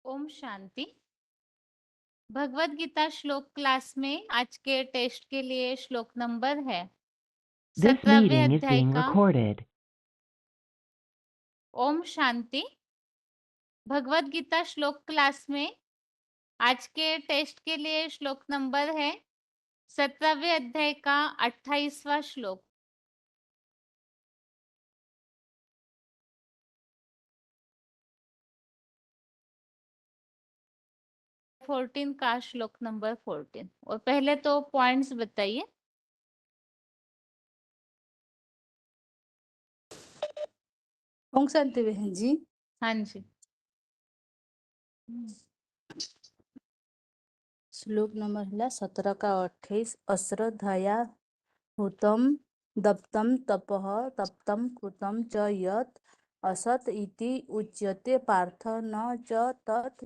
ओम शांति। भगवत गीता श्लोक क्लास में आज के टेस्ट के लिए श्लोक नंबर है This 17वें meeting is अध्याय being का। recorded. ओम शांति। भगवत गीता श्लोक क्लास में आज के टेस्ट के लिए श्लोक नंबर है 17वें अध्याय का 28वां श्लोक। फोर्टीन का श्लोक नंबर 14। और पहले तो पॉइंट्स बताइए। ओम शांति बहन जी। हाँ जी। श्लोक नंबर है 17 का 28। अश्रद्धया हुतम दप्तम तपः तप्तम कृतम च यत् असत इति उच्यते पार्थ न च तत्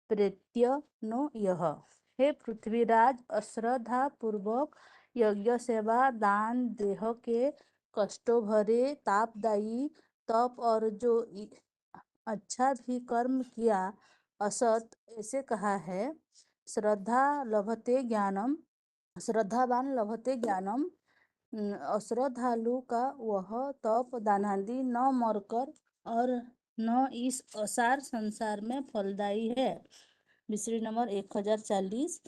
प्रेत्य नो यः। हे पृथ्वीराज, अश्रद्धा पूर्वक यज्ञ सेवा दान देह के कष्टों भरे तापदायी तप और जो अच्छा भी कर्म किया असत ऐसे कहा है। श्रद्धा लभते ज्ञानम, श्रद्धावान लभते ज्ञानम। अश्रद्धालु का वह तप दानादि न मरकर और न इस असार संसार में फलदायी है। मिश्री नंबर 1040।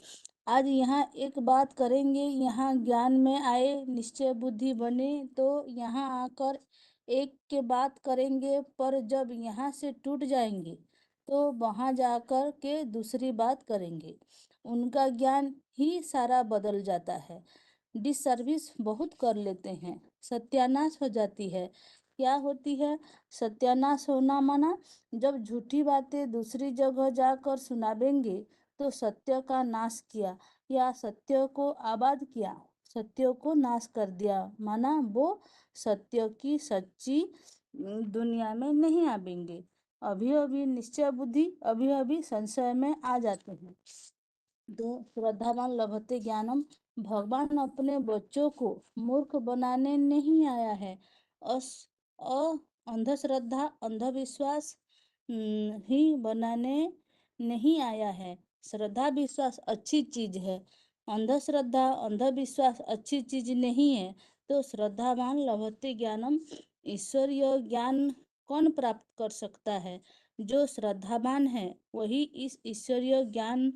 आज यहाँ एक बात करेंगे। यहाँ ज्ञान में आए, निश्चय बुद्धि बने तो यहाँ आकर एक के बात करेंगे, पर जब यहाँ से टूट जाएंगे तो वहाँ जाकर के दूसरी बात करेंगे। उनका ज्ञान ही सारा बदल जाता है। डिसर्विस बहुत कर लेते हैं, सत्यानाश हो जाती है। क्या होती है सत्यानाश होना? माना जब झूठी बातें दूसरी जगह जाकर सुनावेंगे तो सत्य का नाश किया या सत्य को आबाद किया, सत्य को नाश कर दिया, माना वो सत्य की सच्ची दुनिया में नहीं आवेंगे। अभी अभी निश्चय बुद्धि अभी अभी संशय में आ जाते हैं। तो श्रद्धावान लभते ज्ञानम, भगवान अपने बच्चों को मूर्ख बनाने नहीं आया है। अंधश्रद्धा अंधविश्वास ही बनाने नहीं आया है। श्रद्धा विश्वास अच्छी चीज है, अंधश्रद्धा अंधविश्वास अच्छी चीज नहीं है। तो श्रद्धावान लभते ज्ञानम, ईश्वरीय ज्ञान कौन प्राप्त कर सकता है? जो श्रद्धावान है वही इस ईश्वरीय ज्ञान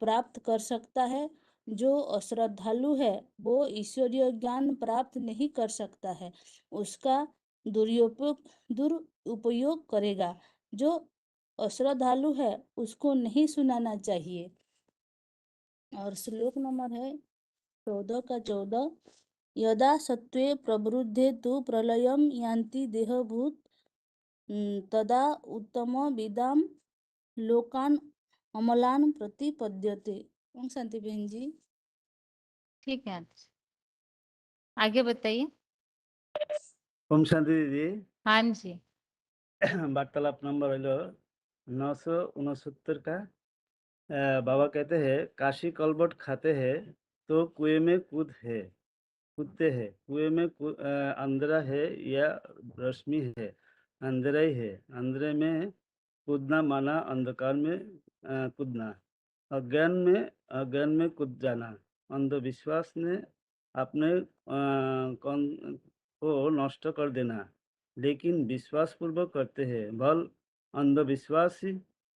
प्राप्त कर सकता है। जो अश्रद्धालु है वो ईश्वरीय ज्ञान प्राप्त नहीं कर सकता है, उसका दुरुपयोग करेगा। जो अश्रद्धालु है उसको नहीं सुनाना चाहिए। और श्लोक नंबर है 14 का 14। यदा सत्वे प्रवृद्धे तु प्रलयम यान्ति देहभूत तदा उत्तम विदाम लोकान अमलान प्रतिपद्यते। ओम शांति बहन जी। ठीक है, आगे बताइए। ओम शांति दीदी। हाँ जी। वार्तालाप नंबर हलो 969 का। बाबा कहते हैं काशी कलबट खाते हैं तो कुएं में कूदते हैं। कुएं में अंधेरा है या रश्मि है? अंधेरा ही है। अंधेरे में कूदना माना अंधकार में कूदना। अज्ञान में कूद जाना। अंधविश्वास ने अपने को नष्ट कर देना, लेकिन विश्वास पूर्वक करते हैं। भल अंधविश्वास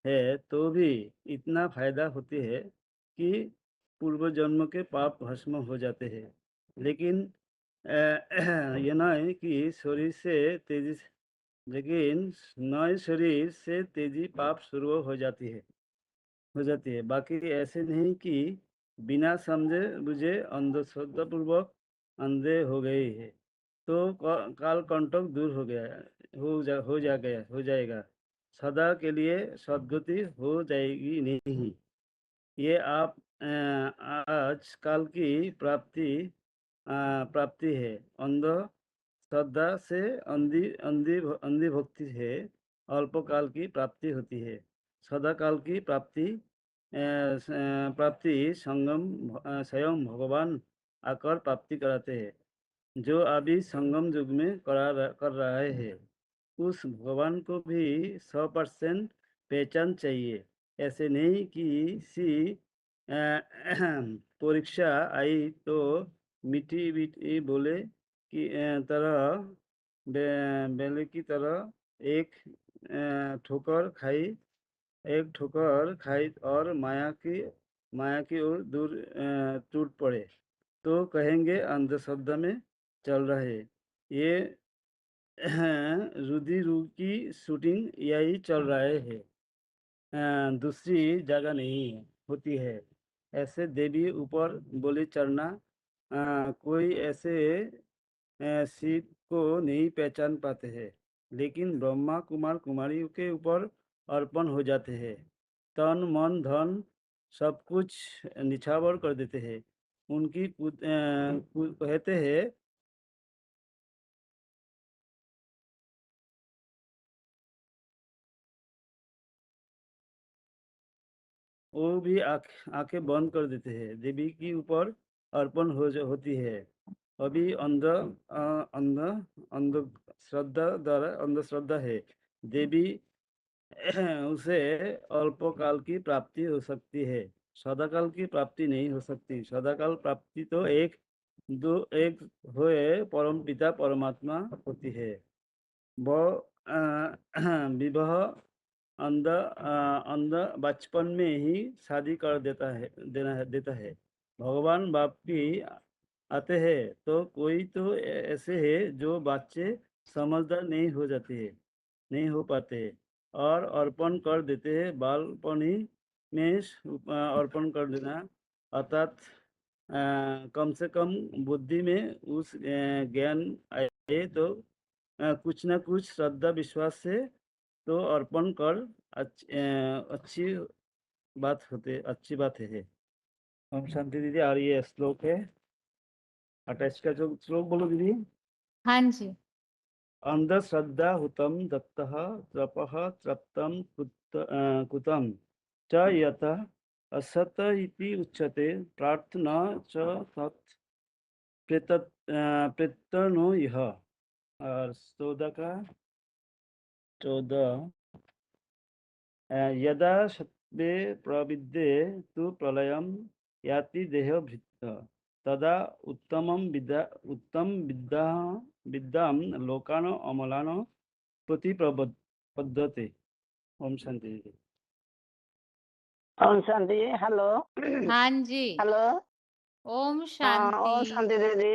है तो भी इतना फायदा होती है कि पूर्व जन्म के पाप भस्म हो जाते हैं। लेकिन ये नहीं कि शरीर से तेजी, लेकिन नए शरीर से तेजी पाप शुरू हो जाती है। बाकी ऐसे नहीं कि बिना समझे बुझे अंधश्रद्धापूर्वक अंधे हो गए है तो काल कंटक दूर हो जाएगा। सदा के लिए सद्गति हो जाएगी नहीं। ये आप आजकल की प्राप्ति है। अंध श्रद्धा से अंधी भक्ति है अल्पकाल की प्राप्ति होती है। सदाकाल की प्राप्ति स्वयं भगवान आकर प्राप्ति कराते हैं। जो अभी संगम युग में कर रहे हैं उस भगवान को भी 100% पहचान चाहिए। ऐसे नहीं कि किसी परीक्षा आई तो मीठी-मीठी बोले की बेले की तरह एक ठोकर खाई और माया की ओर दूर टूट पड़े, तो कहेंगे अंधश्रद्धा में चल रहे। ये रुधिर की शूटिंग यही चल रहे है। दूसरी जगह नहीं होती है। ऐसे देवी ऊपर बोले चढ़ना कोई ऐसे सीट को नहीं पहचान पाते हैं, लेकिन ब्रह्मा कुमार कुमारियों के ऊपर अर्पण हो जाते हैं। तन मन धन सब कुछ निछावर कर देते हैं। उनकी कहते हैं वो भी आंखें बंद कर देते हैं। देवी के ऊपर अर्पण होती है। अभी अंधश्रद्धा है। देवी उसे अल्पकाल की प्राप्ति हो सकती है, सदाकाल की प्राप्ति नहीं हो सकती। सदाकाल प्राप्ति तो एक हुए परम पिता परमात्मा होती है। वो विवाह अंध बचपन में ही शादी कर देता है। भगवान बाप भी आते हैं तो कोई तो ऐसे है जो बच्चे समझदार नहीं हो पाते और अर्पण कर देते हैं। बालपन ही में अर्पण कर देना अर्थात कम से कम बुद्धि में उस ज्ञान आए तो कुछ ना कुछ श्रद्धा विश्वास से तो अर्पण कर अच्छी बात है। ओम शांति दीदी। और ये श्लोक है 28 का जो श्लोक बोलो दीदी। हाँ जी। अंधश्रद्धा हुतम दत्तः त्रपः तृप्तं कुतं च यत असत इति उच्यते प्रार्थना च तत् प्रेतनो यह। और 14 यदा सत्त्वे प्रविद्ये तु प्रलयं याति देहभृत् तदा विद्यां लोकान् अमलान् प्रतिपद्यते। ओम शांति। ओम शांति। हेलो हाँ जी। हेलो। ओम ओम शांति। शांति दीदी।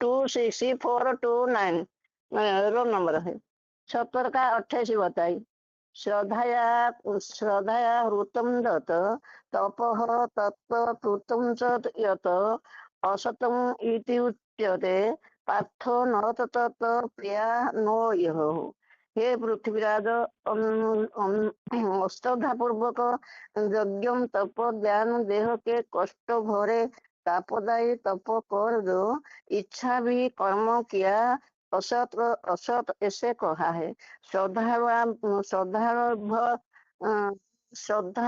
26429 रोल नंबर है। 70 का 28 बताई। श्रद्धया हृतम दत्त तपः तत्व प्लुतं च यत असतम इति उच्यते पार्थो न तत् प्रिया नो यः। हे पृथ्वीराज श्रद्धा पूर्वक यज्ञ तप ज्ञान देह के कष्ट भरे तापदायी तप कर जो इच्छा भी कर्म किया असत ऐसे कहा है। श्रद्धा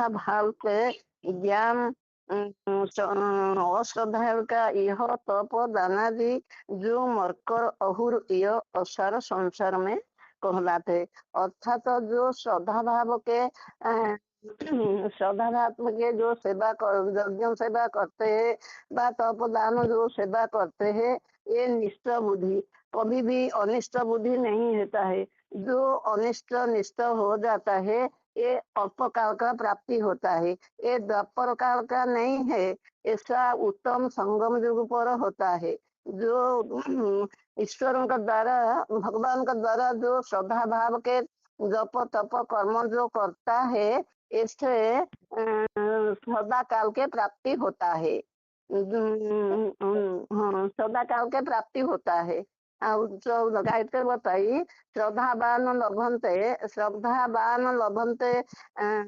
भाव के ज्ञान अश्रद्धा का यह तप दानादि जो मरकर अहुर यह असार संसार में कहलाते। अर्थात जो श्रद्धा भाव के जो सेवा यज्ञ सेवा करते हैं व तप दान जो सेवा करते हैं ये निष्ठ बुद्धि कभी भी अनिष्ट बुद्धि नहीं होता है। जो अनिष्ट निष्ठ हो जाता है ये अल्प काल का प्राप्ति होता है। ये द्वापर काल का नहीं है। ऐसा उत्तम संगम युग पर होता है। जो ईश्वरों का द्वारा भगवान का द्वारा जो श्रद्धा भाव के जप तप कर्म जो करता है इससे सदा काल के प्राप्ति होता है। सदा काल के प्राप्ति होता है। गायत्री बताई श्रद्धावान लभन्ते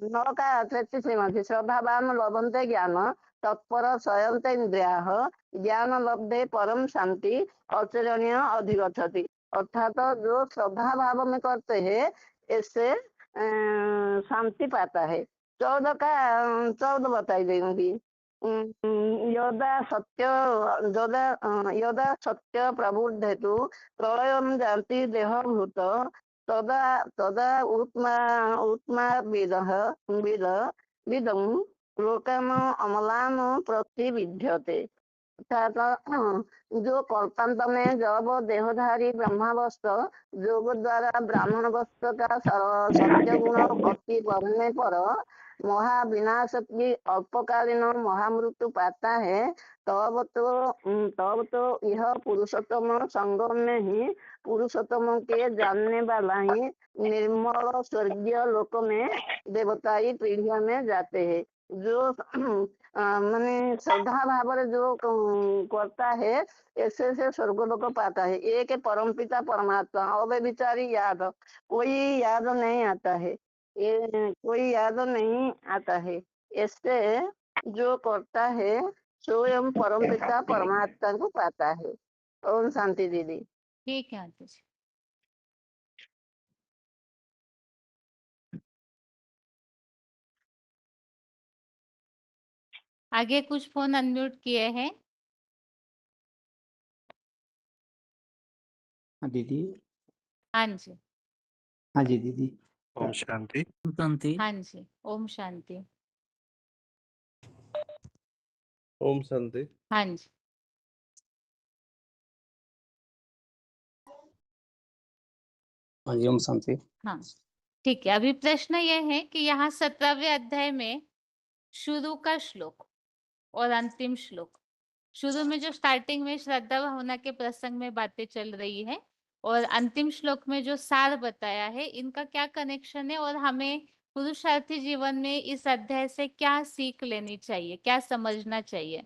9 का 33 में श्रद्धावान लभन्ते ज्ञान तत्पर शयन्ते इंद्रियाः ज्ञान लब्धे परम शांति अचरणीय अधिगच्छति। अर्थात जो श्रद्धा भाव में करते हैं इससे शांति पाता है। 14 बताई देंगी। यदा सत्य प्रबुद्धेतु प्रलयं जाति देहभूत तदा तदा उत्माविदः विद विदं लोकान् अमलान् प्रतिविध्यते। अर्थात जो कल्पांत में जब देहधारी ब्रह्मावस्थ योग द्वारा ब्राह्मण वस्त्र का सत्य गुण अति करने पर महाविनाश की अल्पकालीन महामृत्यु पाता है, तब तो यह पुरुषोत्तम संगम में ही पुरुषोत्तम के जानने वाला ही निर्मल स्वर्गीय लोक में देवताई पीढ़ियों में जाते हैं। जो माने श्रद्धा भाव जो करता है ऐसे से स्वर्गलोक पाता है। एक परम पिता परमात्मा अव्यभिचारी याद कोई याद नहीं आता है, ये कोई याद नहीं आता है। ऐसे जो करता है स्वयं परम पिता परमात्मा को पाता है। ओम शांति दीदी। ठीक है आंटी जी। आगे कुछ फोन अनम्यूट किए हैं। हाँ दीदी। हाँ जी। हाँ जी दीदी। ओम शांति। शांति। हाँ जी। ओम शांति। ओम शांति। हाँ जी। हाँ जी ओम शांति। हाँ ठीक है। अभी प्रश्न यह है कि यहाँ 17वें अध्याय में शुरू का श्लोक और अंतिम श्लोक, शुरू में जो स्टार्टिंग में श्रद्धा भावना के प्रसंग में बातें चल रही है और अंतिम श्लोक में जो सार बताया है, इनका क्या कनेक्शन है और हमें पुरुषार्थी जीवन में इस अध्याय से क्या सीख लेनी चाहिए, क्या समझना चाहिए?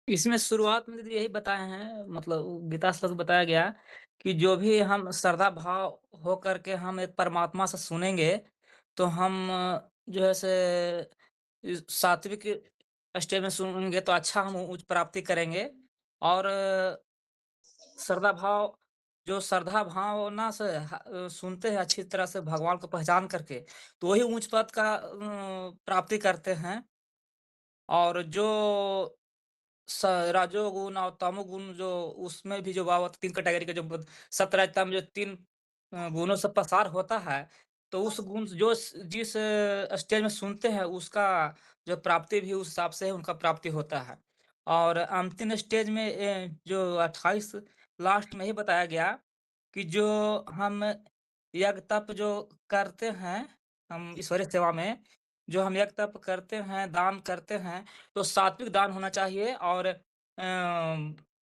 इसमें शुरुआत में यही बताए हैं, मतलब गीता श्लोक बताया गया कि जो भी हम श्रद्धा भाव हो करके हम एक परमात्मा से सुनेंगे तो हम जो है से सात्विक स्टेज में सुनेंगे तो अच्छा हम उच्च प्राप्ति करेंगे। और श्रद्धा भाव जो श्रद्धा भावना से सुनते हैं अच्छी तरह से भगवान को पहचान करके, तो वही उच्च पद का प्राप्ति करते हैं। और जो राजोगुण और तमोगुण जो उसमें भी जो भाव 3 कैटेगरी के जो सत्वरजतम जो 3 गुणों से प्रसार होता है, तो उस गुण जो जिस स्टेज में सुनते हैं उसका जो प्राप्ति भी उस हिसाब से उनका प्राप्ति होता है। और अंतिम स्टेज में जो 28 लास्ट में ही बताया गया कि जो हम यज्ञ तप जो करते हैं, हम ईश्वरीय सेवा में जो हम यज्ञ तप करते हैं, दान करते हैं, तो सात्विक दान होना चाहिए और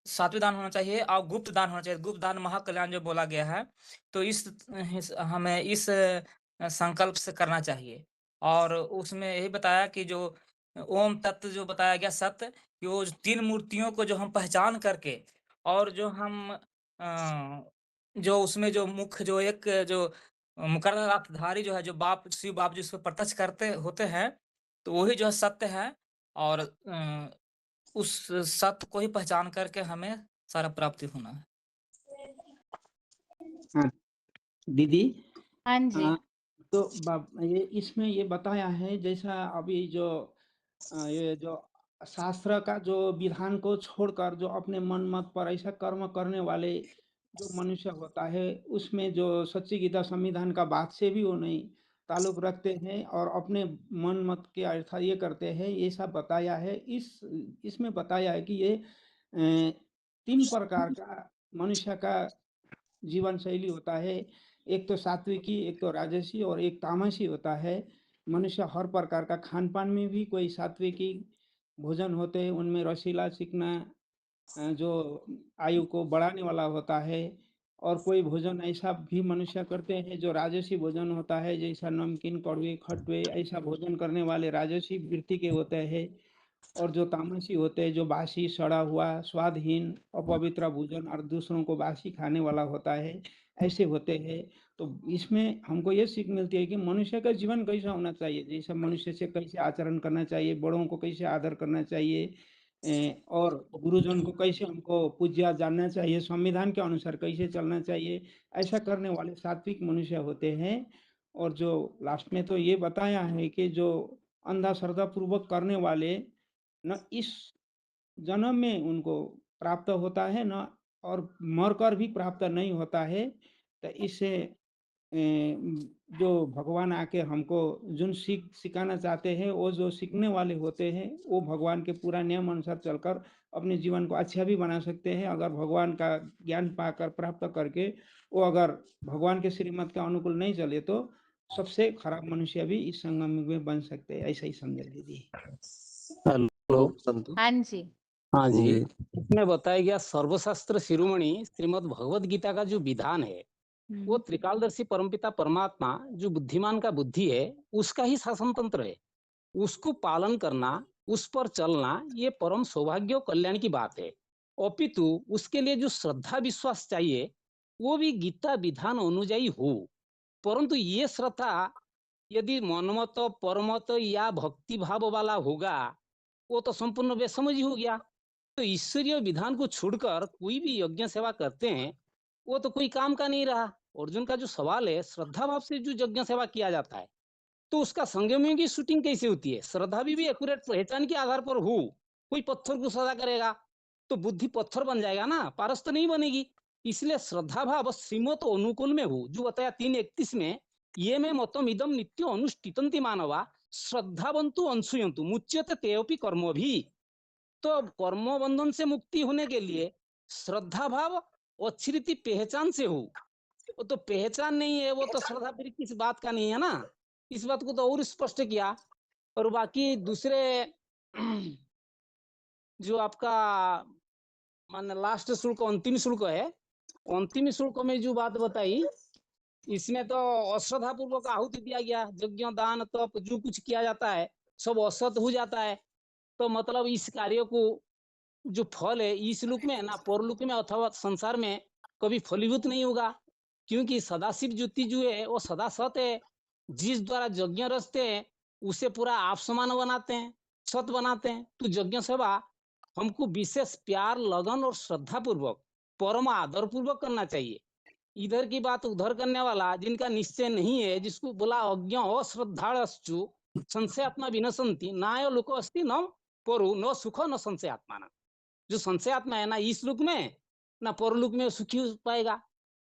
सात्विक दान होना चाहिए और गुप्त दान होना चाहिए। गुप्त दान महाकल्याण जो बोला गया है, तो हमें इस संकल्प से करना चाहिए। और उसमें यही बताया कि जो ओम तत्व जो बताया गया सत्य, कि वो 3 मूर्तियों को जो हम पहचान करके और जो हम जो उसमें जो मुख्य जो एक जो मकरंदधारी जो है, जो बाप शिव बाप जिसको प्रत्यक्ष करते होते हैं, तो वही जो है सत्य है। और उस सत्य को ही पहचान करके हमें सारा प्राप्ति होना है। हाँ दीदी। हाँ जी। तो ये इसमें ये बताया है जैसा अभी जो ये जो शास्त्र का जो विधान को छोड़कर जो अपने मन मत पर ऐसा कर्म करने वाले जो मनुष्य होता है, उसमें जो सच्ची गीता संविधान का बात से भी वो नहीं ताल्लुक रखते हैं और अपने मन मत के अर्थ ये करते हैं, ये सब बताया है। इसमें बताया है कि ये 3 प्रकार का मनुष्य का जीवन शैली होता है। एक तो सात्विकी, एक तो राजसी और एक तामसी होता है। मनुष्य हर प्रकार का खान पान में भी कोई सात्विकी भोजन होते हैं, उनमें रसीला चिकना जो आयु को बढ़ाने वाला होता है। और कोई भोजन ऐसा भी मनुष्य करते हैं जो राजसी भोजन होता है, जैसा नमकीन, कड़वे, खट्टे ऐसा भोजन करने वाले राजसी वृत्ति के होते हैं। और जो तामसी होते हैं जो बासी, सड़ा हुआ, स्वादहीन, अपवित्र भोजन और दूसरों को बासी खाने वाला होता है, ऐसे होते हैं। तो इसमें हमको ये सीख मिलती है कि मनुष्य का जीवन कैसा होना चाहिए, जैसे मनुष्य से कैसे आचरण करना चाहिए, बड़ों को कैसे आदर करना चाहिए, और गुरुजन को कैसे हमको पूज्य जानना चाहिए, संविधान के अनुसार कैसे चलना चाहिए, ऐसा करने वाले सात्विक मनुष्य होते हैं। और जो लास्ट में तो ये बताया है कि जो अंधश्रद्धा पूर्वक करने वाले न इस जन्म में उनको प्राप्त होता है, न और मरकर भी प्राप्त नहीं होता है। तो इससे जो भगवान आके हमको जो सीख सिखाना चाहते हैं, वो जो सीखने वाले होते हैं वो भगवान के पूरा नियम अनुसार चलकर अपने जीवन को अच्छा भी बना सकते हैं। अगर भगवान का ज्ञान पाकर प्राप्त करके वो अगर भगवान के श्रीमत के अनुकूल नहीं चले तो सबसे खराब मनुष्य भी इस संगम में बन सकते हैं। ऐसा ही समझ लीजिए। हेलो। संतु हाँ जी। हाँ जी, जी। इसमें बताया गया सर्वशास्त्र शिरोमणि श्रीमद् भगवद गीता का जो विधान है वो त्रिकालदर्शी परमपिता परमात्मा जो बुद्धिमान का बुद्धि है उसका ही शासन तंत्र है। उसको पालन करना, उस पर चलना ये परम सौभाग्य और कल्याण की बात है। अपितु उसके लिए जो श्रद्धा विश्वास चाहिए वो भी गीता विधान अनुयायी हो। परंतु ये श्रद्धा यदि मनमत परमत या भक्ति भाव वाला होगा वो तो संपूर्ण बेसमझ ही हो गया। तो ईश्वरीय विधान को छोड़कर कोई भी यज्ञ सेवा करते हैं वो तो कोई काम का नहीं रहा। अर्जुन का जो सवाल है, श्रद्धा भाव से जो यज्ञ सेवा किया जाता है तो उसका संयमियों की शूटिंग कैसे होती है? श्रद्धा भी एक्यूरेट पहचान के आधार पर हो। कोई पत्थर को सदा करेगा तो बुद्धि पत्थर बन जाएगा ना, पारस तो नहीं बनेगी। इसलिए श्रद्धा भाव श्रीमत अनुकूल में हो। जो बताया 3:31 में, ये में मतम इदम नित्य अनुष्ठितंति मानवा श्रद्धावंतु अंशुयंतु मुच्यते तेऽपि कर्म भी। तो कर्म बंधन से मुक्ति होने के लिए श्रद्धा भाव अच्छी रीति पहचान से हो। वो तो पहचान नहीं है, वो तो श्रद्धा फिर किस बात का नहीं है ना। इस बात को तो और स्पष्ट किया। और बाकी दूसरे जो आपका मान लास्ट शुल्क अंतिम शुल्क है, अंतिम शुल्क में जो बात बताई इसमें तो अश्रद्धा पूर्वक आहुति दिया गया। यज्ञ दान तप जो कुछ किया जाता है सब असत हो जाता है। तो मतलब इस कार्य को जो फल है इस लोक में ना परलोक में अथवा संसार में कभी फलीभूत नहीं होगा, क्योंकि सदाशिव ज्योति जो है वो सदा सत है। जिस द्वारा यज्ञ रचते हैं उसे पूरा आप समान बनाते हैं, सत बनाते हैं। तो यज्ञ सेवा हमको विशेष प्यार लगन और श्रद्धा पूर्वक परम आदर पूर्वक करना चाहिए। इधर की बात उधर करने वाला जिनका निश्चय नहीं है, जिसको बोला अज्ञ अश्रद्धाचु संशयात्मा विनशंति नाय लोको अस्ति न परो न सुख न संशय आत्मा। जो संशय आत्मा है ना इस लोक में ना परलोक में सुखी हो पाएगा।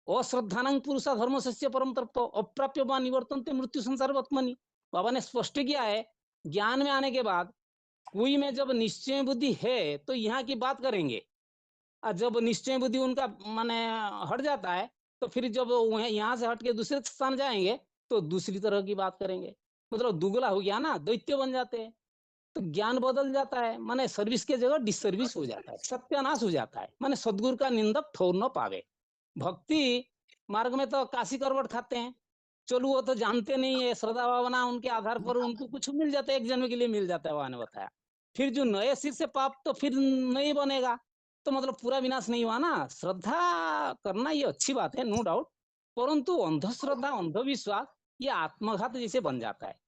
अश्रद्धानं पुरुषा धर्म सस्य परम तत्व अप्राप्य वा निवर्तन्ते मृत्यु संसार आत्मनि। बाबा ने स्पष्ट किया है ज्ञान में आने के बाद कोई में जब निश्चय बुद्धि है तो यहाँ की बात करेंगे, और जब निश्चय बुद्धि उनका माने हट जाता है तो फिर जब यहाँ से हट के दूसरे स्थान जाएंगे तो दूसरी तरह की बात करेंगे। मतलब दुगला हो गया ना, दैत्य बन जाते हैं। तो ज्ञान बदल जाता है, माने सर्विस के जगह डिसर्विस हो जाता है, सत्यानाश हो जाता है। माने सदगुरु का निंदक ठोर न पावे। भक्ति मार्ग में तो काशी करवट खाते हैं, चलो वो तो जानते नहीं है, श्रद्धा भावना उनके आधार पर उनको कुछ मिल जाता है, एक जन्म के लिए मिल जाता है। वहां ने बताया फिर जो नए सिर से पाप तो फिर नहीं बनेगा। तो मतलब पूरा विनाश नहीं हुआ ना। श्रद्धा करना ये अच्छी बात है, नो डाउट, परंतु अंधश्रद्धा अंधविश्वास ये आत्मघात जैसे बन जाता है।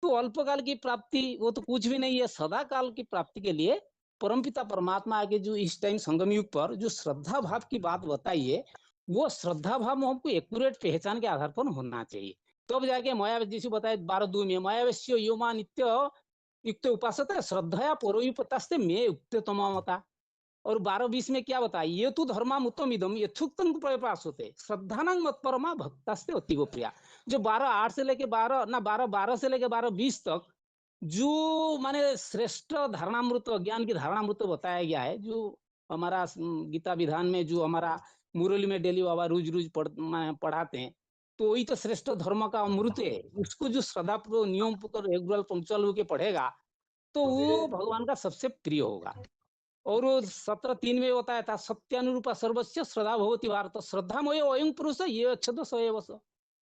तो अल्पकाल की प्राप्ति वो तो कुछ भी नहीं है। सदा काल की प्राप्ति के लिए परमपिता परमात्मा आगे जो इस टाइम संगम युग पर जो श्रद्धा भाव की बात बताई है वो श्रद्धा भाव हमको एक्यूरेट पहचान के आधार पर होना चाहिए। तब तो जाके माया जैसे बताया 12:2 में मायावश्य योमा नित्य युक्त उपासता श्रद्धया परोयुपतास्ते में युक्त तमामता। और 12:20 में क्या बताया, ये तो धर्मामुत्तम इदम यथोक्तम प्रयास होते श्रद्धानां मत परमा भक्तास्ते अतीव प्रिया। जो 12:8 से लेके 12 से लेके 12:20 तक जो माने श्रेष्ठ धारणामृत ज्ञान की धारणामृत बताया गया है, जो हमारा गीता विधान में जो हमारा मुरली में डेली बाबा रोज रोज पढ़ाते हैं, तो वही तो श्रेष्ठ धर्म का अमृत है। उसको जो श्रद्धा नियम पर रेगुलर पंक्चुअल होके पढ़ेगा तो वो भगवान का सबसे प्रिय होगा। और 17:3 में बताया था सत्यानुरूपा सर्वस्य श्रद्धा भवति भारत श्रद्धामय अयं पुरुष ये अच्छद सएव स।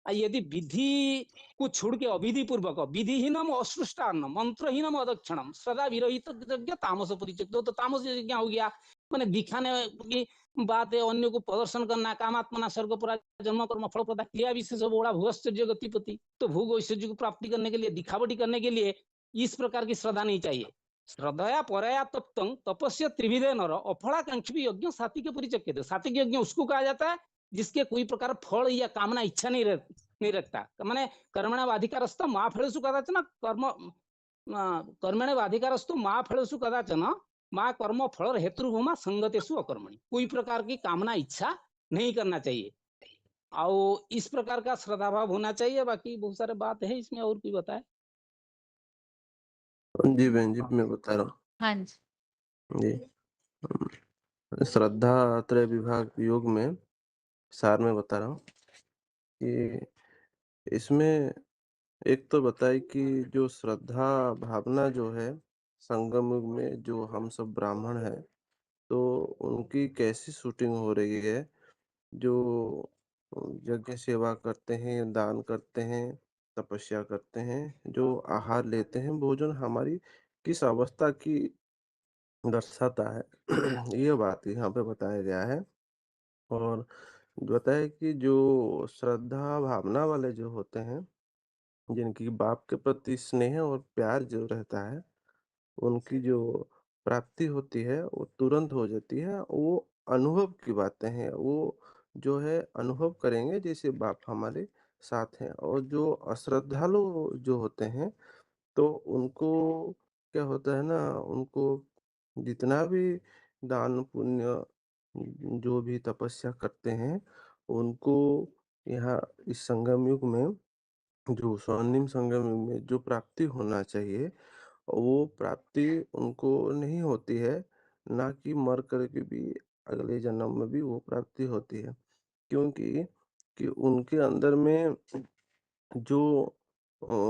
यदि विधि को छोड़ के अविधि पूर्वक विधिहीनम असृष्टान्नम मंत्रहीनम अदक्षिणम श्रद्धा विरहित यज्ञ तामस परिचय, तो तामस यज्ञ हो गया। मैंने दिखाने की बात है, अन्य को प्रदर्शन करना, कामात्मना स्वर्ग पुरा जन्म कर्म फल प्रदा क्रिया विशेष बोला भूश्चर्य गतिपति। तो भूग ऐश्वर्य को प्राप्ति करने के लिए दिखावटी करने के लिए इस प्रकार की श्रद्धा नहीं चाहिए। श्रद्धया परया तप्तं तपस्य त्रिविधे नर अफलाकांक्षी यज्ञ सात्विक परिचक्यते। सात्विक यज्ञ उसको कहा जाता है जिसके कोई प्रकार फल या कामना इच्छा नहीं रखता। माने कर्मण्यवाधिकारस्तु मा फलेषु कदाचन कर्मण्यवाधिकारस्तु मा फलेषु कदाचन मा कर्म फल हेतुर्भूमा संगतेषु अकर्मणि। कोई प्रकार की कामना इच्छा नहीं करना चाहिए। और इस प्रकार का श्रद्धा भाव होना चाहिए। बाकी बहुत सारे बात है इसमें, और कोई बताए? जी बहन जी, मैं बता रहा हूँ हाँ जी। जी। श्रद्धा त्रय विभाग योग में सार में बता रहा हूँ कि इसमें एक तो बताई कि जो श्रद्धा भावना जो है संगम युग में जो हम सब ब्राह्मण हैं, तो उनकी कैसी शूटिंग हो रही है। जो यज्ञ सेवा करते हैं, दान करते हैं, तपस्या करते हैं, जो आहार लेते हैं, भोजन हमारी किस अवस्था की दर्शाता है ये बात यहाँ पे बताया गया है। और बताया कि जो श्रद्धा भावना वाले जो होते हैं, जिनकी बाप के प्रति स्नेह और प्यार जो रहता है, उनकी जो प्राप्ति होती है वो तुरंत हो जाती है। वो अनुभव की बातें हैं, वो जो है अनुभव करेंगे जैसे बाप हमारे साथ हैं। और जो अश्रद्धालु जो होते हैं, तो उनको क्या होता है ना, उनको जितना भी दान पुण्य जो भी तपस्या करते हैं, उनको यहाँ इस संगम युग में, जो स्वर्णिम संगम युग में जो प्राप्ति होना चाहिए, वो प्राप्ति उनको नहीं होती है। ना कि मर कर के भी अगले जन्म में भी वो प्राप्ति होती है। क्योंकि कि उनके अंदर में जो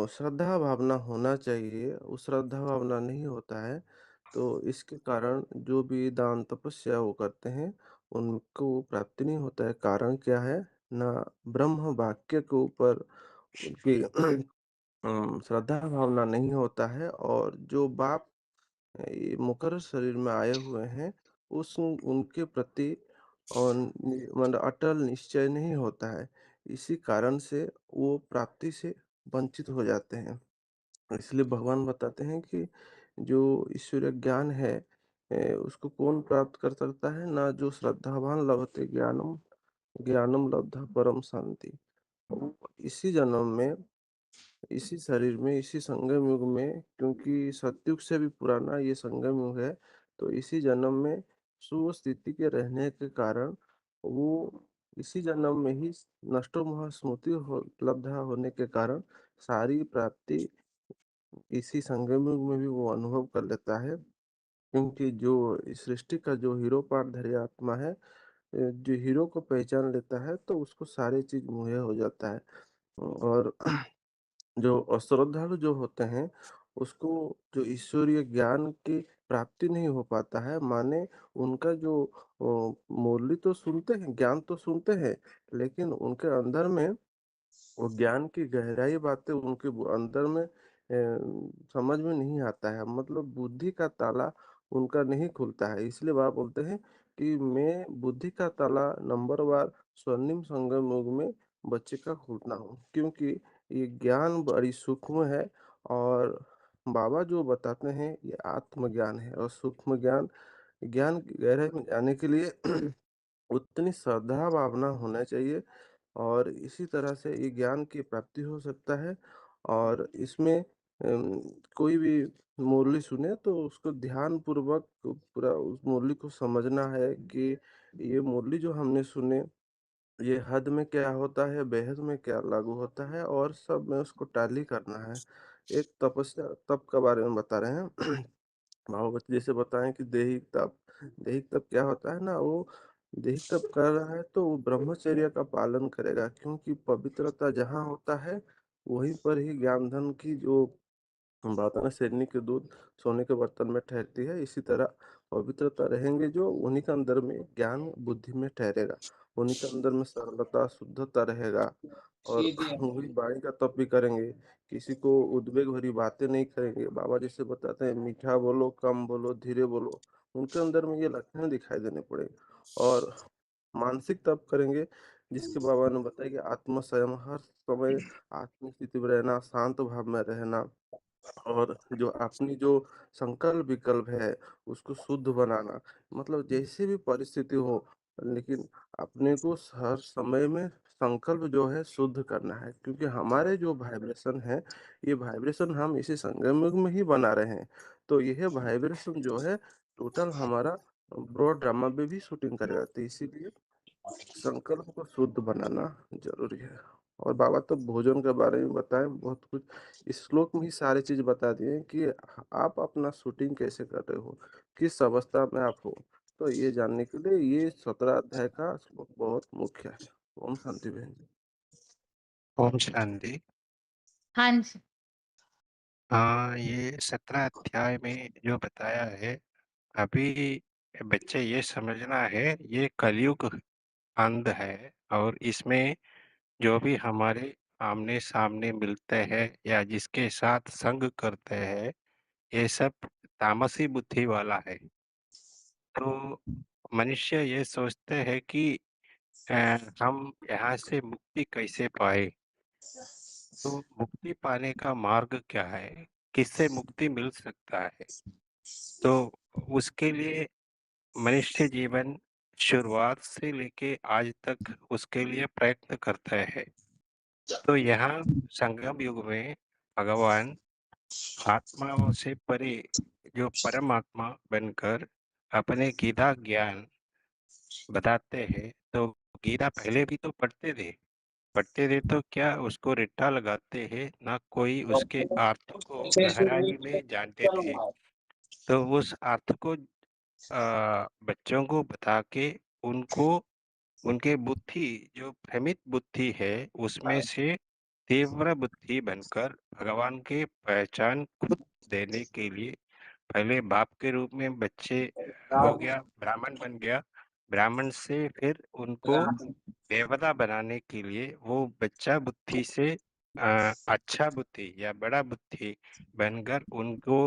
श्रद्धा भावना होना चाहिए, वो श्रद्धा भावना नहीं होता है। तो इसके कारण जो भी दान तपस्या वो करते हैं, उनको वो प्राप्ति नहीं होता है। कारण क्या है? ना ब्रह्म वाक्य के ऊपर उनकी श्रद्धा भावना नहीं होता है। और जो बाप ये मुकर शरीर में आए हुए हैं, उस उनके प्रति और मतलब अटल निश्चय नहीं होता है। इसी कारण से वो प्राप्ति से वंचित हो जाते हैं। इसलिए भगवान बताते हैं कि जो ईश्वरीय ज्ञान है, उसको कौन प्राप्त कर सकता है? ना जो श्रद्धावान लभते ज्ञानम, ज्ञानम लब्धा परम शांति। वो इसी जन्म में, इसी शरीर में, इसी संगम युग में, क्योंकि सतयुग से भी पुराना ये संगम युग है, तो इसी जन्म में शुभ स्थिति के रहने के कारण वो इसी जन्म में ही नष्टो मोह स्मृति लब्धा होने के कारण सारी प्राप्ति इसी संगम युग में भी वो अनुभव कर लेता है। क्योंकि जो इस सृष्टि का जो हीरो पार्टधारी आत्मा है, जो हीरो को पहचान लेता है, तो उसको सारी चीज मुहैया हो जाता है। और जो अश्रद्धालु जो होते हैं, उसको जो ईश्वरीय ज्ञान की प्राप्ति नहीं हो पाता है। माने उनका जो मुरली तो सुनते हैं, ज्ञान तो सुनते हैं, लेकिन उनके अंदर में वो ज्ञान की गहराई बातें उनके अंदर में समझ में नहीं आता है। मतलब बुद्धि का ताला उनका नहीं खुलता है। इसलिए बाबा बोलते हैं कि मैं बुद्धि का ताला नंबरवार स्वर्णिम संगम युग में बच्चे का खोलता हूँ। क्योंकि ये ज्ञान बड़ी सूक्ष्म है। और बाबा जो बताते हैं ये आत्मज्ञान है। और सूक्ष्म ज्ञान, ज्ञान की गहराई में जाने के लिए उतनी श्रद्धा भावना होना चाहिए। और इसी तरह से ये ज्ञान की प्राप्ति हो सकता है। और इसमें कोई भी मुरली सुने तो उसको ध्यान पूर्वक पूरा उस मुरली को समझना है कि ये मुरली जो हमने सुने, ये हद में क्या होता है, बेहद में क्या लागू होता है, और सब में उसको टैली करना है। एक तपस्या तप के बारे में बता रहे हैं महावत जैसे बताएं कि दैहिक तप क्या होता है ना, वो दैहिक तप कर रहा है तो वो ब्रह्मचर्य का पालन करेगा। क्योंकि पवित्रता जहाँ होता है, वहीं पर ही ज्ञान धन की जो बात है ना, शेरनी के दूध सोने के बर्तन में ठहरती है। इसी तरह पवित्रता रहेंगे जो, उन्हीं के अंदर में ज्ञान बुद्धि में ठहरेगा। उन्हीं के अंदर में सरलता शुद्धता रहेगा। और ठीक है। वही वाणी का तप भी करेंगे। किसी को उद्वेग भरी बातें नहीं करेंगे। बाबा जैसे बताते हैं, मीठा बोलो, कम बोलो, धीरे बोलो। उनके अंदर में ये लक्षण दिखाई देने पड़ेंगे। और मानसिक तप करेंगे, जिसके बाबा ने बताया कि आत्म संयम, हर समय आत्म स्थिति में रहना, शांत भाव में रहना। और जो अपनी जो संकल्प विकल्प है, उसको शुद्ध बनाना। मतलब जैसी भी परिस्थिति हो, लेकिन अपने को हर समय में संकल्प जो है शुद्ध करना है। क्योंकि हमारे जो वाइब्रेशन है, ये वाइब्रेशन हम इसी संगम युग में ही बना रहे हैं। तो यह वाइब्रेशन जो है टोटल हमारा ब्रॉड ड्रामा में भी शूटिंग करेगा। तो इसीलिए संकल्प को शुद्ध बनाना ज़रूरी है। और बाबा तो भोजन के बारे में बताएँ बहुत कुछ। इस श्लोक में ही सारी चीज़ बता दिए हैं कि आप अपना शूटिंग कैसे कर रहे हो, किस अवस्था में आप हो। तो ये जानने के लिए ये 17 अध्याय का श्लोक बहुत मुख्य है। ओम शांति बहन जी। ओम शांति। हाँ जी। हाँ, ये 17 अध्याय में जो बताया है, अभी बच्चे ये समझना है, ये कलयुग अंध है और इसमें जो भी हमारे आमने-सामने मिलते हैं या जिसके साथ संग करते हैं, ये सब तामसी बुद्धि वाला है। तो मनुष्य ये सोचते हैं कि अ, हम यहाँ से मुक्ति कैसे पाएँ? तो मुक्ति पाने का मार्ग क्या है? किससे मुक्ति मिल सकता है? तो उसके लिए मनुष्य जीवन शुरुआत से लेके आज तक उसके लिए प्रयत्न करता है। तो यहाँ संगम युग में भगवान आत्माओं से परे जो परमात्मा बनकर अपने गीता ज्ञान बताते हैं। तो गीता पहले भी तो पढ़ते थे तो क्या उसको रट्टा लगाते हैं, ना कोई उसके अर्थ को गहराई में जानते थे। तो उस अर्थ को बच्चों को बता के उनको उनके बुद्धि जो भ्रमित बुद्धि है उसमें से तीव्र बुद्धि बनकर भगवान की पहचान खुद देने के लिए पहले बाप के रूप में बच्चे हो गया, ब्राह्मण बन गया। ब्राह्मण से फिर उनको देवता बनाने के लिए वो बच्चा बुद्धि से अच्छा बुद्धि या बड़ा बुद्धि बनकर उनको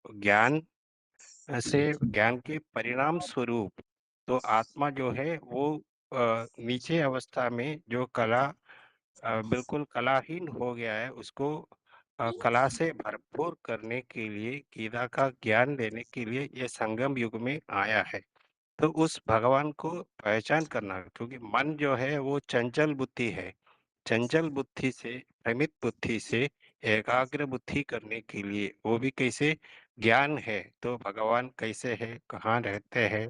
ज्ञान से ज्ञान के परिणाम स्वरूप तो आत्मा जो है वो नीचे अवस्था में जो कला बिल्कुल कलाहीन हो गया है उसको कला से भरपूर करने के लिए गीता का ज्ञान देने के लिए ये संगम युग में आया है। तो उस भगवान को पहचान करना क्योंकि मन जो है वो चंचल बुद्धि है। चंचल बुद्धि से भ्रमित बुद्धि से एकाग्र बुद्धि करने के लिए वो भी कैसे ज्ञान है तो भगवान कैसे है, कहाँ रहते हैं,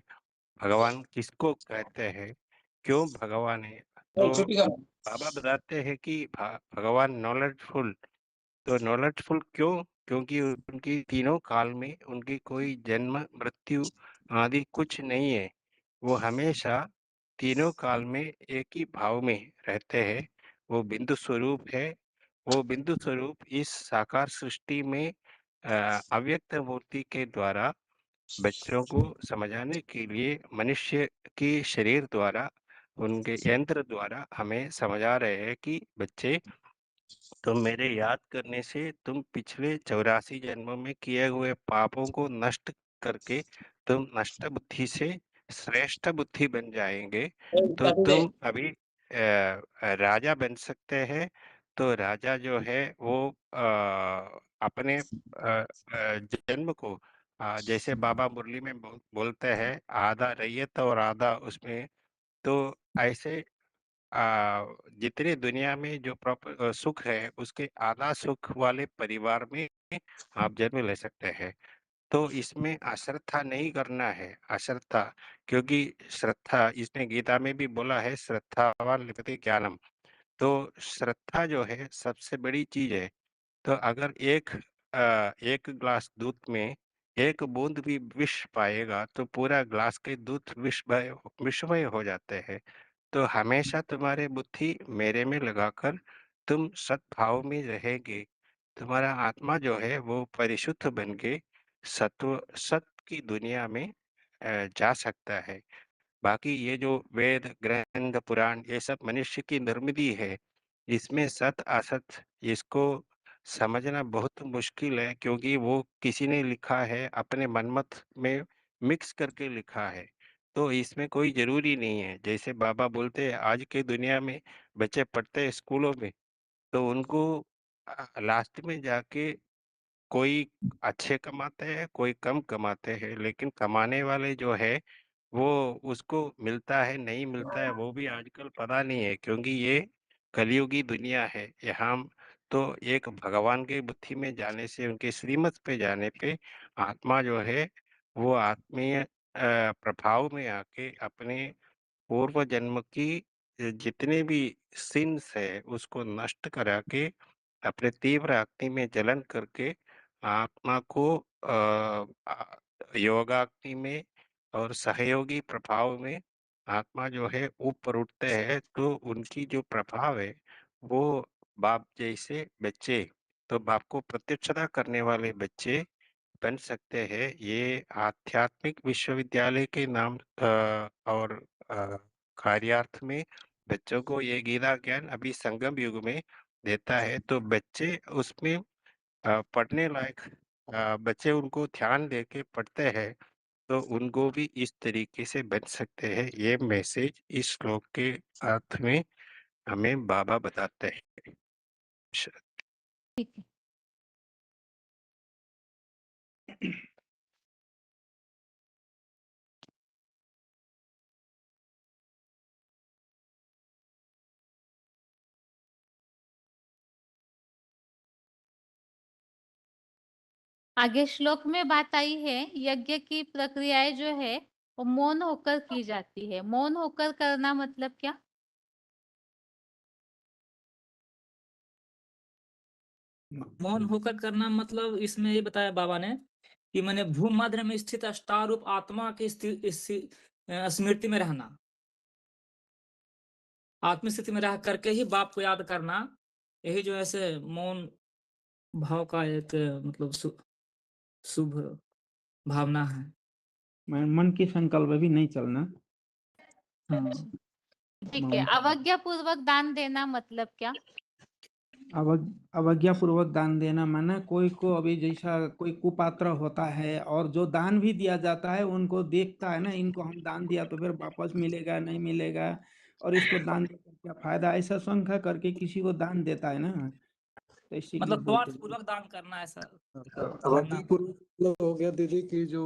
भगवान किसको कहते हैं, क्यों भगवान है। तो बाबा बताते हैं कि भगवान नॉलेजफुल तो नॉलेजफुल क्यों? क्योंकि उनकी तीनों काल में उनकी कोई जन्म, मृत्यु आदि कुछ नहीं है। वो हमेशा तीनों काल में एक ही भाव में रहते हैं। वो बिंदु स्वरूप है। वो बिंदु स्वरूप इस साकार सृष्टि में अव्यक्त मूर्ति के द्वारा बच्चों को समझाने के लिए मनुष्य के शरीर द्वारा, उनके यंत्र द्वारा हमें समझा रहे हैं कि बच्चे तुम मेरे याद करने से तुम पिछले 84 जन्मों में किए हुए पापों को नष्ट करके तुम नष्ट बुद्धि से श्रेष्ठ बुद्धि बन जाएंगे। तो तुम अभी राजा बन सकते हैं। तो राजा जो है वो अपने जन्म को जैसे बाबा मुरली में बोलते हैं आधा रैयत और आधा उसमें। तो ऐसे जितने दुनिया में जो सुख है उसके आधा सुख वाले परिवार में आप जन्म ले सकते हैं। तो इसमें अश्रद्धा नहीं करना है, अश्रद्धा क्योंकि श्रद्धा इसने गीता में भी बोला है श्रद्धावान लभते ज्ञानम। तो श्रद्धा जो है सबसे बड़ी चीज है। तो अगर एक ग्लास दूध में एक बूंद भी विष पाएगा तो पूरा ग्लास के दूध विषमय हो जाते हैं। तो हमेशा तुम्हारे बुद्धि मेरे में लगाकर तुम सद्भाव में रहेंगे। तुम्हारा आत्मा जो है वो परिशुद्ध बन के सत की दुनिया में जा सकता है। बाकी ये जो वेद, ग्रंथ, पुराण ये सब मनुष्य की निर्मिती है। इसमें सत असत इसको समझना बहुत मुश्किल है क्योंकि वो किसी ने लिखा है अपने मनमत में मिक्स करके लिखा है। तो इसमें कोई ज़रूरी नहीं है। जैसे बाबा बोलते हैं आज की दुनिया में बच्चे पढ़ते हैं स्कूलों में तो उनको लास्ट में जाके कोई अच्छे कमाते हैं, कोई कम कमाते हैं, लेकिन कमाने वाले जो है वो उसको मिलता है, नहीं मिलता है, वो भी आजकल पता नहीं है क्योंकि ये कलयुगी दुनिया है। यहाँ तो एक भगवान की बुद्धि में जाने से, उनके श्रीमत पे जाने पे आत्मा जो है, वो आत्मीय प्रभाव में आके अपने पूर्व जन्म की जितने भी सिंस है उसको नष्ट करा के अपने तीव्र अग्नि में जलन करके आत्मा को योगाग्नि में और सहयोगी प्रभाव में आत्मा जो है ऊपर उठते हैं, तो उनकी जो प्रभाव है वो बाप जैसे बच्चे, तो बाप को प्रत्यक्षता करने वाले बच्चे बन सकते हैं। ये आध्यात्मिक विश्वविद्यालय के नाम और कार्यार्थ में बच्चों को ये गीता ज्ञान अभी संगम युग में देता है, तो बच्चे उसमें पढ़ने लायक बच्चे उनको ध्यान दे के पढ़ते हैं, तो उनको भी इस तरीके से बन सकते हैं। ये मैसेज इस श्लोक के अर्थ में हमें बाबा बताते हैं। ठीक है। आगे श्लोक में बात आई है, यज्ञ की प्रक्रियाएं जो है वो मौन होकर की जाती है। मौन होकर करना मतलब क्या? मौन होकर करना मतलब इसमें ये बताया बाबा ने कि मैंने भूमध्य में स्थित अष्टारूप आत्मा की स्मृति में रहना, आत्म स्थिति में रह करके ही बाप को याद करना, यही जो ऐसे मौन भाव का एक मतलब शुभ भावना है। मन की संकल्प भी नहीं चलना। हाँ। ठीक है। अवज्ञा पूर्वक दान देना मतलब क्या? अवज्ञा पूर्वक दान देना माना कोई को अभी जैसा कोई कुपात्र होता है और जो दान भी दिया जाता है उनको देखता है ना, इनको हम दान दिया तो फिर वापस मिलेगा नहीं मिलेगा, और इसको दान देकर क्या फायदा, ऐसा शंका करके किसी को दान देता है ना, तो इसीलिए मतलब बोलते स्वार्थ हैं। पूर्वक दान करना, ऐसा अवज्ञा पूर्वक मतलब हो गया दीदी की जो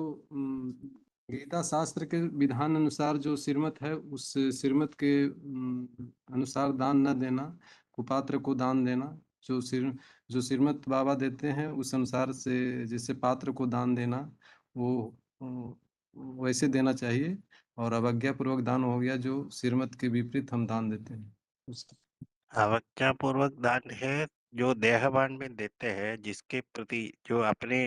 गीता शास्त्र के विधान अनुसार जो श्रीमत है उस श्रीमत के अनुसार दान न देना, कुपात्र को दान देना, जो श्रीमत बाबा देते हैं उस अनुसार से जैसे पात्र को दान देना वो वैसे देना चाहिए। और अवज्ञा पूर्वक दान हो गया जो श्रीमत के विपरीत हम दान देते हैं उसका। अवज्ञा पूर्वक दान है जो देहभान में देते हैं, जिसके प्रति जो अपने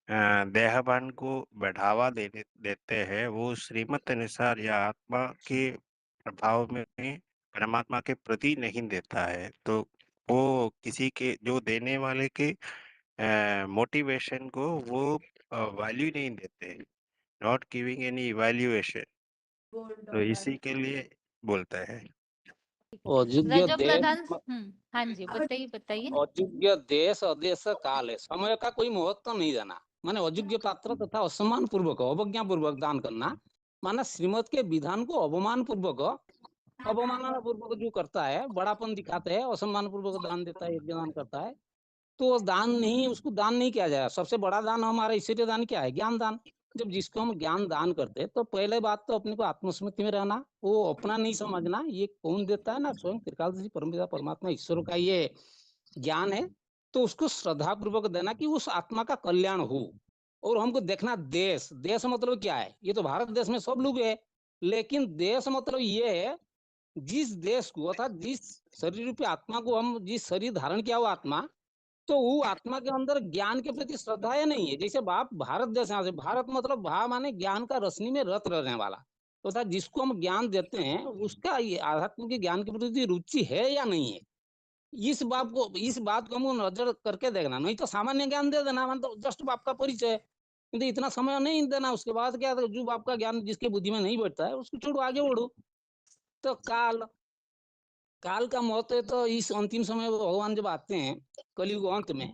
देहभान को बढ़ावा देते हैं, वो श्रीमत अनुसार या आत्मा के प्रभाव में परमात्मा के प्रति नहीं देता है, तो वो किसी के जो देने वाले के मोटिवेशन को वो वैल्यू नहीं देते, नॉट गिविंग एनी इवैल्यूएशन, तो इसी के लिए बोलता है। अयोग्य रजो देश प्रधान। हाँ जी, बताइए बताइए। अयोग्य देश अदेश काल है, समय का कोई महत्व नहीं देना, माने अयोग्य पात्र तथा असम्मान पूर्वक अवज्ञा पूर्वक दान करना, माना श्रीमत के विधान को अवमान पूर्वक अवमानना पूर्वक जो करता है, बड़ापन दिखाते हैं, असम्मान पूर्वक दान देता है, यज्ञ दान करता है, तो दान नहीं, उसको दान नहीं किया जाएगा। सबसे बड़ा दान हमारा ईश्वरीय दान क्या है? ज्ञान दान। जब जिसको हम ज्ञान दान करते हैं तो पहले बात तो अपने को आत्मस्मृति में रहना, वो अपना नहीं समझना, ये कौन देता है ना, स्वयं त्रिकालदर्शी परमपिता परमात्मा ईश्वर का ये ज्ञान है, तो उसको श्रद्धा पूर्वक देना कि उस आत्मा का कल्याण हो। और हमको देखना देश, देश मतलब क्या है? ये तो भारत देश में सब लोग है, लेकिन देश मतलब ये है जिस देश को अर्थात जिस शरीर रूपी आत्मा को हम जिस शरीर धारण किया हुआ आत्मा, तो वो आत्मा के अंदर ज्ञान के प्रति श्रद्धा है नहीं है। जैसे बाप भारत देश, यहाँ से भारत मतलब भा माने ज्ञान का रश्मि में रत रहने वाला, तो अर्थात जिसको हम ज्ञान देते हैं उसका ये आध्यात्म के ज्ञान के प्रति रुचि है या नहीं है, इस बात को हमको नजर करके देखना। नहीं तो सामान्य ज्ञान दे देना, मतलब जस्ट बाप का परिचय, किंतु इतना समय नहीं देना। उसके बाद क्या, जो बाप का ज्ञान जिसके बुद्धि में नहीं बैठता है उसको छोड़ो, आगे बढ़ो। तो काल का महत्व है, तो इस अंतिम समय भगवान जब आते हैं कलयुग अंत में,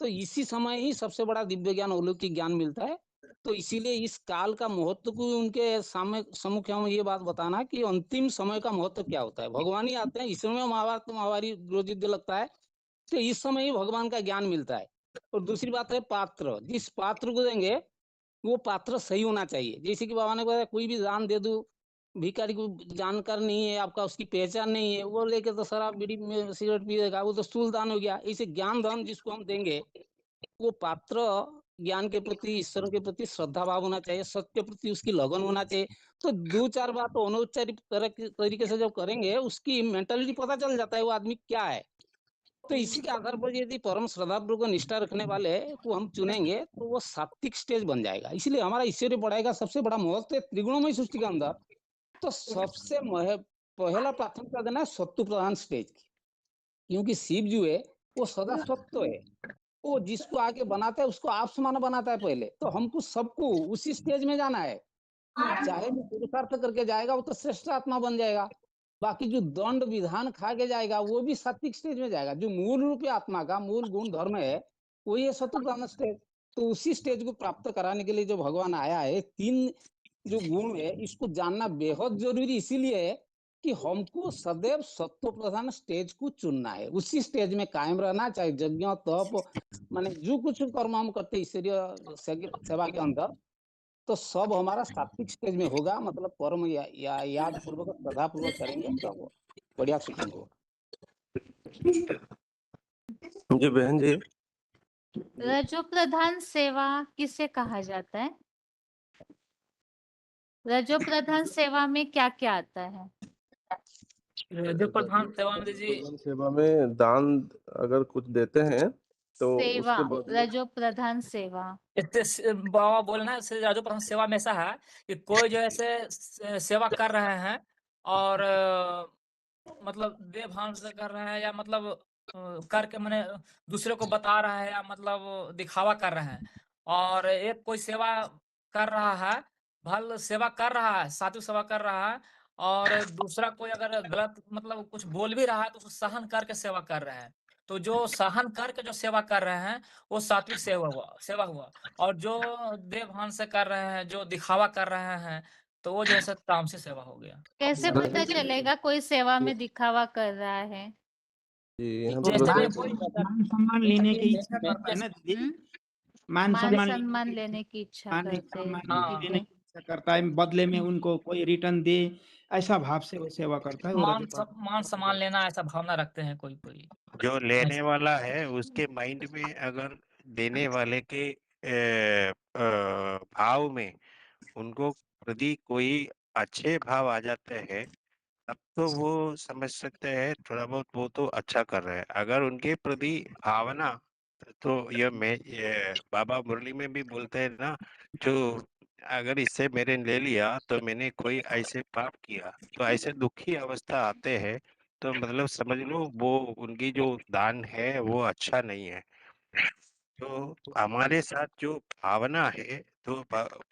तो इसी समय ही सबसे बड़ा दिव्य ज्ञान अलौकिक ज्ञान मिलता है। तो इसीलिए इस काल का महत्व को उनके सामने सम्मुख हम ये बात बताना कि अंतिम समय का महत्व क्या होता है। भगवान ही आते हैं, इस समय महाभारत महावारी रोज युद्ध लगता है, तो इस समय ही भगवान का ज्ञान मिलता है। और दूसरी बात है पात्र, जिस पात्र को देंगे वो पात्र सही होना चाहिए। जैसे कि बाबा ने बताया कोई भी दान दे दो, भिखारी को जानकार नहीं है आपका, उसकी पहचान नहीं है, वो लेके तो शराब बीड़ी में सिगरेट पिएगा, वो तो स्थूल दान हो गया। इसे ज्ञान दान जिसको हम देंगे वो पात्र ज्ञान के प्रति, ईश्वर के प्रति श्रद्धा भाव होना चाहिए, सत्य के प्रति उसकी लगन होना चाहिए। तो 2-4 बात अनौपचारिक तरीके से जब करेंगे, उसकी मेंटालिटी पता चल जाता है वो आदमी क्या है। तो इसी के आधार पर यदि परम श्रद्धापूर्वक निष्ठा रखने वाले को हम चुनेंगे तो वो सात्विक स्टेज बन जाएगा। इसलिए हमारा ईश्वरीय पढ़ाई का सबसे बड़ा महत्व है त्रिगुणमय सृष्टि के अंदर। तो सबसे पहला प्राथमिकता देना है सत्व प्रधान स्टेज की, क्योंकि शिव जो है वो सदा सत्य है। वो जिसको आगे बनाता है उसको आप समान बनाता है पहले। तो हमको सबको उसी स्टेज में जाना है। चाहे वो पुरुषार्थ करके जाएगा वो तो श्रेष्ठ आत्मा बन जाएगा। बाकी जो दंड विधान खा के जाएगा वो भी सात्विक स्टेज में जाएगा। जो मूल रूप आत्मा का मूल गुण धर्म है वही है सत्व स्टेज। तो उसी स्टेज को प्राप्त कराने के लिए जो भगवान आया है, 3 जो गुण है इसको जानना बेहद जरूरी इसीलिए है कि हमको सदैव सत्व प्रधान स्टेज को चुनना है। उसी स्टेज में कायम रहना, चाहे यज्ञ तप माने जो कुछ कर्म हम करते ईश्वरीय सेवा के अंदर, तो सब हमारा सात्विक स्टेज में होगा। मतलब परम याद पूर्वक श्रद्धा पूर्वक करेंगे तो बढ़िया शूटिंग होगा। जी बहन जी, रजो प्रधान सेवा किसे कहा जाता है? रजो प्रधान सेवा में क्या क्या आता है? जो प्रधान सेवा में जी प्रधान सेवा में दान अगर कुछ देते हैं तो सेवा, उसके बदले रजो प्रधान सेवा। बाबा बोलना है राजो प्रधान सेवा में ऐसा है कि कोई जो ऐसे सेवा कर रहे हैं और मतलब देवभान से कर रहे हैं या मतलब करके मैंने दूसरे को बता रहा है या मतलब दिखावा कर रहे हैं, और एक कोई सेवा कर रहा है, भल सेवा कर रहा है, सात्विक सेवा कर रहा है, और दूसरा कोई अगर गलत मतलब कुछ बोल भी रहा है तो उसको सहन करके सेवा कर रहे हैं। तो जो सहन करके जो सेवा कर रहे हैं वो सात्विक सेवा हुआ। और जो देवभान से कर रहे हैं, जो दिखावा कर रहे हैं, तो वो जो है सो तामसिक सेवा हो गया। कैसे पता चलेगा कोई सेवा में दिखावा कर रहा है? जी यहाँ जैसे पर भी बताया कोई मान सम्मान लेने की इच्छा करता है ना दीदी, हम्म? मान मान सम्मान सम्मान लेने की इच्छा करते हैं, हाँ। ठीक लेने है। की इच्छा करता है, बदले में उनको कोई रिटर्न दे, ऐसा भाव से वो सेवा करता है। वो मान सम्मान लेना ऐसा भावना रखते हैं कोई कोई। जो लेने वाला है उसके माइंड में अगर देने वाले के भाव में उनको प्रति कोई अच्छे भाव आ जाते हैं, तब तो वो समझ सकते हैं थोड़ा बहुत वो तो अच्छा कर रहे हैं। अगर उनके प्रति भावना, तो ये बाबा मुरली में भी बोलते हैं ना, जो अगर इससे मेरे ले लिया तो मैंने कोई ऐसे पाप किया, तो ऐसे दुखी अवस्था आते हैं, तो मतलब समझ लो वो उनकी जो दान है वो अच्छा नहीं है। तो हमारे साथ जो भावना है, तो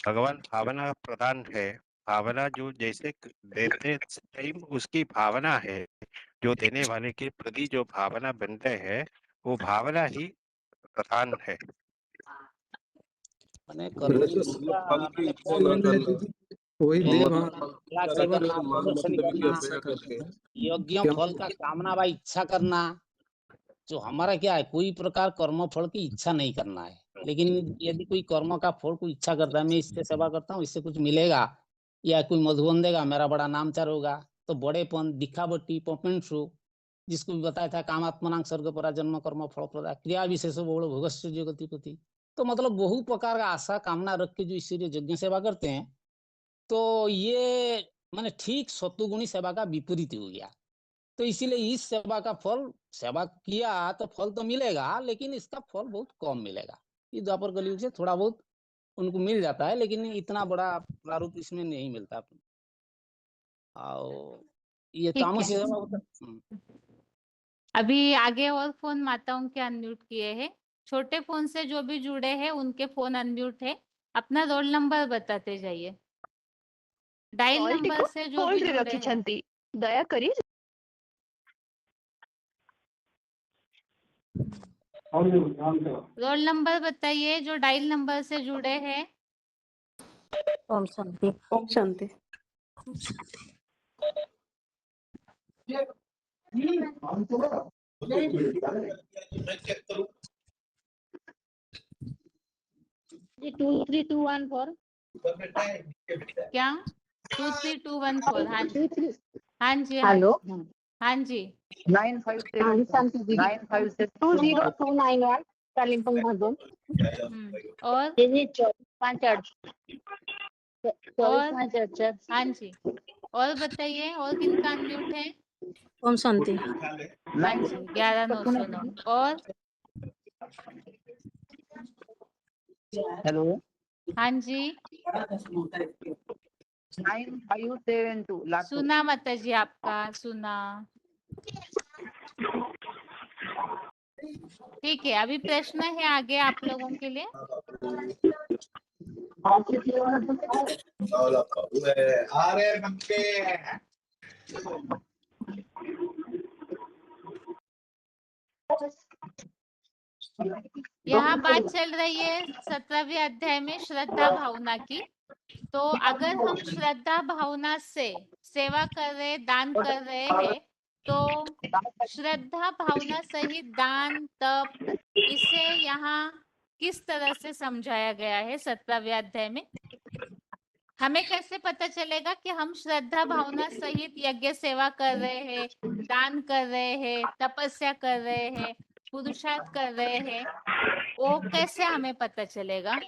भगवान भावना प्रधान है। भावना जो जैसे देते टाइम उसकी भावना है, जो देने वाले के प्रति जो भावना बनते हैं वो भावना ही प्रधान है। माने कर्म की जैसे दिशा, फल की माने इच्छा फल न करना, वही पहले देव त्याग सेवन मान प्रदर्शन मतलबी की करना, अपेक्षा करके यज्ञ क्या फल का कामना व इच्छा करना। जो हमारा क्या है, कोई प्रकार कर्म फल की इच्छा नहीं करना है। लेकिन यदि कोई कर्म का फल को इच्छा करता है, मैं इससे सेवा करता हूँ इससे कुछ मिलेगा, या कोई मधुबन देगा मेरा बड़ा नामचार होगा, तो बड़ेपन दिखावटी पपेंट शो, जिसको भी बताया था कामात्मनांग स्वर्ग परा जन्म कर्म फल प्रदा क्रिया विशेष बहुल भोगस्य जगतिपति। तो मतलब बहु प्रकार का आशा कामना रख के जो ईश्वरीय यज्ञ सेवा करते हैं, तो ये माने ठीक सत्वगुणी सेवा का विपरीत हो गया। तो इसीलिए इस सेवा का फल, सेवा किया तो फल तो मिलेगा, लेकिन इसका फल बहुत कम मिलेगा। इस द्वापर कलयुग से थोड़ा बहुत उनको मिल जाता है, लेकिन इतना बड़ा प्रारूप इसमें नहीं मिलता। और ये ठीक तामस है। सेवा अभी आगे और फोन माताओं के अनम्यूट किए हैं। छोटे फोन से जो भी जुड़े हैं उनके फोन अनम्यूट है। अपना रोल नंबर बताते जाइए। डायल नंबर से जो भी जुड़े हैं। ଦୟାକରି रोल नंबर बताइए जो डायल नंबर से जुड़े हैं। ओम शांति। ओम शांति। 23214 क्या 23214? हाँ जी, हाँ जी, हेलो हाँ जी। 957 957 20291 कालिम्पोङमधून और दिदी 24/5 और 24/5 हाँ जी, और बताइए और किनका अनम्यूट है? ओम शांति। हाँ जी, 11,909 और हेलो हाँ जी, 9572 लातूर। सुना माता जी आपका, सुना। ठीक है, अभी प्रश्न है आगे आप लोगों के लिए। यहाँ बात चल रही है 17वें अध्याय में श्रद्धा भावना की। तो अगर हम श्रद्धा भावना से सेवा कर रहे, दान कर रहे हैं, तो श्रद्धा भावना सहित दान तप, इसे यहाँ किस तरह से समझाया गया है 17वें अध्याय में? हमें कैसे पता चलेगा कि हम श्रद्धा भावना सहित यज्ञ सेवा कर रहे हैं, दान कर रहे हैं, तपस्या कर रहे हैं, पुरुषार्थ कर रहे हैं? वो कैसे हमें पता चलेगा?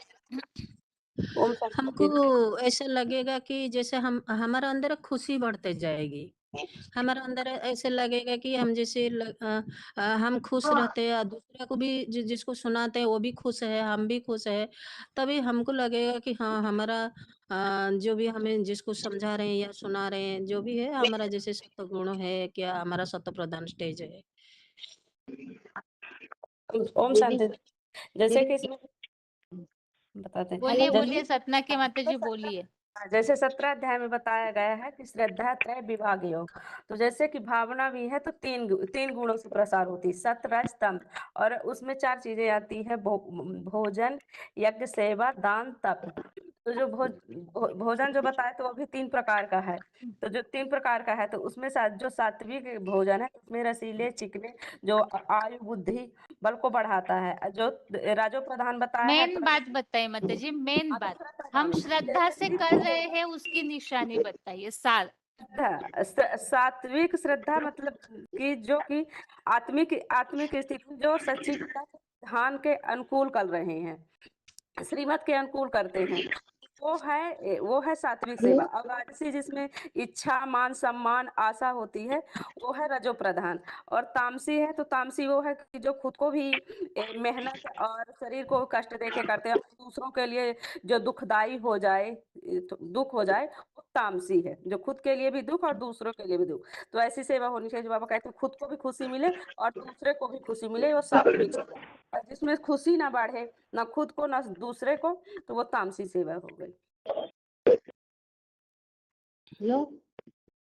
हमको ऐसा लगेगा कि जैसे हम हमारा अंदर खुशी बढ़ते जाएगी। हमारा अंदर ऐसे लगेगा कि हम जैसे हम खुश रहते हैं, दूसरा को भी जिसको सुनाते हैं वो भी खुश है, हम भी खुश है। तभी हमको लगेगा कि हाँ हमारा जो भी हमें जिसको समझा रहे हैं या सुना रहे हैं, जो भी है हमारा जैसे सत्व गुण है, क्या हमारा सत्व प्रधान स्टेज है। ओम शांति। जैसे कि इसमें बताते हैं, बोलिए बोलिए सतना के माता जी, बोलिए। जैसे 17 अध्याय में बताया गया है कि श्रद्धा त्रय विभाग योग। तो जैसे कि भावना भी है तो तीन गुणों से प्रसार होती है, सत्व रज तम, और उसमें 4 चीजें आती है, भोजन, यज्ञ, सेवा, दान, तप। तो जो भोजन जो बताया तो वो भी 3 प्रकार का है। तो जो 3 प्रकार का है तो उसमें जो सात्विक भोजन है उसमें रसीले चिकने जो आयु बुद्धि बल को बढ़ाता है। जो राजो प्रधान बताया है मेन बात बताइए माता जी, मेन बात हम श्रद्धा से कर रहे हैं उसकी निशानी बताइए। सात्विक श्रद्धा मतलब कि जो कि आत्मिक स्थिति जो सच्चिदा ध्यान के अनुकूल कर रहे हैं, श्रीमत के अनुकूल करते हैं, वो है सात्विक सेवा। और राजसी जिसमें इच्छा, मान सम्मान, आशा होती है, वो है रजो प्रधान। और तामसी है तो तामसी वो है कि जो खुद को भी मेहनत और शरीर को कष्ट देके करते हैं, दूसरों के लिए जो दुखदाई हो जाए, दुख हो जाए, वो तामसी है। जो खुद के लिए भी दुख और दूसरों के लिए भी दुख, तो ऐसी सेवा होनी चाहिए। जो बाबा कहते हैं खुद को भी खुशी मिले और दूसरे को भी खुशी मिले, वो सात्विक सेवा। और जिसमें खुशी ना बढ़े, ना खुद को ना दूसरे को, तो वो तामसी सेवा हो गई। हेलो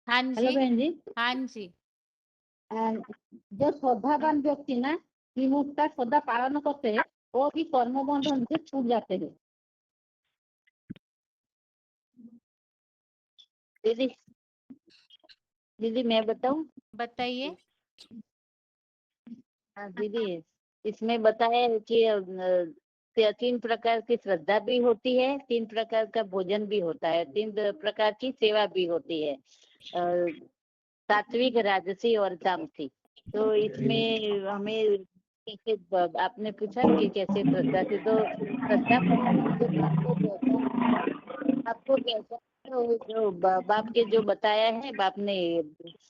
हाँ हेलो जी, बहन जी, हाँ जी। जो श्रद्धावान व्यक्ति ना विमुख का श्रद्धा पालन करते हैं, वो भी कर्म बंधन से छूट जाते हैं। दीदी दीदी मैं बताऊं? बताइए। हाँ दीदी, इसमें बताया है कि 3 प्रकार की श्रद्धा भी होती है, 3 प्रकार का भोजन भी होता है, 3 प्रकार की सेवा भी होती है, सात्विक, राजसी और तामसी। तो इसमें हमें कैसे, आपने पूछा कि कैसे श्रद्धा से, तो श्रद्धा आपको कैसा, जो बाप के जो बताया है, बाप ने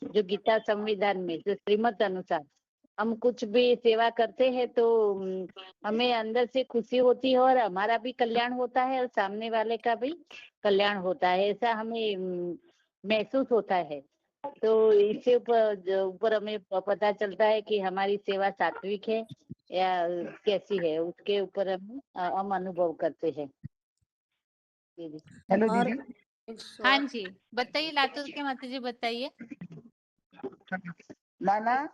जो गीता संविधान में जो श्रीमत अनुसार हम कुछ भी सेवा करते हैं तो हमें अंदर से खुशी होती है और हमारा भी कल्याण होता है और सामने वाले का भी कल्याण होता है, ऐसा हमें महसूस होता है। तो इसके ऊपर हमें पता चलता है कि हमारी सेवा सात्विक है या कैसी है, उसके ऊपर हम अनुभव करते हैं। हेलो दीदी। हाँ जी, बताइए लातूर के माता जी, बताइए। नाना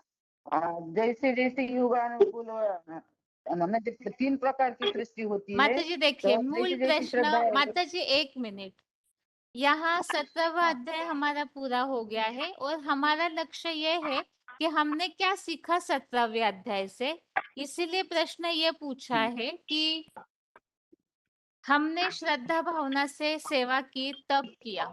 जैसे जैसे युगानुकूल मतलब 3 प्रकार की सृष्टि होती है। माता जी देखिए, तो मूल जैसे जैसी प्रश्न, श्रद्धा है, माता जी 1 मिनट। यहाँ 17वां अध्याय हमारा पूरा हो गया है और हमारा लक्ष्य ये है कि हमने क्या सीखा 17वें अध्याय से। इसीलिए प्रश्न ये पूछा है कि हमने श्रद्धा भावना से सेवा की तब किया,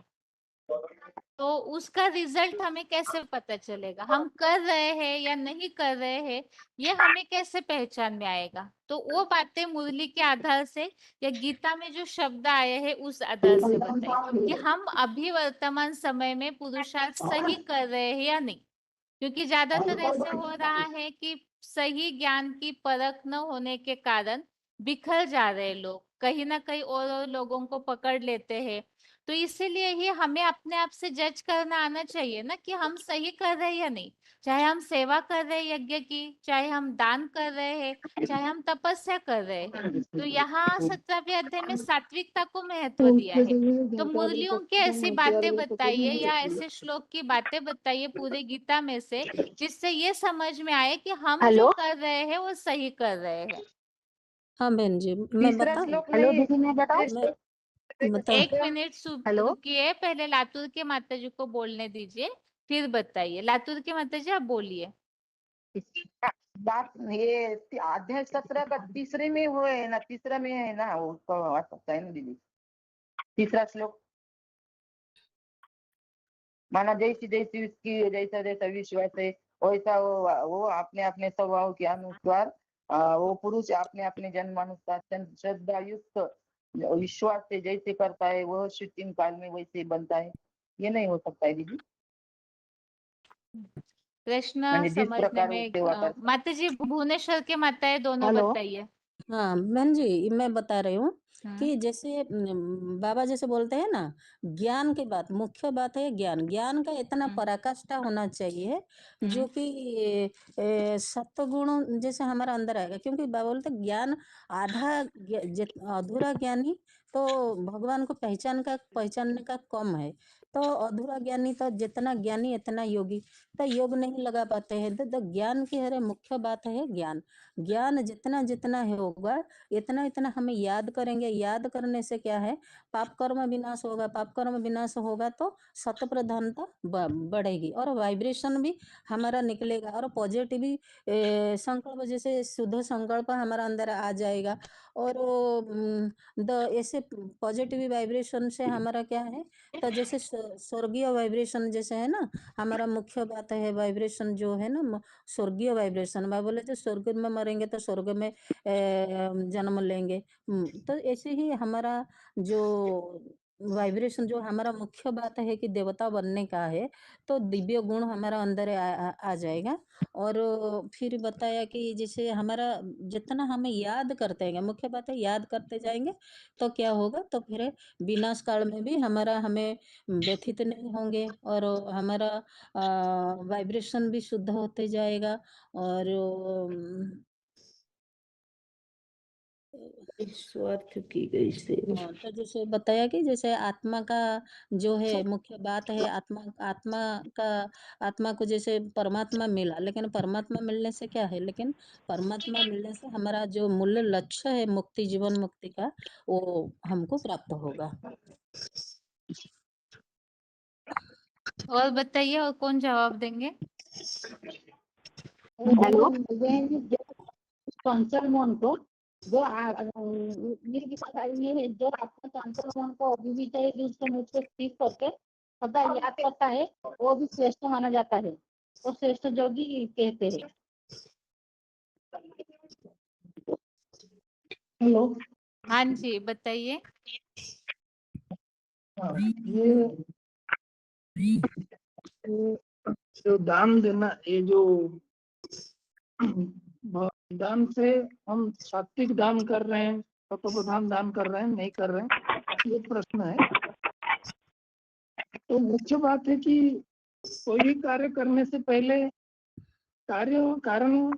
तो उसका रिजल्ट हमें कैसे पता चलेगा? हम कर रहे हैं या नहीं कर रहे हैं, ये हमें कैसे पहचान में आएगा? तो वो बातें मुरली के आधार से या गीता में जो शब्द आए हैं उस आधार से बताइए कि हम अभी वर्तमान समय में पुरुषार्थ सही कर रहे हैं या नहीं। क्योंकि ज्यादातर ऐसे हो रहा है कि सही ज्ञान की परख न होने के कारण बिखर जा रहे लोग, कहीं ना कहीं और लोगों को पकड़ लेते हैं। तो इसीलिए ही हमें अपने आप से जज करना आना चाहिए ना कि हम सही कर रहे हैं या नहीं। चाहे हम सेवा कर रहे हैं यज्ञ की, चाहे हम दान कर रहे हैं, चाहे हम तपस्या कर रहे हैं। तो यहाँ 17वें अध्याय में सात्विकता को महत्व दिया है। तो मुरलियों की ऐसी बातें बताइए या ऐसे श्लोक की बातें बताइए पूरे गीता में से, जिससे ये समझ में आए कि हम जो कर रहे हैं वो सही कर रहे हैं। हाँ बहन जी, मैं बताऊं? हेलो दीदी, मैं बताऊं? मैं बताऊं? 1 मिनट रुकिए, पहले लातूर के माता जी को बोलने दीजिए, फिर बताइए। लातूर के माता जी आप बोलिए। बात ये अध्याय 17 का तीसरे में वो है ना, तीसरा में है ना, वो तो आ सकता है ना दीदी, तीसरा श्लोक। माना जैसी जैसी उसकी जैसा जैसा विश्वास है वैसा वो अपने अपने स्वभाव के अनुसार वो पुरुष अपने अपने जन्मानुसार श्रद्धा युक्त विश्वास से जैसे करता है वह शूटिंग काल में वैसे बनता है। ये नहीं हो सकता है दीदी, प्रश्न यानी जिस समझने प्रकार वो में सेवा करता माता जी भुवनेश्वर के माता है दोनों हेलो। बताइए। हाँ बहन जी, मैं बता रही हूँ हम्म, कि जैसे बाबा जैसे बोलते हैं ना, ज्ञान की बात, मुख्य बात है ज्ञान। ज्ञान का इतना हम्म, पराकाष्ठा होना चाहिए जो हम्म, कि सत्वगुण जैसे हमारा अंदर आएगा। क्योंकि बाबा बोलते हैं, ज्ञान आधा अधूरा ज्ञानी तो भगवान को पहचानने का कम है। तो अधूरा ज्ञानी तो जितना ज्ञानी इतना योगी, तो योग नहीं लगा पाते हैं। तो ज्ञान की हर मुख्य बात है ज्ञान। ज्ञान जितना जितना होगा इतना इतना हमें याद करेंगे। याद करने से क्या है, पाप कर्म विनाश होगा। पाप कर्म विनाश होगा तो सत प्रधानता बढ़ेगी और वाइब्रेशन भी हमारा निकलेगा और पॉजिटिव संकल्प, जैसे शुद्ध संकल्प हमारा अंदर आ जाएगा। और ऐसे पॉजिटिव वाइब्रेशन से हमारा क्या है, तो जैसे स्वर्गीय वाइब्रेशन जैसे है ना, हमारा मुख्य बात है वाइब्रेशन जो है ना, स्वर्गीय वाइब्रेशन। मैं बोले तो स्वर्ग में मरेंगे तो स्वर्ग में जन्म लेंगे। तो ऐसे ही हमारा जो वाइब्रेशन, जो हमारा मुख्य बात है कि देवता बनने का है, तो दिव्य गुण हमारा अंदर आ जाएगा। और फिर बताया कि जैसे हमारा जितना हमें याद करते हैं, मुख्य बात है याद करते जाएंगे तो क्या होगा, तो फिर विनाश काल में भी हमें व्यथित नहीं होंगे और हमारा वाइब्रेशन भी शुद्ध होते जाएगा। और स्वार्थ की गई से तो जैसे बताया कि जैसे आत्मा का जो है मुख्य बात है, आत्मा को जैसे परमात्मा मिला, लेकिन परमात्मा मिलने से क्या है, लेकिन परमात्मा मिलने से हमारा जो मूल लक्ष्य है मुक्ति, जीवन मुक्ति का, वो हमको प्राप्त होगा। और बताइए, और कौन जवाब देंगे? हेलो। चंचल मन को जो मेरी बात ये है, जो आपका चंचल मन को अभी भी चाहिए कि उसको मुझको स्थिर करके सदा याद करता है, वो भी श्रेष्ठ माना जाता है। वो श्रेष्ठ जोगी कहते हैं। हेलो। हाँ जी बताइए। ये जो दान देना, ये जो दान से हम सात्विक दान कर रहे हैं, तत्वप्रधान दान कर रहे हैं, नहीं कर रहे हैं, ये प्रश्न है। तो मुख्य बात है कि कोई भी कार्य करने से पहले कार्य और कारण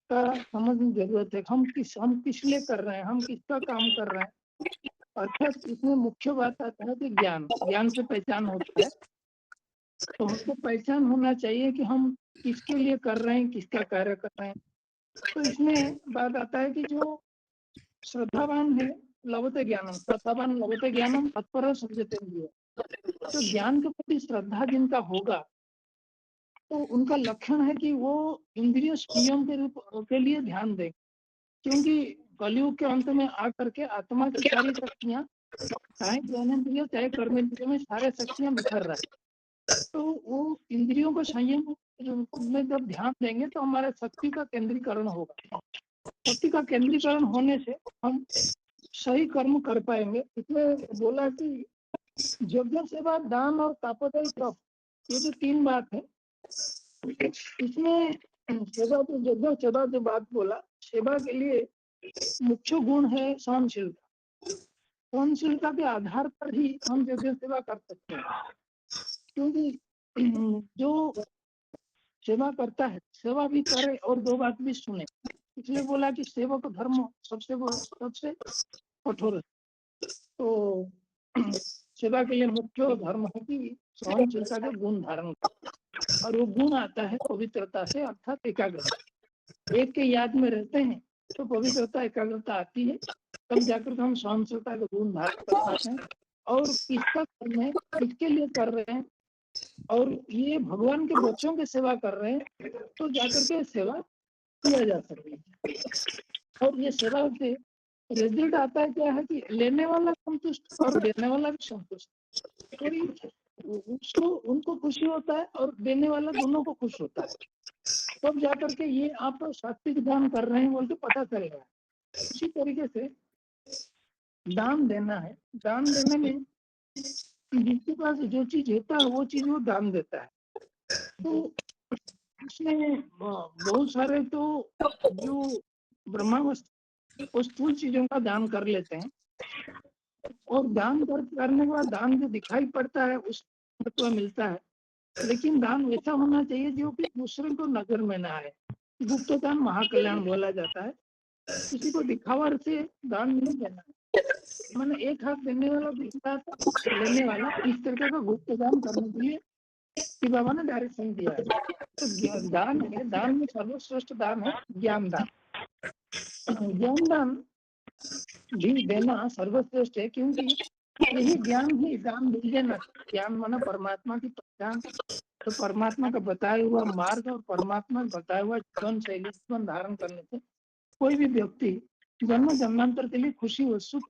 का समझने की जरूरत है। हम किस लिए कर रहे हैं, हम किसका काम कर रहे हैं। अर्थात इसमें मुख्य बात आता है कि ज्ञान से पहचान होता है। तो हमको पहचान होना चाहिए कि हम किसके लिए कर रहे हैं, किसका कार्य कर रहे हैं। तो इसमें बात आता है कि जो श्रद्धावान है लभते ज्ञानम, श्रद्धावान लभते ज्ञानम तत्पर सृजतेन्द्रिय। तो ज्ञान के प्रति श्रद्धा जिनका होगा तो उनका लक्षण है कि वो इंद्रिय संयम के रूप के लिए ध्यान दें। क्योंकि कलयुग के अंत में आकर के आत्मा की सारी शक्तियां, चाहे ज्ञानेन्द्रिय चाहे कर्मेंद्रिय में सारे शक्तियां बिखर रहा है। तो वो इंद्रियों को संयम में जब ध्यान देंगे तो हमारे शक्ति का केंद्रीकरण होगा। शक्ति का केंद्रीकरण होने से हम सही कर्म कर पाएंगे। इसमें बोला कि यज्ञ सेवा, दान और तापोदय तप, ये जो 3 बात है, इसमें सेवा तो यज्ञ सेवा जो बात बोला, सेवा के लिए मुख्य गुण है सहनशीलता। सहनशीलता के आधार पर ही हम यज्ञ सेवा कर सकते हैं, क्योंकि जो सेवा करता है सेवा भी करे और 2 बात भी सुने। इसलिए बोला कि सेवक धर्म सबसे कठोर है। तो सेवा के लिए मुख्य धर्म है कि सहनशीलता के गुण धारण करें, और वो गुण आता है पवित्रता से, अर्थात एकाग्रता। एक के याद में रहते हैं तो पवित्रता एकाग्रता आती है, तब जाकर हम सहनशीलता के गुण धारण कर पाते हैं। और किसका कर्म है, किसके लिए कर रहे हैं, और ये भगवान के बच्चों की सेवा कर रहे हैं, तो जाकर के सेवा किया जा सकती है। और ये सेवा से रिजल्ट आता है क्या है कि लेने वाला संतुष्ट और देने वाला भी संतुष्ट, तो उसको उनको खुशी होता है और देने वाला दोनों को खुश होता है। तब जाकर के ये आप सात्विक दान कर रहे हैं बोल के पता चलेगा। इसी तरीके से दान देना है, दान देने में जिसके पास जो चीज होता है वो चीज वो दान देता है। तो इसमें बहुत सारे तो जो ब्रह्मावस्था वो स्थूल चीजों का दान कर लेते हैं, और दान करने के बाद दान जो दिखाई पड़ता है उस महत्व मिलता है। लेकिन दान वैसा होना चाहिए जो कि दूसरे को नजर में ना आए। गुप्त दान महाकल्याण बोला जाता है। किसी को दिखावा से दान नहीं देना। मैंने एक हाथ देने वाला दिखता था, लेने वाला इस तरह का गुप्त दान करने के लिए कि बाबा ने डायरेक्शन दिया है। तो दान है, दान में सर्वश्रेष्ठ दान है ज्ञान दान। ज्ञान दान भी देना सर्वश्रेष्ठ है, क्योंकि यही ज्ञान ही दान मिल देना। ज्ञान माना परमात्मा की पहचान, तो परमात्मा का बताया हुआ मार्ग और परमात्मा का बताया हुआ जीवन शैली जीवन धारण करने से कोई भी व्यक्ति जन्म जन्मांतर के लिए खुशी और सुख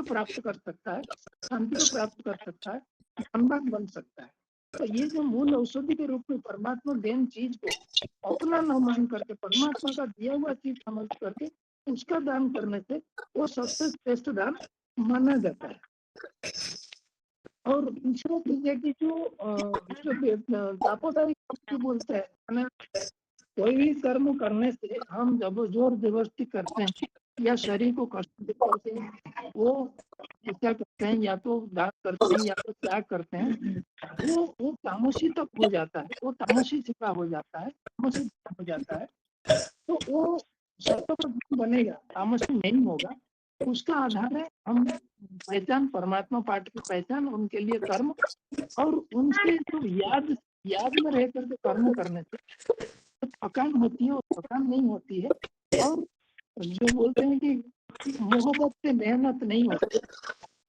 प्राप्त कर सकता है, शांति को प्राप्त कर सकता है, धनवान बन सकता है। तो ये जो मूल औषधि के रूप में परमात्मा देन चीज को अपना न मान करके परमात्मा का दिया हुआ चीज समझ करके उसका दान करने से वो सबसे श्रेष्ठ दान माना जाता है। और दूसरा चीज है कि जो तापोदारी बोलते हैं, कोई भी कर्म करने से हम जब जोर जबरदस्ती करते हैं या शरीर को कष्ट देते हैं, वो क्या करते हैं, या तो दान करते हैं या तो त्याग करते हैं, वो तामसी तक हो जाता है, वो तामसी सिपा हो जाता है, तामसी हो जाता है। तो वो सत्व बनेगा, तामसी नहीं होगा। उसका आधार है हम पहचान, परमात्मा पाठ की पहचान, उनके लिए कर्म, और उनसे जो याद में रह करके कर्म करने से थकान होती है और थकान नहीं होती है। और जो बोलते हैं कि मोहब्बत से मेहनत नहीं होती,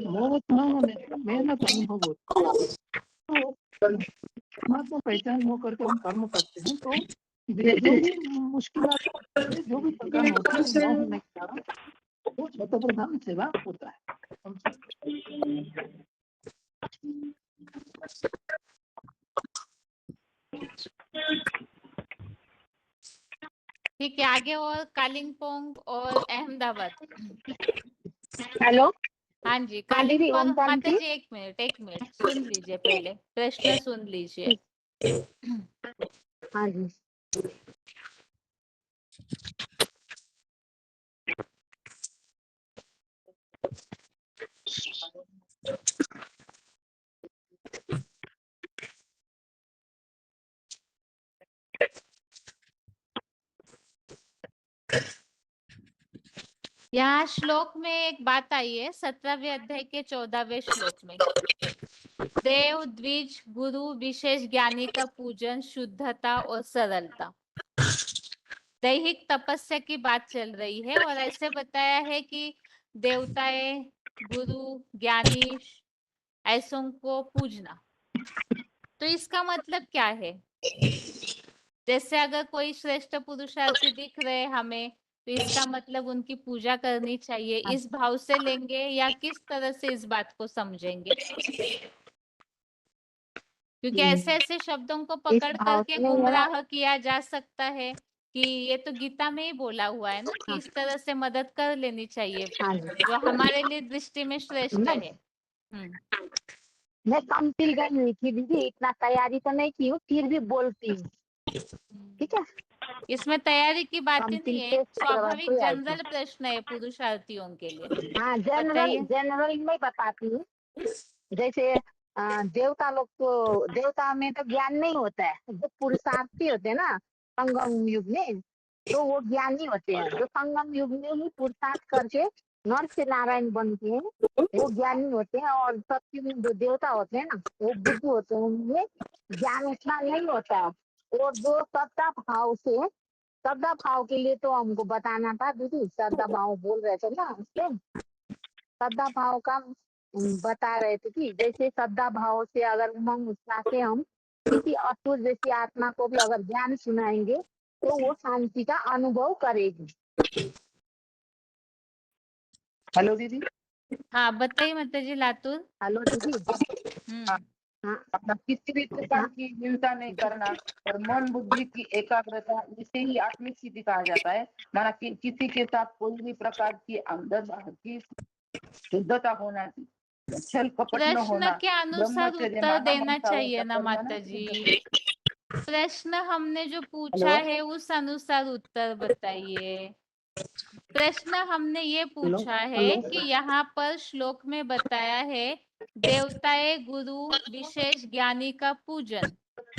मोहब्बत न होने से मेहनत अनुभव होती है। तो परमात्मा पहचान हो करके हम कर्म करते हैं, तो जो भी मुश्किलात, जो भी थकान होती है न होने के कारण वो शतप्रधान सेवा होता है। ठीक है, आगे और कालिंपोंग और अहमदाबाद। हेलो, हाँ जी, हाँ दीदी, कालिंपोंग। ओम माता शांति। जी एक मिनट सुन लीजिए, पहले प्रश्न सुन लीजिए। हाँ जी। यहाँ श्लोक में एक बात आई है, 17वें अध्याय के 14वें श्लोक में, देव द्विज गुरु विशेष ज्ञानी का पूजन, शुद्धता और सरलता, दैहिक तपस्या की बात चल रही है। और ऐसे बताया है कि देवताएं, गुरु, ज्ञानी, ऐसों को पूजना। तो इसका मतलब क्या है? जैसे अगर कोई श्रेष्ठ पुरुषार्थी दिख रहे हमें, तो इसका मतलब उनकी पूजा करनी चाहिए, इस भाव से लेंगे या किस तरह से इस बात को समझेंगे? क्योंकि ऐसे ऐसे शब्दों को इस पकड़ भाव करके से यह गुमराह किया जा सकता है कि ये तो गीता में ही बोला हुआ है ना कि हाँ इस तरह से मदद कर लेनी चाहिए हाँ जी जो हमारे लिए दृष्टि में श्रेष्ठ मैं है। मैं कम तिल गई हुई थी दीदी, इतना तैयारी तो नहीं की हूँ, फिर भी बोलती हूँ, ठीक है। इसमें तैयारी की बात कम ही तिल नहीं है, से स्वाभाविक कोई आई थी। जनरल प्रश्न है पुरुषार्थियों के लिए। हाँ जनरल बताइए। जनरल में बताती हूँ। जैसे देवता लोग को, देवता में तो ज्ञान नहीं होता है, जो पुरुषार्थी होते हैं ना संगम युग में, तो वो ज्ञानी होते हैं। जो संगम युग में ही पुरुषार्थ करके नर से नारायण बनते हैं वो ज्ञानी होते हैं। और सत्य में जो देवता होते हैं ना वो बुद्धू होते हैं, उनमें ज्ञान उतना नहीं होता है। और जो श्रद्धा भाव से, श्रद्धा भाव के लिए तो हमको बताना था दीदी, श्रद्धा भाव बोल रहे थे ना उससे, श्रद्धा भाव का बता रहे थे कि जैसे श्रद्धा भाव से अगर उमंग उत्साह से हम किसी असुर जैसी आत्मा को भी अगर ज्ञान सुनाएंगे तो वो शांति का अनुभव करेगी। हेलो दीदी। हाँ बताइए माता जी लातूर। हेलो दीदी। अपना किसी भी प्रकार की हिंसा नहीं करना और मन बुद्धि की एकाग्रता, इसे ही आत्मिक स्थिति कहा जाता है। माना कि किसी के साथ कोई भी प्रकार की अंदर की शुद्धता होना, छल कपट न प्रश्न होना, के अनुसार ब्रह्मचर्य, उत्तर मानव देना ममता व चाहिए ना सकर्मणा माता जी। शुद्ध। प्रश्न हमने जो पूछा हेलो। है उस अनुसार उत्तर बताइए। प्रश्न हमने ये पूछा है कि यहाँ पर श्लोक में बताया है देवताए गुरु विशेष ज्ञानी का पूजन,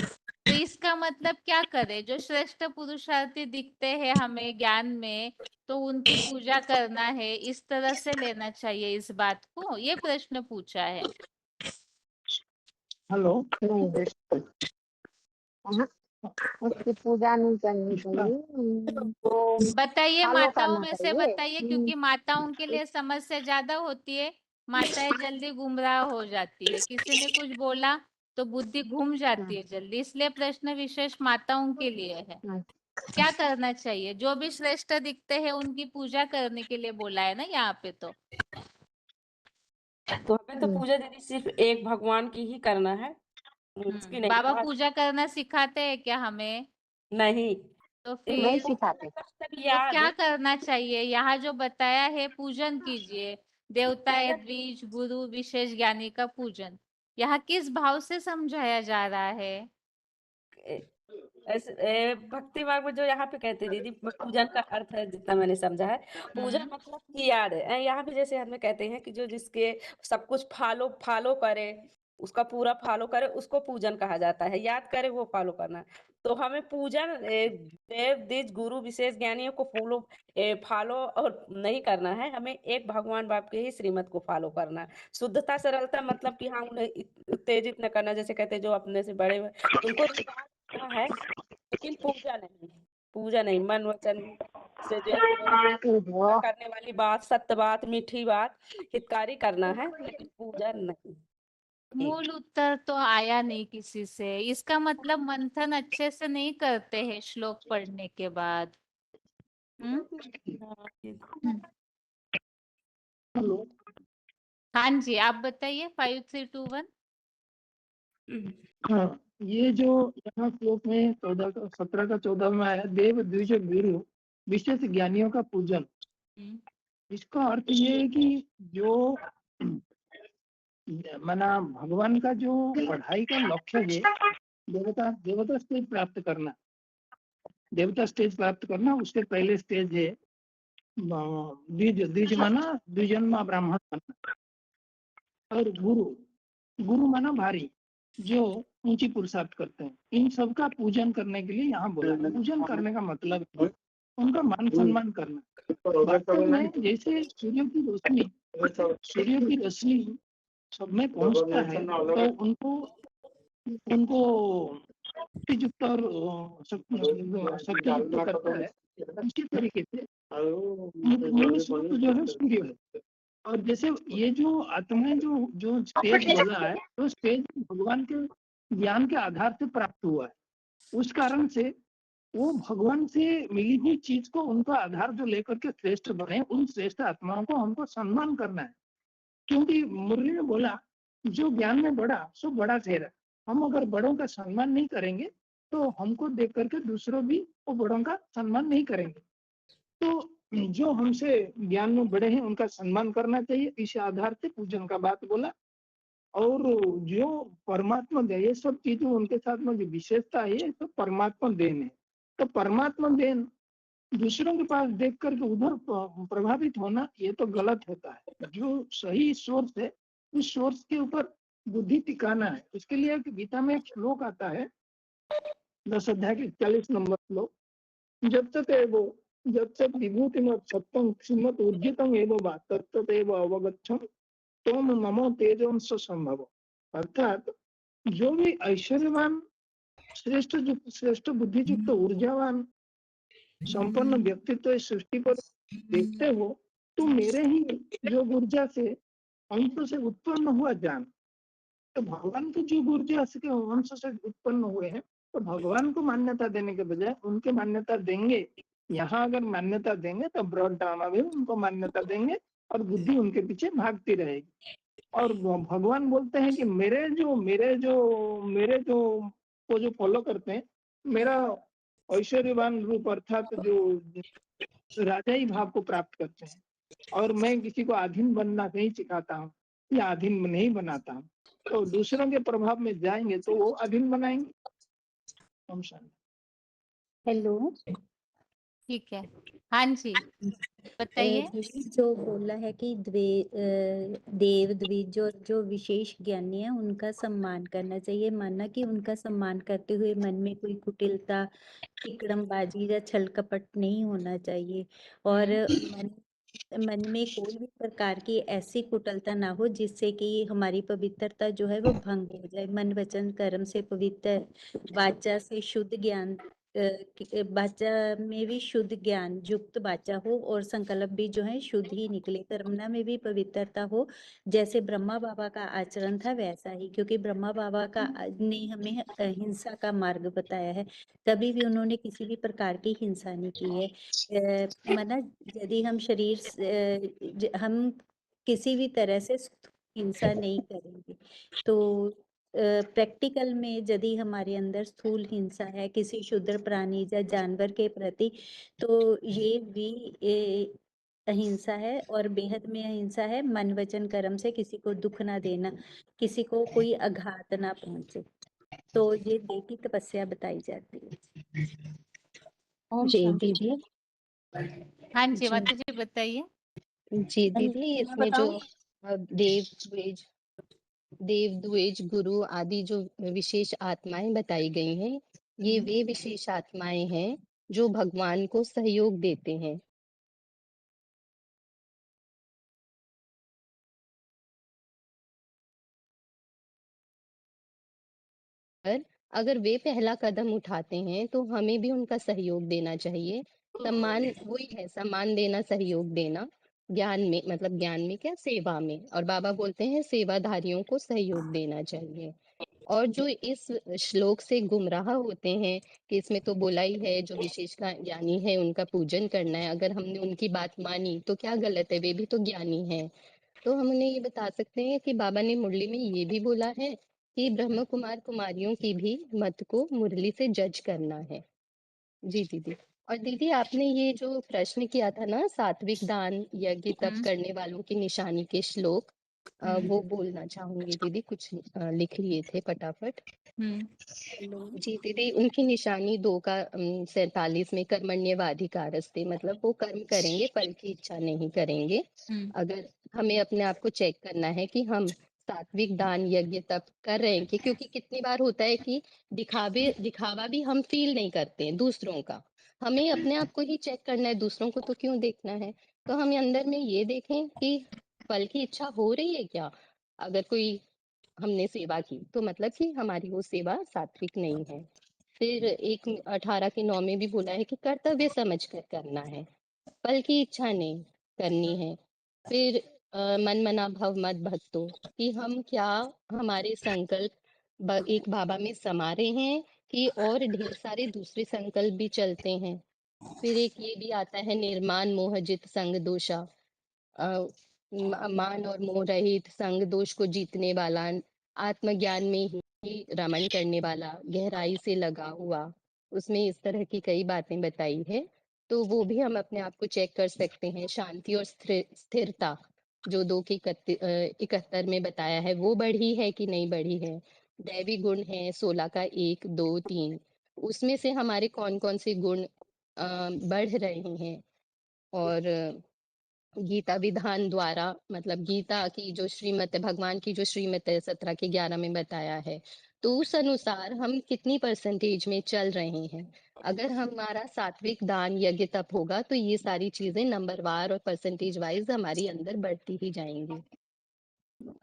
तो इसका मतलब क्या करे? जो श्रेष्ठ पुरुषार्थी दिखते हैं हमें ज्ञान में तो उनकी पूजा करना है, इस तरह से लेना चाहिए इस बात को, ये प्रश्न पूछा है। हेलो। उसकी पूजा नहीं करनी चाहिए तो बताइए फॉलो माताओं करना में से चाहिए। बताइए, क्योंकि माताओं के लिए समस्या ज्यादा होती है, माताएं जल्दी गुमराह हो जाती है, किसी ने कुछ बोला तो बुद्धि घूम जाती है जल्दी, इसलिए प्रश्न विशेष माताओं के लिए है। क्या करना चाहिए? जो भी श्रेष्ठ दिखते हैं उनकी पूजा करने के लिए बोला है ना यहाँ पे। तो हमें तो पूजा दीदी सिर्फ एक भगवान की ही करना है, उसकी नहीं। बाबा पूजा करना सिखाते हैं क्या हमें? नहीं, तो नहीं फिर सिखाते। तो क्या करना चाहिए? यहाँ जो बताया है पूजन कीजिए, देवता द्विज गुरु विशेष ज्ञानी का पूजन, यहाँ किस भाव से समझाया जा रहा है? भक्ति मार्ग में जो यहाँ पे कहते हैं दीदी, पूजन का अर्थ है जितना मैंने समझा है, पूजन मतलब कि याद है। यहाँ पे जैसे हमें कहते हैं कि जो जिसके सब कुछ फॉलो फॉलो करे, उसका पूरा फॉलो करे, उसको पूजन कहा जाता है। याद करे वो फॉलो करना। तो हमें पूजन देव द्विज गुरु विशेष ज्ञानियों को फॉलो और नहीं करना है, हमें एक भगवान बाप के ही श्रीमत को फॉलो करना है। शुद्धता सरलता मतलब कि हाँ उन्हें उत्तेजित न करना, जैसे कहते हैं जो अपने से बड़े उनको है, लेकिन पूजा नहीं, पूजा नहीं, मन वचन से जो पूजा करने वाली बात, सत्य बात, मीठी बात, हितकारी करना है, लेकिन पूजा नहीं। मूल उत्तर तो आया नहीं किसी से, इसका मतलब मंथन अच्छे से नहीं करते हैं श्लोक पढ़ने के बाद। हेलो। हाँ जी आप बताइए 5 3 2 1। हाँ ये जो यहाँ श्लोक में 17 का 14 में आया, देव द्विज गुरु विशेष ज्ञानियों का पूजन, इसका अर्थ ये है कि जो माना भगवान का जो पढ़ाई का लक्ष्य है, देवता स्टेज प्राप्त करना, देवता स्टेज प्राप्त करना, उसके पहले स्टेज है द्विज माना द्विजन्मा ब्राह्मण बनना, और गुरु माना भारी जो ऊंची पुरुषार्थ करते हैं। इन सब का पूजन करने के लिए यहाँ बोला। पूजन करने का मतलब है उनका मान सम्मान करना। वास्तव में जैसे सूर्य की रोशनी सब में पहुंचता है तो उनको युक्त और शक्तियुक्त करता है, उसी तरीके से मूल स्वरूप जो है सूर्य है। और जैसे ये जो आत्मा जो स्टेज बोला है, तो स्टेज भगवान के ज्ञान के आधार से प्राप्त हुआ है। उस कारण से वो भगवान से मिली हुई चीज को उनका आधार जो लेकर के श्रेष्ठ बने, उन श्रेष्ठ आत्माओं को हमको सम्मान करना है। क्योंकि मुरली ने बोला जो ज्ञान में बड़ा सो बड़ा ठहरा, हम अगर बड़ों का सम्मान नहीं करेंगे तो हमको देख करके दूसरों भी वो बड़ों का सम्मान नहीं करेंगे। तो जो हमसे ज्ञान में बड़े हैं उनका सम्मान करना चाहिए, इस आधार से पूजन का बात बोला। और जो परमात्मा दे, ये सब चीजें उनके साथ में जो विशेषता है ये सब परमात्मा देन है। तो परमात्मा देन दूसरों के पास देख करके उधर प्रभावित होना ये तो गलत होता है। जो सही सोर्स है उस सोर्स के ऊपर बुद्धि टिकाना है। उसके लिए एक गीता में एक श्लोक आता है 10 अध्याय के 41 नंबर श्लोक, जब तक विभूति मत सत्यम श्रीमत उद्यतम एवं बात तत्त एव अवगच्छम तोम ममो तेजोंस संभव। अर्थात जो भी ऐश्वर्यवान श्रेष्ठ बुद्धियुक्त ऊर्जावान संपन्न व्यक्तित्व इस सृष्टि पर देखते हो तो मेरे ही योग ऊर्जा से अंश से उत्पन्न हुआ जान। तो भगवान की जो ऊर्जा के अंश से उत्पन्न हुए हैं तो भगवान को मान्यता देने के बजाय उनके मान्यता देंगे। यहाँ अगर मान्यता देंगे तो ब्रॉड ड्रामा भी उनको मान्यता देंगे और बुद्धि उनके पीछे भागती रहेगी। और भगवान बोलते हैं कि मेरे जो को जो फॉलो करते हैं, मेरा ऐश्वर्यवान रूप अर्थात जो राजाई भाव को प्राप्त करते हैं। और मैं किसी को अधीन बनना नहीं सिखाता हूँ या अधीन नहीं बनाता हूँ। तो दूसरों के प्रभाव में जाएंगे तो वो अधीन बनाएंगे। हम हेलो, ठीक है, हाँ जी बताइए। दीदी जो बोला है कि देव द्विज जो विशेष ज्ञानी है उनका सम्मान करना चाहिए, माना कि उनका सम्मान करते हुए मन में कोई कुटिलता, टिकड़मबाजी या छल कपट नहीं होना चाहिए। और मन में कोई भी प्रकार की ऐसी कुटिलता ना हो जिससे कि हमारी पवित्रता जो है वो भंग हो जाए। मन वचन कर्म से पवित्र, वाचा से शुद्ध ज्ञान, वाचा में भी शुद्ध ज्ञान युक्त वाचा हो और संकल्प भी जो है शुद्ध ही निकले। कर्मना में भी पवित्रता हो, जैसे ब्रह्मा बाबा का आचरण था वैसा ही, क्योंकि ब्रह्मा बाबा का ने हमें अहिंसा का मार्ग बताया है। कभी भी उन्होंने किसी भी प्रकार की हिंसा नहीं की है। माना यदि हम हम किसी भी तरह से हिंसा नहीं करेंगे तो प्रैक्टिकल में यदि हमारे अंदर स्थूल हिंसा है किसी क्षुद्र प्राणी या जानवर के प्रति, तो ये भी अहिंसा है और बेहद में अहिंसा है। मन वचन कर्म से किसी को दुख ना देना, किसी को कोई आघात ना पहुंचे, तो ये देव की तपस्या बताई जाती है। ओम जी शांति। दीदी। हाँ जी जी माता जी बताइए। जी दीदी, मैं इसमें जो बताऊं? देव द्विज गुरु आदि जो विशेष आत्माएं बताई गई हैं, ये वे विशेष आत्माएं हैं जो भगवान को सहयोग देते हैं। पर अगर वे पहला कदम उठाते हैं तो हमें भी उनका सहयोग देना चाहिए। सम्मान वही है, सम्मान देना, सहयोग देना। ज्ञान में मतलब ज्ञान में क्या, सेवा में। और बाबा बोलते हैं सेवाधारियों को सहयोग देना चाहिए। और जो इस श्लोक से गुमराह होते हैं कि इसमें तो बोला ही है जो विशेष ज्ञानी है उनका पूजन करना है, अगर हमने उनकी बात मानी तो क्या गलत है, वे भी तो ज्ञानी है। तो हम उन्हें ये बता सकते हैं कि बाबा ने मुरली में ये भी बोला है कि ब्रह्म कुमार कुमारियों की भी मत को मुरली से जज करना है। जी दीदी। और दीदी आपने ये जो प्रश्न किया था ना, सात्विक दान यज्ञ तप करने वालों की निशानी के श्लोक, वो बोलना चाहूंगी दीदी, कुछ लिख लिए थे फटाफट। जी दीदी, उनकी निशानी 2 का 47 में कर्मण्यवाधिकारस्ते, मतलब वो कर्म करेंगे, फल की इच्छा नहीं करेंगे। अगर हमें अपने आप को चेक करना है कि हम सात्विक दान यज्ञ तप कर रहे हैं कि, क्योंकि कितनी बार होता है कि दिखावा भी हम फील नहीं करते हैं दूसरों का, हमें अपने आप को ही चेक करना है, दूसरों को तो क्यों देखना है। तो हम अंदर में ये देखें कि फल की इच्छा हो रही है क्या। अगर कोई हमने सेवा की तो मतलब कि हमारी वो सेवा सात्विक नहीं है। फिर 1:18 के 9 में भी बोला है कि कर्तव्य समझ कर करना है, फल की इच्छा नहीं करनी है। फिर मन मना भव मत भक्तो, कि हम क्या हमारे संकल्प एक बाबा में समा रहे हैं कि और ढेर सारे दूसरे संकल्प भी चलते हैं। फिर एक ये भी आता है निर्माण मोहजित संग दोषा, मान और मोह रहित संग दोष को जीतने वाला, आत्मज्ञान में ही रमण करने वाला, गहराई से लगा हुआ, उसमें इस तरह की कई बातें बताई है। तो वो भी हम अपने आप को चेक कर सकते हैं। शांति और स्थिरता जो 2 के 71 में बताया है, वो बढ़ी है कि नहीं बढ़ी है। दैवी गुण है 16 का 1, 2, 3, उसमें से हमारे कौन-कौन से गुण बढ़ रहे हैं। और गीता विधान द्वारा, मतलब गीता की जो श्रीमत है, भगवान की जो श्रीमत है 17 के 11 में बताया है, तो उस अनुसार हम कितनी परसेंटेज में चल रहे हैं। अगर हमारा सात्विक दान यज्ञ तप होगा तो ये सारी चीजें नंबरवार और परसेंटेज वाइज हमारी अंदर बढ़ती ही जाएंगी।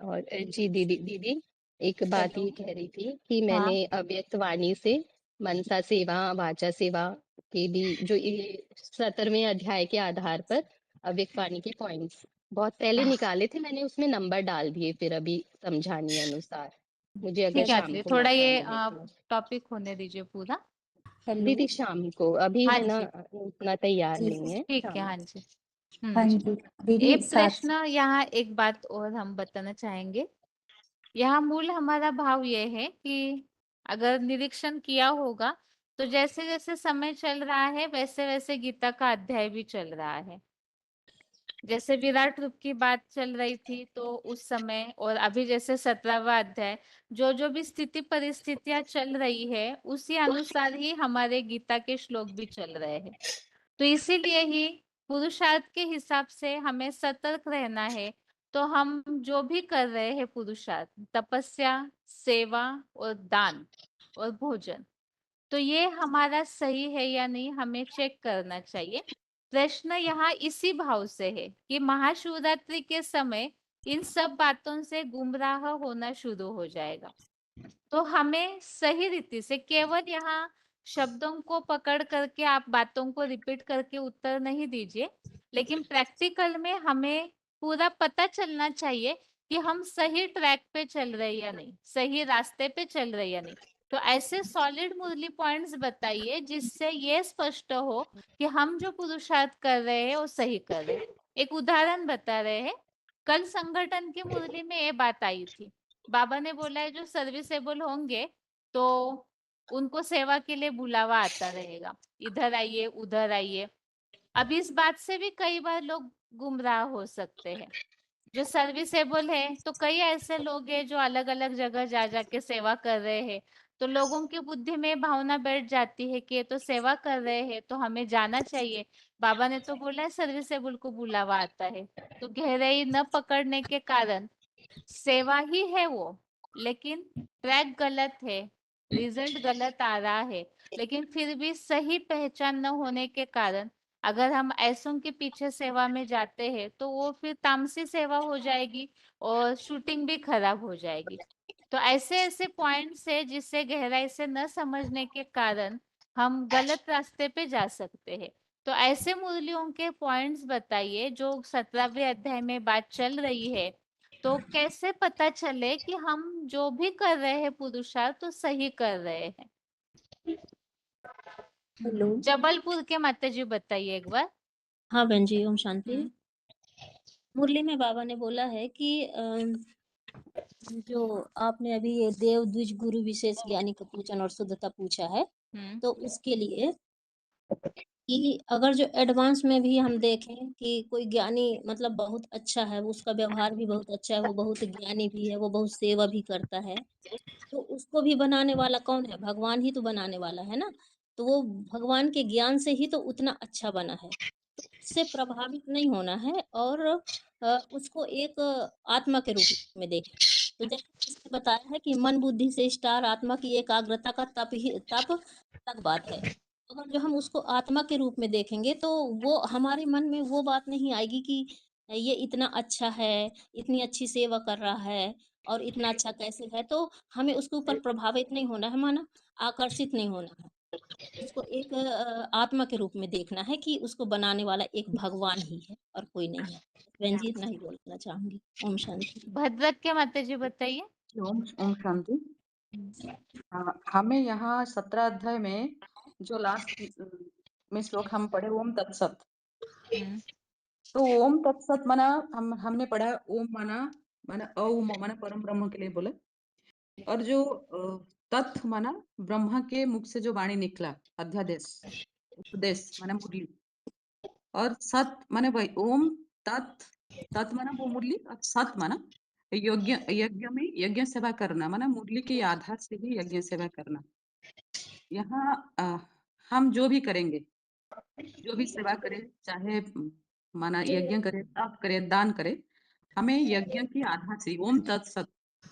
और जी दीदी एक बात ये कह रही थी कि हाँ मैंने अव्यक्त वाणी से मनसा सेवा, वाचा सेवा के भी जो ये 17वें अध्याय के आधार पर अव्यक्त वाणी के पॉइंट्स बहुत पहले निकाले थे मैंने, उसमें नंबर डाल दिए फिर अभी समझाने अनुसार। मुझे अगर ठीक है शाम दीदी, को थोड़ा मौका ये मिले तो। टॉपिक होने दीजिए पूरा। हेलो दीदी शाम को, अभी हाँ है ना जी उतना तैयार जी नहीं है, ठीक है। शाम हाँ को। जी हाँ जी। जी दीदी एक प्रश्न यहाँ, एक बात और हम बताना चाहेंगे। यहाँ मूल हमारा भाव ये है कि अगर निरीक्षण किया होगा तो जैसे जैसे समय चल रहा है वैसे वैसे गीता का अध्याय भी चल रहा है। जैसे विराट रूप की बात चल रही थी तो उस समय, और अभी जैसे 17वां अध्याय, जो जो भी स्थिति परिस्थितियां चल रही है उसी अनुसार ही हमारे गीता के श्लोक भी चल रहे हैं। तो इसीलिए ही पुरुषार्थ के हिसाब से हमें सतर्क रहना है। तो हम जो भी कर रहे हैं पुरुषार्थ, तपस्या, सेवा और दान और भोजन, तो ये हमारा सही है या नहीं हमें चेक करना चाहिए। प्रश्न यहाँ इसी भाव से है कि महाशिवरात्रि के समय इन सब बातों से गुमराह होना शुरू हो जाएगा। तो हमें सही रीति से, केवल यहाँ शब्दों को पकड़ करके आप बातों को रिपीट करके उत्तर नहीं दीजिए, लेकिन प्रैक्टिकल में हमें पूरा पता चलना चाहिए कि हम सही ट्रैक पे चल रहे या नहीं, सही रास्ते पे चल रहे या नहीं। तो ऐसे सॉलिड मुरली पॉइंट्स बताइए जिससे ये स्पष्ट हो कि हम जो पुरुषार्थ कर रहे हैं वो सही कर रहे हैं। एक उदाहरण बता रहे हैं, कल संगठन की मुरली में ये बात आई थी। बाबा ने बोला है जो सर्विसेबल होंगे तो उनको सेवा के लिए बुलावा आता रहेगा, इधर आइए उधर आइए। अब इस बात से भी कई बार लोग गुमराह हो सकते हैं। जो सर्विसेबल है तो कई ऐसे लोग हैं जो अलग अलग जगह जा जाके सेवा कर रहे हैं, तो लोगों की बुद्धि में भावना बैठ जाती है कि ये तो सेवा कर रहे हैं तो हमें जाना चाहिए। बाबा ने तो बोला है सर्विसेबल को बुलावा आता है। तो गहराई न पकड़ने के कारण सेवा ही है वो, लेकिन ट्रैक गलत है, रिजल्ट गलत आ रहा है। लेकिन फिर भी सही पहचान न होने के कारण अगर हम ऐसों के पीछे सेवा में जाते हैं तो वो फिर तामसी सेवा हो जाएगी और शूटिंग भी खराब हो जाएगी। तो ऐसे ऐसे पॉइंट्स है जिससे गहराई से न समझने के कारण हम गलत रास्ते पे जा सकते हैं। तो ऐसे मुरलियों के पॉइंट्स बताइए जो 17वें अध्याय में बात चल रही है। तो कैसे पता चले कि हम जो भी कर रहे हैं पुरुषार्थ तो सही कर रहे हैं। हेलो जबलपुर के माता जी बताइए एक बार। हाँ बहन जी, ओम शांति। हम्म, मुरली में बाबा ने बोला है कि जो आपने अभी ये देव द्विज गुरु विशेष ज्ञानी का पूजन और शुद्धता पूछा है, हम्म, तो उसके लिए कि अगर जो एडवांस में भी हम देखें कि कोई ज्ञानी मतलब बहुत अच्छा है, उसका व्यवहार भी बहुत अच्छा है, वो बहुत ज्ञानी भी है, वो बहुत सेवा भी करता है, तो उसको भी बनाने वाला कौन है? भगवान ही तो बनाने वाला है ना। तो वो भगवान के ज्ञान से ही तो उतना अच्छा बना है, तो उससे प्रभावित नहीं होना है और उसको एक आत्मा के रूप में देखें। तो जैसे इसने बताया है कि मन बुद्धि से स्टार आत्मा की एकाग्रता का तप अलग बात है। अगर जो हम उसको आत्मा के रूप में देखेंगे तो वो हमारे मन में वो बात नहीं आएगी कि ये इतना अच्छा है, इतनी अच्छी सेवा कर रहा है और इतना अच्छा कैसे है। तो हमें उसके ऊपर प्रभावित नहीं होना है, माना आकर्षित नहीं होना है। उसको एक आत्मा के रूप में देखना है कि उसको बनाने वाला एक भगवान ही है और कोई नहीं है। बहन जी इतना ही बोलना चाहूंगी। ओम शांति। भद्रक के माता जी बताइए। ओम ओम शांति। हमें यहाँ 17 अध्याय में जो लास्ट में श्लोक हम पढ़े ओम तत्सत, हम्म, तो ओम तत्सत माना हमने पढ़ा ओम माना माना ओम माना परम ब्रह्म के लिए बोले। और जो तत्व माना ब्रह्मा के मुख से जो वाणी निकला, अध्यादेश, उपदेश माना मुरली, और सत माने वही ओम तत्, तत् माना वो मुरली, और सत माना यज्ञ, यज्ञ में यज्ञ सेवा करना माना मुरली के आधार से ही यज्ञ सेवा करना। यहाँ हम जो भी करेंगे, जो भी सेवा करें, चाहे माना यज्ञ करे, तप करे, दान करे, हमें यज्ञ की आधार से ओम तत्सत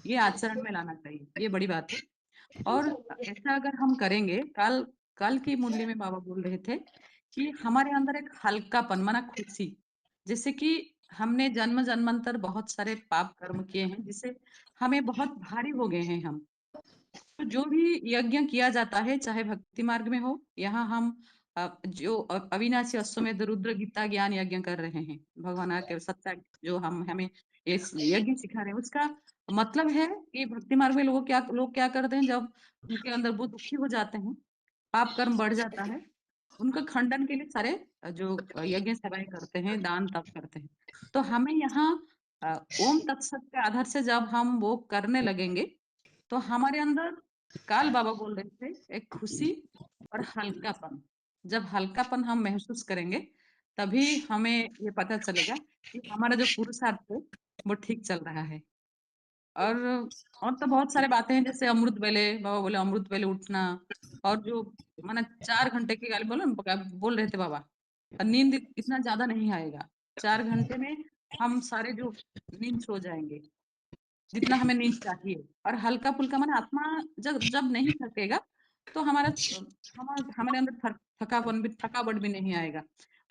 ये आचरण में लाना चाहिए। ये बड़ी बात है। और ऐसा अगर हम करेंगे, कल की मुरली में बाबा बोल रहे थे कि हमारे अंदर एक हल्कापन माना खुशी, जैसे कि हमने जन्म जन्मांतर बहुत सारे पाप कर्म किए हैं जिससे हमें बहुत भारी हो गए हैं हम। तो जो भी यज्ञ किया जाता है, चाहे भक्ति मार्ग में हो, यहाँ हम जो अविनाशी अश्वमेध रुद्र गीता ज्ञान यज्ञ कर रहे हैं, भगवान के सत्ता जो हमें इस यज्ञ सिखा रहे हैं, उसका मतलब है कि भक्ति मार्ग में लोग क्या करते हैं, जब उनके अंदर वो दुखी हो जाते हैं, पाप कर्म बढ़ जाता है, उनका खंडन के लिए सारे जो यज्ञ सेवाएं करते हैं, दान तप करते हैं। तो हमें यहाँ ओम तत्सत के आधार से जब हम वो करने लगेंगे तो हमारे अंदर काल बाबा बोल रहे थे एक खुशी और हल्कापन। जब हल्कापन हम महसूस करेंगे तभी हमें ये पता चलेगा कि हमारा जो पुरुषार्थ है वो ठीक चल रहा है। और तो बहुत सारे बातें हैं, जैसे अमृत वेले, बाबा बोले अमृत वेले उठना, और जो माना 4 घंटे की गाली बोल रहे थे बाबा, और नींद इतना ज्यादा नहीं आएगा, 4 घंटे में हम सारे जो नींद सो जाएंगे जितना हमें नींद चाहिए। और हल्का फुल्का माना आत्मा जब जब नहीं थकेगा तो हमारे अंदर थकावट भी नहीं आएगा।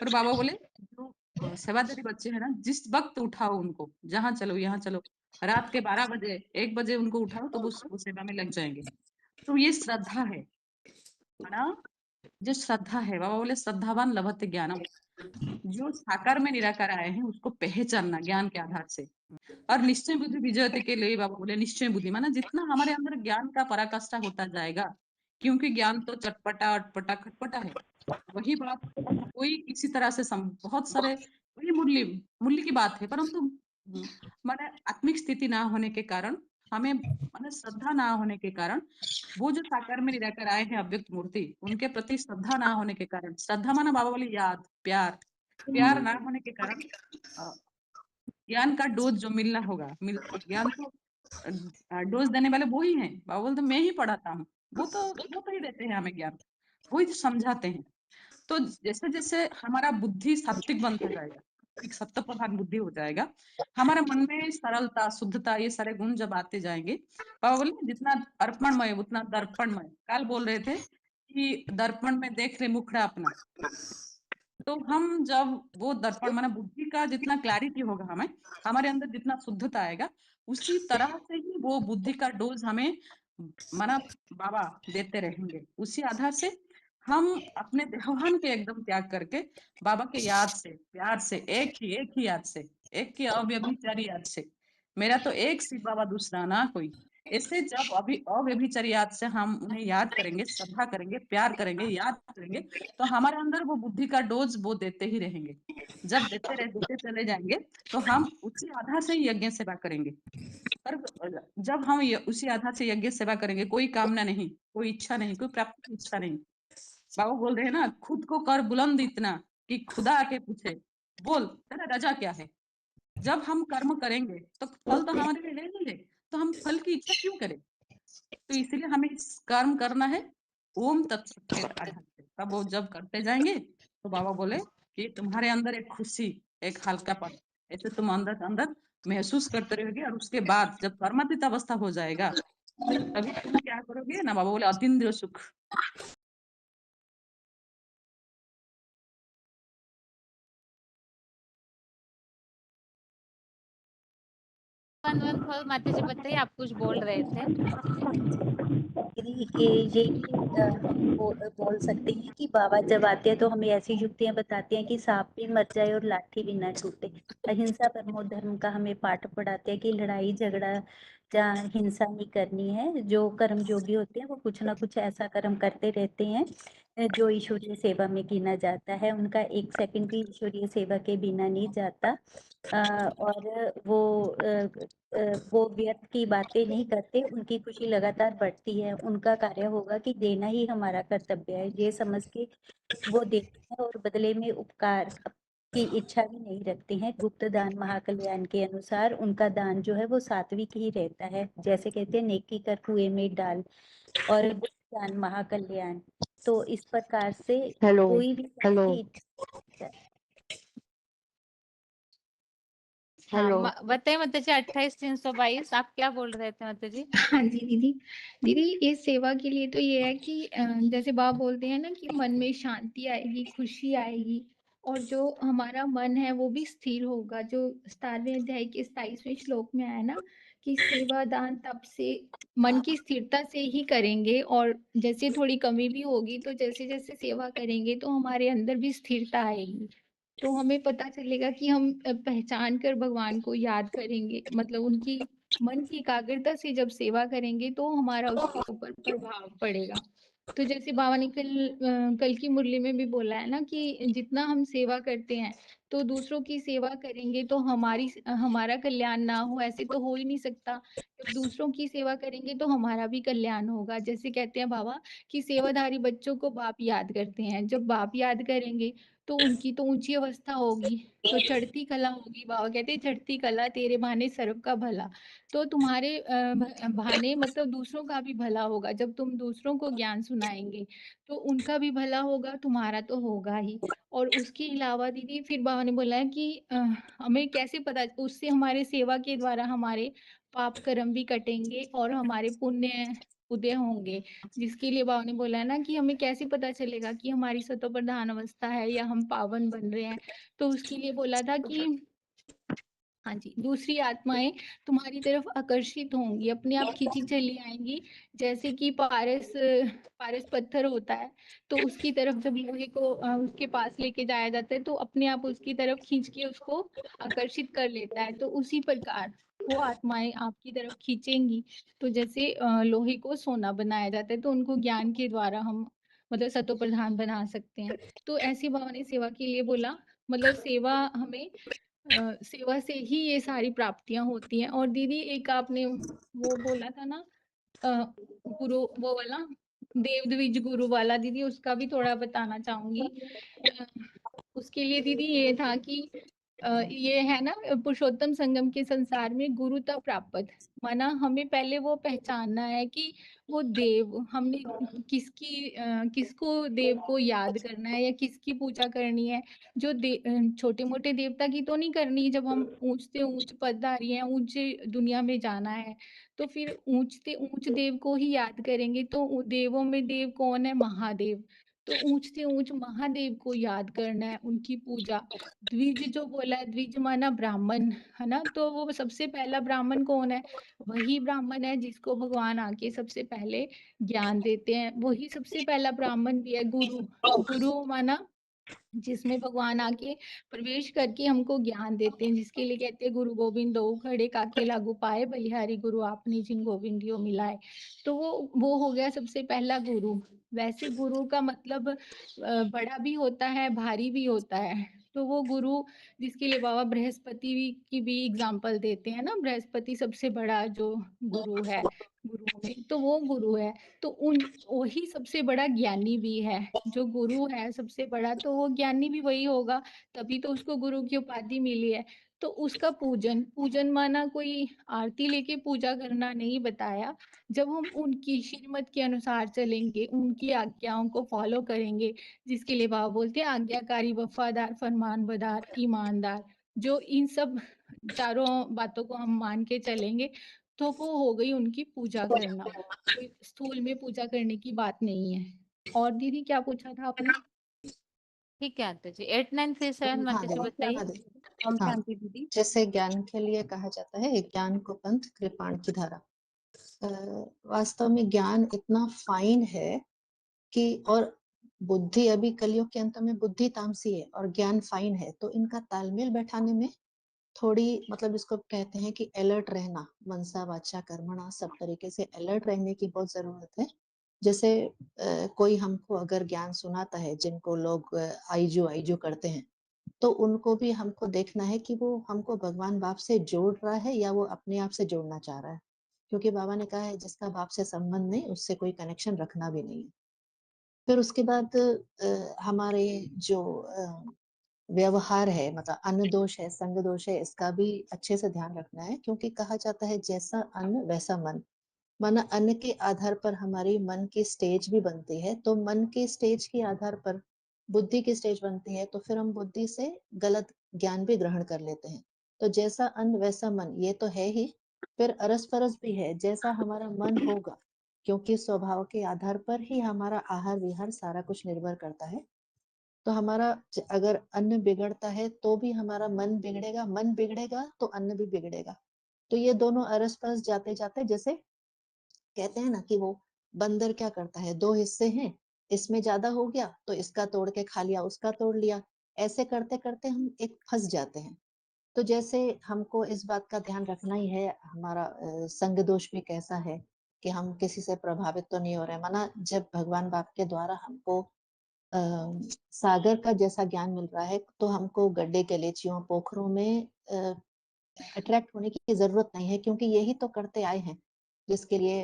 पर बाबा बोले जो सेवादारी बच्चे हैं ना, जिस वक्त उठाओ उनको, जहाँ चलो यहाँ चलो, रात के 12 बजे 1 बजे उनको उठाओ तो वो सेवा में लग जाएंगे। तो ये श्रद्धा है ना, जो श्रद्धा है, बाबा बोले श्रद्धावान लभते ज्ञानम। जो साकार में निराकार आए हैं उसको पहचानना ज्ञान के आधार से। और निश्चय बुद्धि विजयते के लिए बाबा बोले निश्चय बुद्धि माना जितना हमारे अंदर ज्ञान का पराकाष्ठा होता जाएगा, क्योंकि ज्ञान तो चटपटा अटपटा खटपटा है, वही बात कोई किसी तरह से बहुत सारे वही मूल्य की बात है, परंतु माने आत्मिक स्थिति ना होने के कारण, हमें माने श्रद्धा ना होने के कारण, वो जो साकार में निराकार आए हैं अव्यक्त मूर्ति, उनके प्रति श्रद्धा ना होने के कारण, श्रद्धा माना बाबा बोले याद, प्यार ना होने के कारण ज्ञान का डोज जो मिलना होगा, ज्ञान तो डोज देने वाले वो ही हैं। बाबा बोलते मैं ही पढ़ाता हूँ, वो तो ही देते हैं हमें ज्ञान, वो ही समझाते हैं। तो जैसे जैसे हमारा बुद्धि सात्विक बनता जाएगा, एक सत्य प्रधान बुद्धि हो जाएगा, हमारे मन में सरलता, शुद्धता, ये सारे गुण जब आते जाएंगे, बाबा बोले जितना अर्पणमय उतना दर्पणमय। कल बोल रहे थे कि दर्पण में देख रहे मुखड़ा अपना, तो हम जब वो दर्पण माना बुद्धि का जितना क्लैरिटी होगा, हमें हमारे अंदर जितना शुद्धता आएगा, उसी तरह से ही वो बुद्धि का डोज हमें माना बाबा देते रहेंगे। उसी आधार से हम अपने देहभान के एकदम त्याग करके बाबा के याद से, प्यार से, एक ही याद से, एक की अव्यभिचारी याद से, मेरा तो एक शिव बाबा दूसरा ना कोई, ऐसे जब अव्यभिचारी याद से हम उन्हें याद करेंगे, श्रद्धा करेंगे, प्यार करेंगे, याद करेंगे, तो हमारे अंदर वो बुद्धि का डोज वो देते ही रहेंगे। जब देते चले जाएंगे तो हम उसी आधार से ही यज्ञ सेवा करेंगे। पर जब हम उसी आधार से यज्ञ सेवा करेंगे, कोई कामना नहीं, कोई इच्छा नहीं, कोई प्राप्ति की इच्छा नहीं, बाबा बोल रहे हैं ना, खुद को कर बुलंद इतना कि खुदा आके पूछे बोल तेरा रजा क्या है। जब हम कर्म करेंगे तो फल तो हमारे लिए ले लेंगे, तो हम फल की इच्छा क्यों करें। तो इसलिए हमें कर्म करना है ओम तत्सत के आधार से। तब वो जब करते जाएंगे तो बाबा बोले कि तुम्हारे अंदर एक खुशी, एक हल्कापन, ऐसे तुम अंदर अंदर महसूस करते रहोगे, और उसके बाद जब कर्मातीत अवस्था हो जाएगा तभी तुम क्या करोगे ना, बाबा बोले अतीन्द्रिय सुख। माता जी बताइए, आप कुछ बोल रहे थे। ये बोल सकते हैं कि बाबा जब आते हैं तो हमें ऐसी युक्तियां बताते हैं कि सांप भी मर जाए और लाठी भी ना छूटे। अहिंसा परमो धर्म का हमें पाठ पढ़ाते हैं कि लड़ाई झगड़ा जहाँ हिंसा नहीं करनी है। जो कर्म योगी होते हैं वो कुछ ना कुछ ऐसा कर्म करते रहते हैं जो ईश्वरीय सेवा में गिना जाता है। उनका एक सेकंड भी ईश्वरीय सेवा के बिना नहीं जाता। और वो व्यर्थ की बातें नहीं करते, उनकी खुशी लगातार बढ़ती है। उनका कार्य होगा कि देना ही हमारा कर्तव्य है, ये समझ के वो देते हैं और बदले में उपकार की इच्छा भी नहीं रखते हैं। गुप्त दान महाकल्याण के अनुसार उनका दान जो है वो सात्विक ही रहता है। जैसे कहते हैं नेकी कर कुएं में डाल, और गुप्त दान महाकल्याण। तो इस प्रकार से हेलो कोई भी हेलो की इच्छा। हाँ हेलो बताइए माता जी, 28,322 आप क्या बोल रहे थे माता जी? हाँ जी दीदी। दीदी ये सेवा के लिए तो ये है कि जैसे बाबा बोलते हैं ना कि मन में शांति आएगी, खुशी आएगी, और जो हमारा मन है वो भी स्थिर होगा। जो 17वें अध्याय के 27वें श्लोक में आया ना कि सेवा दान तप से मन की स्थिरता से ही करेंगे, और जैसे थोड़ी कमी भी होगी तो जैसे जैसे सेवा करेंगे तो हमारे अंदर भी स्थिरता आएगी। तो हमें पता चलेगा कि हम पहचान कर भगवान को याद करेंगे, मतलब उनकी मन की एकाग्रता से जब सेवा करेंगे तो हमारा उसके ऊपर प्रभाव पड़ेगा। तो जैसे बाबा ने कल की मुरली में भी बोला है ना कि जितना हम सेवा करते हैं तो दूसरों की सेवा करेंगे तो हमारा कल्याण ना हो, ऐसे तो हो ही नहीं सकता। जब दूसरों की सेवा करेंगे तो हमारा भी कल्याण होगा। जैसे कहते हैं बाबा कि सेवाधारी बच्चों को बाप याद करते हैं। जब बाप याद करेंगे तो उनकी तो ऊंची अवस्था होगी, तो चढ़ती कला होगी। बाबा कहते हैं चढ़ती कला तेरे बहाने सर्व का भला। तो तुम्हारे बहाने मतलब दूसरों का भी भला होगा। जब तुम दूसरों को ज्ञान सुनाएंगे तो उनका भी भला होगा, तुम्हारा तो होगा ही। और उसके अलावा दीदी फिर बाबा ने बोला है कि हमें कैसे पता, उससे हमारे सेवा के द्वारा हमारे पाप कर्म भी कटेंगे और हमारे पुण्य उदय होंगे। जिसके लिए बाबा ने बोला है ना कि हमें कैसे पता चलेगा कि हमारी सतो प्रधान अवस्था है या हम पावन बन रहे हैं। तो उसके लिए बोला था कि हाँ जी, दूसरी आत्माएं तुम्हारी तरफ आकर्षित होंगी, अपने आप खींची चली आएंगी। जैसे कि पारस पत्थर होता है तो उसकी तरफ जब लोहे को उसके पास लेके जाया जाता है तो अपने आप उसकी तरफ खींच के उसको आकर्षित कर लेता है। तो उसी प्रकार वो आत्माएं आपकी तरफ खींचेंगी। तो जैसे लोहे को सोना बनाया जाता है तो उनको ज्ञान के द्वारा हम मतलब सतो प्रधान बना सकते हैं। तो ऐसी बाबा ने सेवा के लिए बोला, मतलब सेवा हमें सेवा से ही ये सारी प्राप्तियां होती हैं। और दीदी एक आपने वो बोला था ना गुरु वो वाला देव द्विज गुरु वाला, दीदी उसका भी थोड़ा बताना चाहूंगी। अ, उसके लिए दीदी ये था कि ये है ना पुरुषोत्तम संगम के संसार में गुरुता प्राप्त, माना हमें पहले वो पहचानना है कि वो देव हमने किसको देव को याद करना है या किसकी पूजा करनी है। जो छोटे मोटे देवता की तो नहीं करनी। जब हम ऊंच से ऊंच पदधारी हैं, ऊंचे दुनिया में जाना है तो फिर ऊंच से ऊंच देव को ही याद करेंगे। तो देवों में देव कौन है? महादेव। तो ऊंच से ऊंच महादेव को याद करना है, उनकी पूजा। द्विज जो बोला है, द्विज माना ब्राह्मण, है ना। तो वो सबसे पहला ब्राह्मण कौन है? वही ब्राह्मण है जिसको भगवान आके सबसे पहले ज्ञान देते हैं। वही सबसे पहला ब्राह्मण भी है गुरु। गुरु माना जिसमें भगवान आके प्रवेश करके हमको ज्ञान देते हैं, जिसके लिए कहते हैं गुरु गोविंद दो खड़े काके लागू पाए, बलिहारी गुरु आपने जिन गोविंदियो मिलाए। तो वो हो गया सबसे पहला गुरु। वैसे गुरु का मतलब बड़ा भी होता है, भारी भी होता है। तो वो गुरु जिसके लिए बाबा बृहस्पति की भी एग्जाम्पल देते हैं ना, बृहस्पति सबसे बड़ा जो गुरु है गुरुओं में, तो वो गुरु है। तो वही सबसे बड़ा ज्ञानी भी है। जो गुरु है सबसे बड़ा तो वो ज्ञानी भी वही होगा, तभी तो उसको गुरु की उपाधि मिली है। तो उसका पूजन, पूजन माना कोई आरती लेके पूजा करना नहीं बताया। जब हम उनकी श्रीमत के अनुसार चलेंगे, उनकी आज्ञाओं को फॉलो करेंगे, जिसके लिए बाबा बोलते हैं आज्ञाकारी वफादार फरमानबरदार ईमानदार। जो इन सब चारों बातों को हम मान के चलेंगे तो वो हो गई उनकी पूजा करना। कोई स्थूल में पूजा करने की बात नहीं है। और दीदी क्या पूछा था आपने? ठीक है माता जी, 8937 माता जी बताइए। ओम शांति दीदी। जैसे ज्ञान के लिए कहा जाता है ज्ञान को पंथ कृपाण की धारा। वास्तव में ज्ञान इतना फाइन है कि, और बुद्धि अभी कलयुग के अंत में बुद्धि तामसी है और ज्ञान फाइन है, तो इनका तालमेल बैठाने में थोड़ी मतलब जिसको कहते हैं कि अलर्ट रहना, मनसा वाचा कर्मणा सब तरीके से अलर्ट रहने की बहुत जरूरत है। जैसे कोई हमको अगर ज्ञान सुनाता है, जिनको लोग आईजू आईजू करते हैं, तो उनको भी हमको देखना है कि वो हमको भगवान बाप से जोड़ रहा है या वो अपने आप से जोड़ना चाह रहा है, क्योंकि बाबा ने कहा है जिसका बाप से संबंध नहीं उससे कोई कनेक्शन रखना भी नहीं है। फिर उसके बाद हमारे जो व्यवहार है, मतलब अन्न दोष है, संग दोष है, इसका भी अच्छे से ध्यान रखना है, क्योंकि कहा जाता है जैसा अन्न वैसा मन। माना अन्न के आधार पर हमारी मन की स्टेज भी बनती है, तो मन की स्टेज के आधार पर बुद्धि की स्टेज बनती है, तो फिर हम बुद्धि से गलत ज्ञान भी ग्रहण कर लेते हैं। तो जैसा अन्न वैसा मन, ये तो है ही। फिर अरस परस भी है, जैसा हमारा मन होगा, क्योंकि स्वभाव के आधार पर ही हमारा आहार विहार सारा कुछ निर्भर करता है। तो हमारा अगर अन्न बिगड़ता है तो भी हमारा मन बिगड़ेगा, मन बिगड़ेगा तो अन्न भी बिगड़ेगा। तो ये दोनों अरस परस जाते जाते, जैसे कहते हैं ना कि वो बंदर क्या करता है, दो हिस्से हैं, इसमें ज्यादा हो गया तो इसका तोड़ के खा लिया, उसका तोड़ लिया, ऐसे करते करते हम एक फंस जाते हैं। तो जैसे हमको इस बात का ध्यान रखना ही है, हमारा संग दोष भी कैसा है कि हम किसी से प्रभावित तो नहीं हो रहे। माना जब भगवान बाप के द्वारा हमको सागर का जैसा ज्ञान मिल रहा है, तो हमको गड्ढे गलीचियों पोखरों में अट्रैक्ट होने की जरूरत नहीं है, क्योंकि यही तो करते आए हैं, जिसके लिए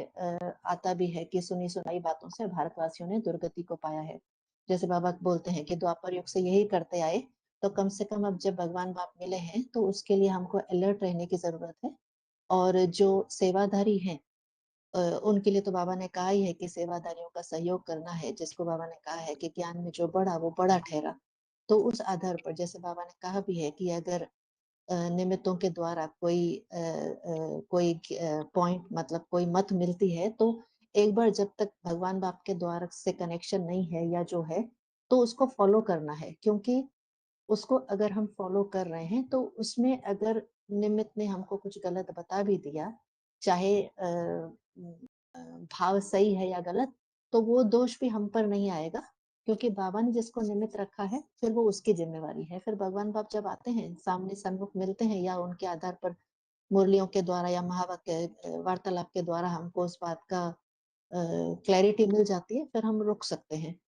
आता भी है कि सुनी सुनाई बातों से भारतवासियों ने दुर्गति को पाया है। जैसे बाबा बोलते हैं कि द्वापर युग से यही करते आए, तो कम से कम अब जब भगवान बाप मिले हैं तो उसके लिए हमको अलर्ट रहने की जरूरत है। और जो सेवाधारी हैं, उनके लिए तो बाबा ने कहा ही है कि सेवादारियों का सहयोग करना है, जिसको बाबा ने कहा है कि ज्ञान में जो बड़ा वो बड़ा ठहरा। तो उस आधार पर जैसे बाबा ने कहा भी है कि अगर निमित्तों के द्वारा कोई पॉइंट, मतलब कोई मत मिलती है, तो एक बार जब तक भगवान बाप के द्वारा से कनेक्शन नहीं है या जो है, तो उसको फॉलो करना है। क्योंकि उसको अगर हम फॉलो कर रहे हैं तो उसमें अगर निमित्त ने हमको कुछ गलत बता भी दिया, चाहे भाव सही है या गलत, तो वो दोष भी हम पर नहीं आएगा, क्योंकि बाबा ने जिसको निमित्त रखा है फिर वो उसकी जिम्मेवारी है। फिर भगवान बाप जब आते हैं, सामने सन्मुख मिलते हैं, या उनके आधार पर मुरलियों के द्वारा या महावाक्य वार्तालाप के द्वारा हमको उस बात का क्लैरिटी मिल जाती है, फिर हम रुक सकते हैं।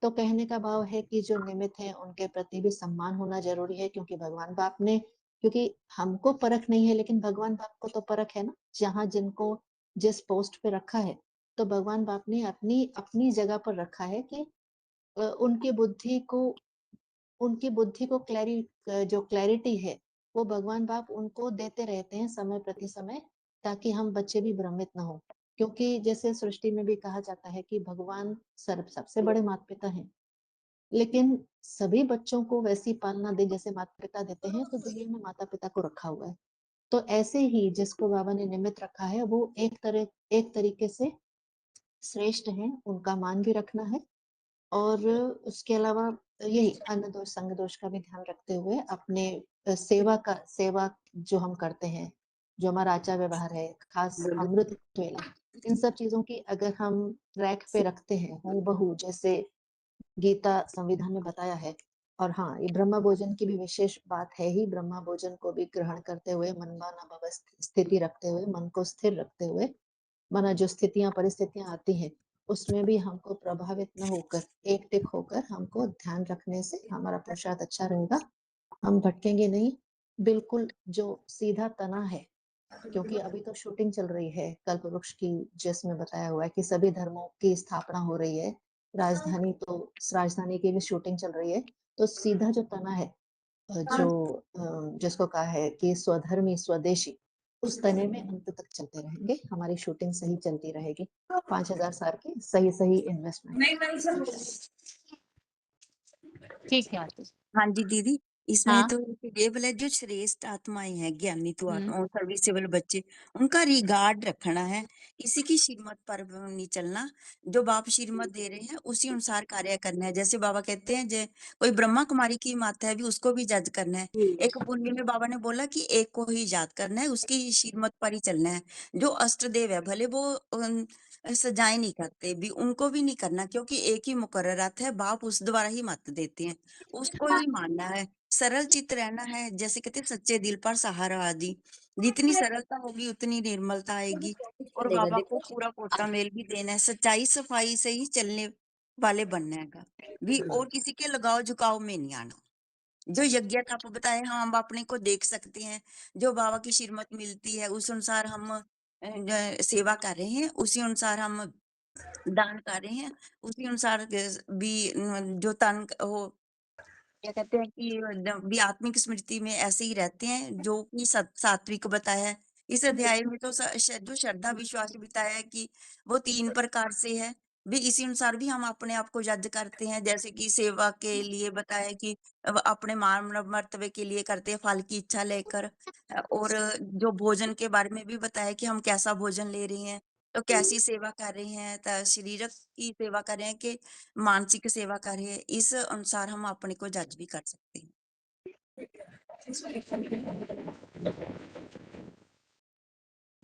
तो कहने का भाव है कि जो निमित्त है उनके प्रति भी सम्मान होना जरूरी है, क्योंकि भगवान बाप ने, क्योंकि हमको परख नहीं है लेकिन भगवान बाप को तो परख है ना, जहाँ जिनको जिस पोस्ट पे रखा है, तो भगवान बाप ने अपनी अपनी जगह पर रखा है कि उनकी बुद्धि को जो क्लैरिटी है वो भगवान बाप उनको देते रहते हैं समय प्रति समय, ताकि हम बच्चे भी भ्रमित ना हो। क्योंकि जैसे सृष्टि में भी कहा जाता है कि भगवान सबसे बड़े माता पिता हैं, लेकिन सभी बच्चों को वैसी पालना दे जैसे माता पिता देते हैं, तो दुनिया में माता पिता को रखा हुआ है। तो ऐसे ही जिसको बाबा ने निमित्त रखा है, वो एक तरीके से श्रेष्ठ है, उनका मान भी रखना है। और उसके अलावा यही अन्न दोष संग दोष का भी ध्यान रखते हुए अपने सेवा जो हम करते हैं, जो हमारा आचार व्यवहार है, खास अमृत वेला, इन सब चीजों की अगर हम ट्रैक पे रखते हैं हूबहू, जैसे गीता संविधान में बताया है। और हाँ, ये ब्रह्म भोजन की भी विशेष बात है ही। ब्रह्म भोजन को भी ग्रहण करते हुए मनमाना भव स्थिति रखते हुए, मन को स्थिर रखते हुए, माना जो स्थितियां परिस्थितियां आती हैं उसमें भी हमको प्रभावित न होकर, एक टिक होकर हमको ध्यान रखने से हमारा पुरुषार्थ अच्छा रहेगा, हम भटकेंगे नहीं। बिल्कुल जो सीधा तना है, क्योंकि अभी तो शूटिंग चल रही है कल्प वृक्ष की, जिसमें बताया हुआ है कि सभी धर्मों की स्थापना हो रही है, राजधानी की भी शूटिंग चल रही है। तो सीधा जो तना है, जो जिसको कहा है कि स्वधर्मी स्वदेशी, उस तने में अंत तक चलते रहेंगे, हमारी शूटिंग सही चलती रहेगी। 5000 साल की सही इन्वेस्टमेंट। ठीक है आरती। हाँ जी दीदी, इसमें हाँ तो ये बोला जो श्रेष्ठ आत्माएं हैं, ज्ञानी तो हम्म और सर्विसेबल बच्चे, उनका रिगार्ड रखना है, किसी की श्रीमत पर नहीं चलना, जो बाप श्रीमत दे रहे हैं उसी अनुसार कार्य करना है। जैसे बाबा कहते हैं, जे कोई ब्रह्मा कुमारी की माता है भी उसको भी जज करना है। एक पुण्य में बाबा ने बोला कि एक को ही याद करना है, उसकी श्रीमत पर ही चलना है। जो अष्ट देव है भले वो सजाएं नहीं करते भी, उनको भी नहीं करना, क्योंकि एक ही मुकर्ररात है, बाप उस द्वारा ही मत देते हैं, उसको ही मानना है। सरल चित्त रहना है, जैसे कहते हैं सच्चे दिल पर सहारा आदि। जितनी सरलता होगी उतनी निर्मलता आएगी। और चलेगा बाबा को देखो पूरा पोता मेल भी देना है, सच्चाई सफाई से ही चलने वाले बनने का भी, और किसी के लगाव झुकाव में नहीं आना। जो यज्ञ तप बताए हम अपने को देख सकते हैं, जो बाबा की श्रीमत मिलती है उस अनुसार हम सेवा कर रहे हैं, उसी अनुसार हम दान कर रहे हैं, उसी अनुसार भी जो तन हो क्या कहते हैं कि भी आत्मिक स्मृति में ऐसे ही रहते हैं, जो कि सात्विक बताया है इस अध्याय में। तो जो श्रद्धा विश्वास बताया है कि वो 3 प्रकार से है भी, इसी अनुसार भी हम अपने आप को जज करते हैं। जैसे कि सेवा के लिए बताया कि अब अपने मान मर्तबे के लिए करते हैं फल की इच्छा लेकर। और जो भोजन के बारे में भी बताया कि हम कैसा भोजन ले रहे हैं, तो कैसी सेवा कर रहे हैं, तो शरीर की सेवा कर रहे हैं कि मानसिक सेवा कर रहे हैं, इस अनुसार हम अपने को जज भी कर सकते हैं।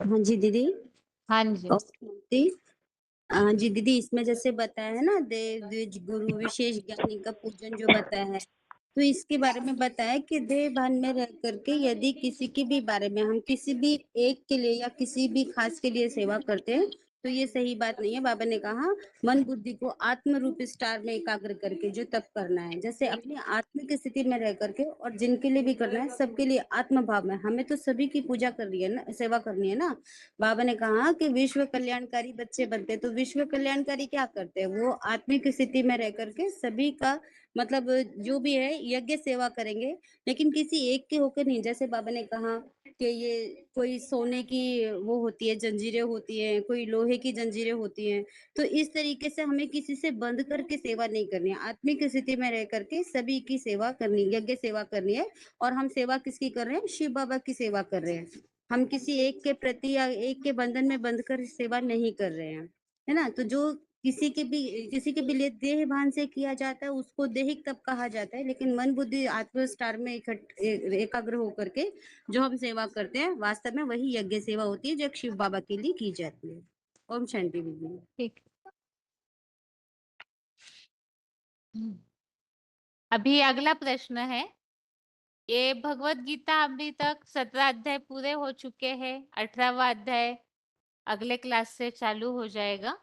हाँ जी दीदी। हाँ जी। हाँ जी दीदी, इसमें जैसे बताया है ना, देव द्विज गुरु विशेष ज्ञानी का पूजन जो बताया है, तो इसके बारे में बताया कि देह भान में रह करके यदि किसी के भी बारे में हम किसी भी एक के लिए या किसी भी खास के लिए सेवा करते हैं तो ये सही बात नहीं है। बाबा ने कहा मन बुद्धि को आत्म रूप स्टार में एकाग्र करके जो तप करना है, जैसे अपनी आत्म की स्थिति में रह करके, और जिनके लिए भी करना है सबके लिए आत्म भाव में, हमें तो सभी की पूजा करनी है ना, सेवा करनी है ना। बाबा ने कहा कि विश्व कल्याणकारी बच्चे बनते, तो विश्व कल्याणकारी क्या करते हैं, वो आत्मिक स्थिति में रह करके सभी का मतलब जो भी है यज्ञ सेवा करेंगे, लेकिन किसी एक के होकर नहीं। जैसे बाबा ने कहा कि ये कोई सोने की वो होती है जंजीरें होती हैं, कोई लोहे की जंजीरें होती हैं, तो इस तरीके से हमें किसी से बंध करके सेवा नहीं करनी है, आत्मिक स्थिति में रह करके सभी की सेवा करनी, यज्ञ सेवा करनी है। और हम सेवा किसकी कर रहे हैं, शिव बाबा की सेवा कर रहे हैं। हम किसी एक के प्रति या एक के बंधन में बंधकर सेवा नहीं कर रहे हैं, है ना। तो जो किसी के भी लिए देह भान से किया जाता है उसको देहिक तप कहा जाता है, लेकिन मन बुद्धि आत्म स्टार में एकाग्र होकर के जो हम सेवा करते हैं वास्तव में वही यज्ञ सेवा होती है जो शिव बाबा के लिए की जाती है। ओम शांति दीदी। ठीक। अभी अगला प्रश्न है, ये भगवत गीता अभी तक 17 अध्याय पूरे हो चुके हैं, 18वां अध्याय अगले क्लास से चालू हो जाएगा।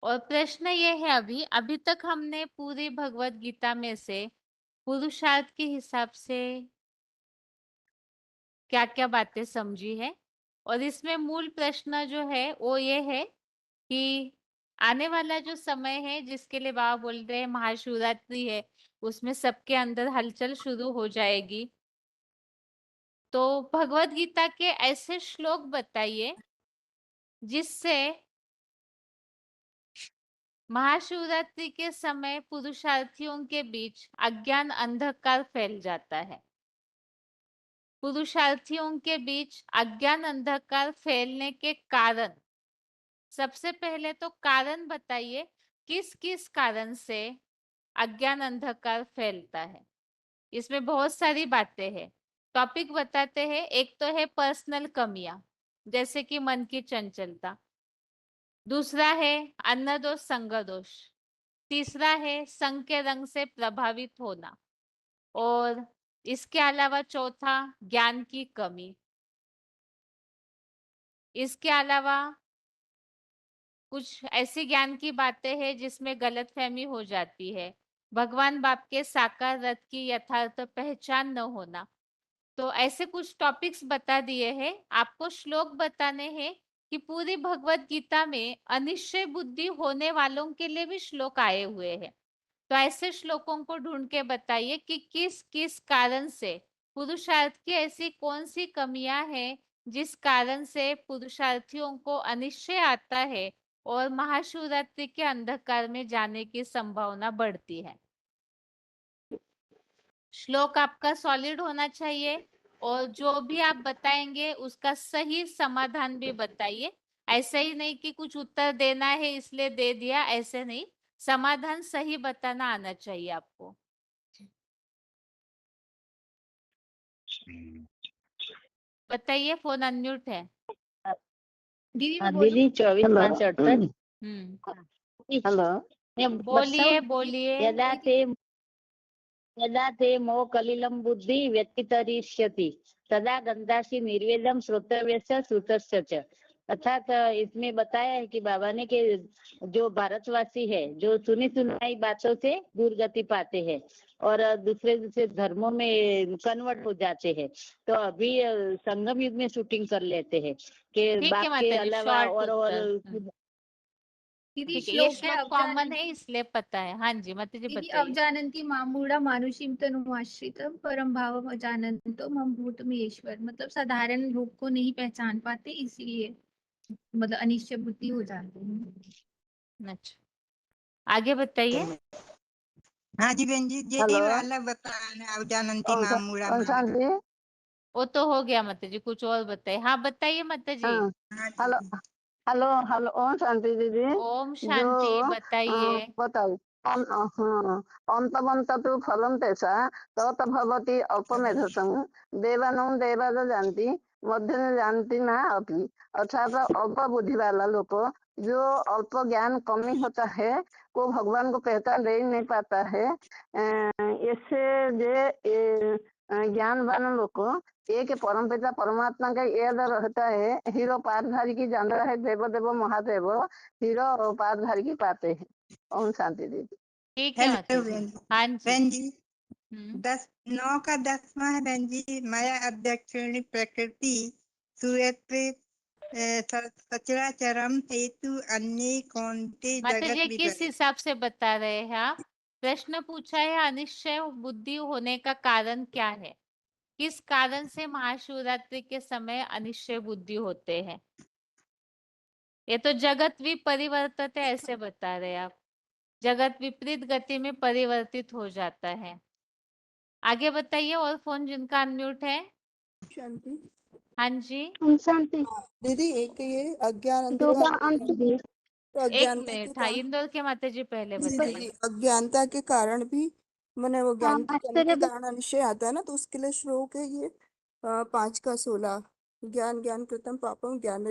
और प्रश्न ये है, अभी तक हमने पूरी भगवत गीता में से पुरुषार्थ के हिसाब से क्या क्या बातें समझी है। और इसमें मूल प्रश्न जो है वो ये है कि आने वाला जो समय है जिसके लिए बाबा बोल रहे हैं महाशिवरात्रि है, उसमें सबके अंदर हलचल शुरू हो जाएगी। तो भगवत गीता के ऐसे श्लोक बताइए जिससे महाशिवरात्रि के समय पुरुषार्थियों के बीच अज्ञान अंधकार फैल जाता है। पुरुषार्थियों के बीच अज्ञान अंधकार फैलने के कारण, सबसे पहले तो कारण बताइए किस किस कारण से अज्ञान अंधकार फैलता है। इसमें बहुत सारी बातें हैं, टॉपिक बताते हैं। एक तो है पर्सनल कमियां, जैसे कि मन की चंचलता। दूसरा है अन्न दोष संग दोष। तीसरा है संग के रंग से प्रभावित होना। और इसके अलावा चौथा ज्ञान की कमी। इसके अलावा कुछ ऐसी ज्ञान की बातें हैं जिसमें गलतफहमी हो जाती है। भगवान बाप के साकार रथ की यथार्थ पहचान न होना। तो ऐसे कुछ टॉपिक्स बता दिए हैं। आपको श्लोक बताने हैं कि पूरी भगवत गीता में अनिश्चय बुद्धि होने वालों के लिए भी श्लोक आए हुए हैं। तो ऐसे श्लोकों को ढूंढ के बताइए कि किस किस कारण से पुरुषार्थ की ऐसी कौन सी कमियां हैं जिस कारण से पुरुषार्थियों को अनिश्चय आता है और महाशिवरात्रि के अंधकार में जाने की संभावना बढ़ती है। श्लोक आपका सॉलिड होना चाहिए और जो भी आप बताएंगे उसका सही समाधान भी बताइए। ऐसे ही नहीं कि कुछ उत्तर देना है इसलिए दे दिया, ऐसे नहीं, समाधान सही बताना आना चाहिए आपको। बताइए, फोन अनम्यूट है। दीदी हाँ मैं बोलूं? दीदी 24-5-68। हम्म, हेलो बोलिए बोलिए। यदा ते यदा ते मो कलिलं बुद्धि व्यतितरिष्यति तदा गंधासी निर्वेदम श्रोतव्यस्य श्रुतस्य च। अर्थात इसमें बताया है कि बाबा ने कि जो भारतवासी है जो सुनी सुनाई बातों से दुर्गति पाते हैं और दूसरे दूसरे धर्मों में कन्वर्ट हो जाते हैं। तो अभी संगम युग में शूटिंग कर लेते हैं कि ठीक है बाप के माताजी, अलावा शॉर्ट और उत्तर। दीदी ठीक है, ये श्लोक है श्लोक कॉमन अवजानन है इसलिए पता है। हाँ जी माताजी दीदी बताइए। अवजानन्ति मामूढ़ा मानुषीम तनुमाश्रितम परम भाव अजानन्तो मम भूतमेश्वर, मतलब साधारण रूप को नहीं पहचान पाते इसीलिए मतलब अनिश्चय बुद्धि हो जाती है। अच्छा आगे बताइए। हाँ जी बहन जी, ये हेलो वाला बताना अवजानन्ति कौन सा मामूढ़ा कौन सा जी? वो तो हो गया माताजी, कुछ और बताइए। हाँ बताइए माताजी। हाँ hello hello hello Om Shanti दीदी। ओम जो शांति बताइए। बताओ हाँ अंतमंत तु फलम तेषा तत भवति अल्पमेधसं देवानं देवाद जानती मध्य न जानती ना अपि। अर्थात अल्प बुद्धि वाला लोग जो अल्प ज्ञान कमी होता है वो भगवान को पहचान दे नहीं पाता है। इससे जो ज्ञानवान लोग एक परम पिता परमात्मा का याद रहता है। हीरो पारधारी की जान रहा है देव देव महादेव हीरो पारधारी की पाते हैं। ओम शांति दीदी। ठीक है हेलो माताजी। हाँ जी। बहन जी 9 का 10वां है बहन जी। माया अध्यक्षिणी प्रकृति सूर्य सचराचरम हेतु अन्य कौनते माताजी जगत किस विपरीत। हिसाब से बता रहे हैं आप? प्रश्न पूछा है अनिश्चय बुद्धि होने का कारण क्या है, किस कारण से महाशिवरात्रि के समय अनिश्चय बुद्धि होते हैं? ये तो जगत विपरिवर्तित है ऐसे बता रहे हैं आप। जगत विपरीत गति में परिवर्तित हो जाता है। आगे बताइए। और फोन जिनका अनम्यूट है। शांति। हाँ जी शांति। दीदी एक ये अज्ञान दो का अंतरिक्ष अंत भी। तो एक अज्ञानता के मिनट। हाँ कारण इंदौर के माताजी पहले जी बताइए। अज्ञानता के कारण भी मैंने वो ज्ञान की कमी के आश्चर्य कारण अनिश्चय आता है ना, तो उसके लिए श्लोक है ये 5 का 16। ज्ञान ज्ञान कृतम पापम ज्ञान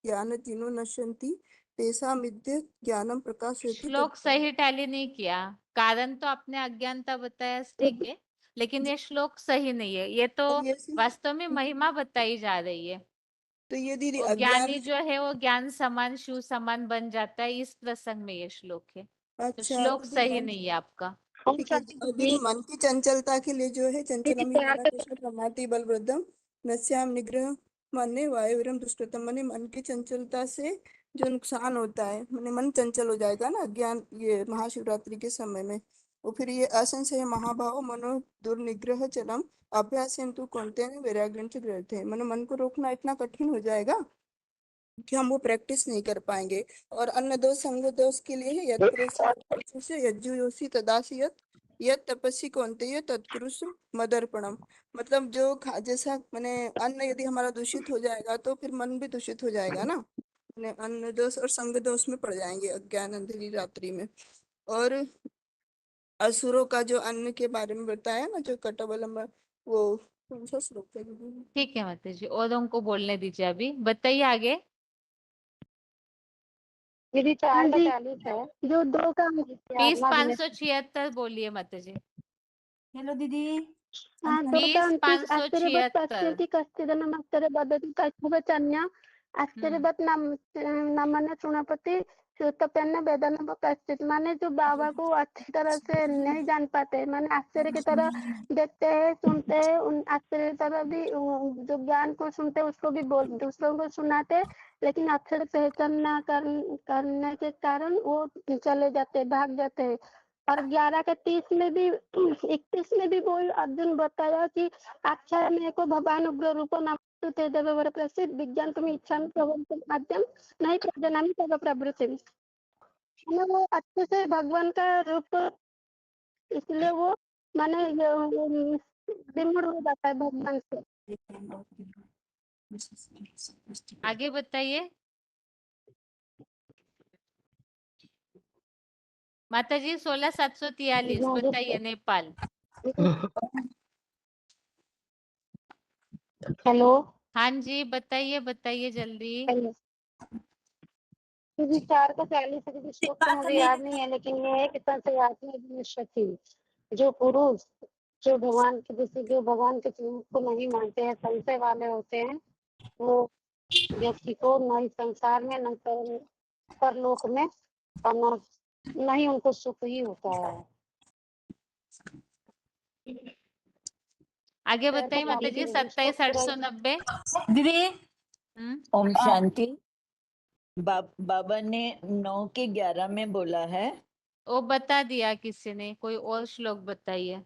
ज्ञान तीनों नश्यन्ति तेषां विद्ये ज्ञानम प्रकाशयति श्लोक सही टैली नहीं किया। कारण तो आपने अज्ञानता बताया ठीक है, लेकिन ये श्लोक सही नहीं है। ये तो वास्तव में महिमा बताई जा रही है। तो ये दीदी वो अज्ञान ज्ञानी जो है वो ज्ञान समान शिव समान बन जाता है। इस प्रसंग में ये श्लोक है। तो अच्छा श्लोक दीदी सही नहीं है आपका। ठीक है और दीदी मन की चंचलता के लिए जो है चंचलम ही मन कृष्ण प्रमाति बलवृद्धम नस्याम निग्रह माने वायुरम दुष्कृतम। माने मन की चंचलता से जो नुकसान होता है, माने मन चंचल हो जाएगा ना ज्ञान ये महाशिवरात्रि के समय में। और फिर ये असंशय महाभाव मनो दुर्निग्रह चलम अभ्यासेन तु कौन्तेन वैराग्यं च गृह्यते। माने मन को रोकना इतना कठिन हो जाएगा कि हम वो प्रैक्टिस नहीं कर पाएंगे। और अन्य दोष संग दोष के लिए है यज्जुयोषि तदासी यत तपस्वी कौन्तेय तत्कुरुषु मदर्पणम। मतलब जो जैसा मैंने अन्न यदि हमारा दूषित हो जाएगा तो फिर मन भी दूषित हो जाएगा ना। मैंने अन्न दोष और संग दोष में पड़ जाएंगे अज्ञान अंधेरी रात्रि में। और असुरों का जो अन्न के बारे में बताया ना जो कटवलम वो कौन सा श्लोक है दीदी? ठीक है माताजी, और उनको बोलने दीजिए। अभी बताइए आगे। यदि 4 का 40 है जो 2 का 20,576 बोलिए माताजी। हेलो दीदी। 2 का 29 आश्चर्यवत् 20,576। पश्यति कश्चिदनम् आश्चर्य वदति कश्चिदन्य आश्चर्यवत् नामन्य शृणपति श्रुतप्यन्न वेदन कश्चित। माने जो बाबा को अच्छी तरह से नहीं जान पाते, माने आश्चर्य की तरह देखते हैं सुनते हैं, उन आश्चर्य की तरह भी जो ज्ञान को सुनते हैं उसको भी बोल दूसरों को सुनाते, लेकिन अक्षर पहचान न करने के कारण वो चले जाते भाग जाते हैं। और 11 के 30 में भी 31 में भी वो अर्जुन बताया कि आख्या में को भगवान उग्र रूप नाम ते देवर प्रसिद्ध विज्ञान तुम इच्छा में माध्यम नहीं प्रजनामी तब प्रवृत्ति। वो अच्छे से भगवान का रूप, इसलिए वो माने विमुड़ हो जाता है भगवान से। आगे बताइए माताजी। 16,743 बताइए नेपाल। हेलो हाँ जी बताइए बताइए जल्दी। 4 का 40 श्लोक तो मुझे याद नहीं है, लेकिन ये है कि तस्य आत्मा विनश्यति जो पुरुष जो भगवान के श्रीमत को नहीं मानते हैं, संशय वाले होते हैं, वो व्यक्ति को न ही संसार में न परलोक में और न ही उनको सुख ही होता है। आगे बताइए माता जी। 27,890 दीदी ओम हाँ। शांति। बाबा ने 9 के 11 में बोला है। वो बता दिया किसी ने, कोई और श्लोक बताइए।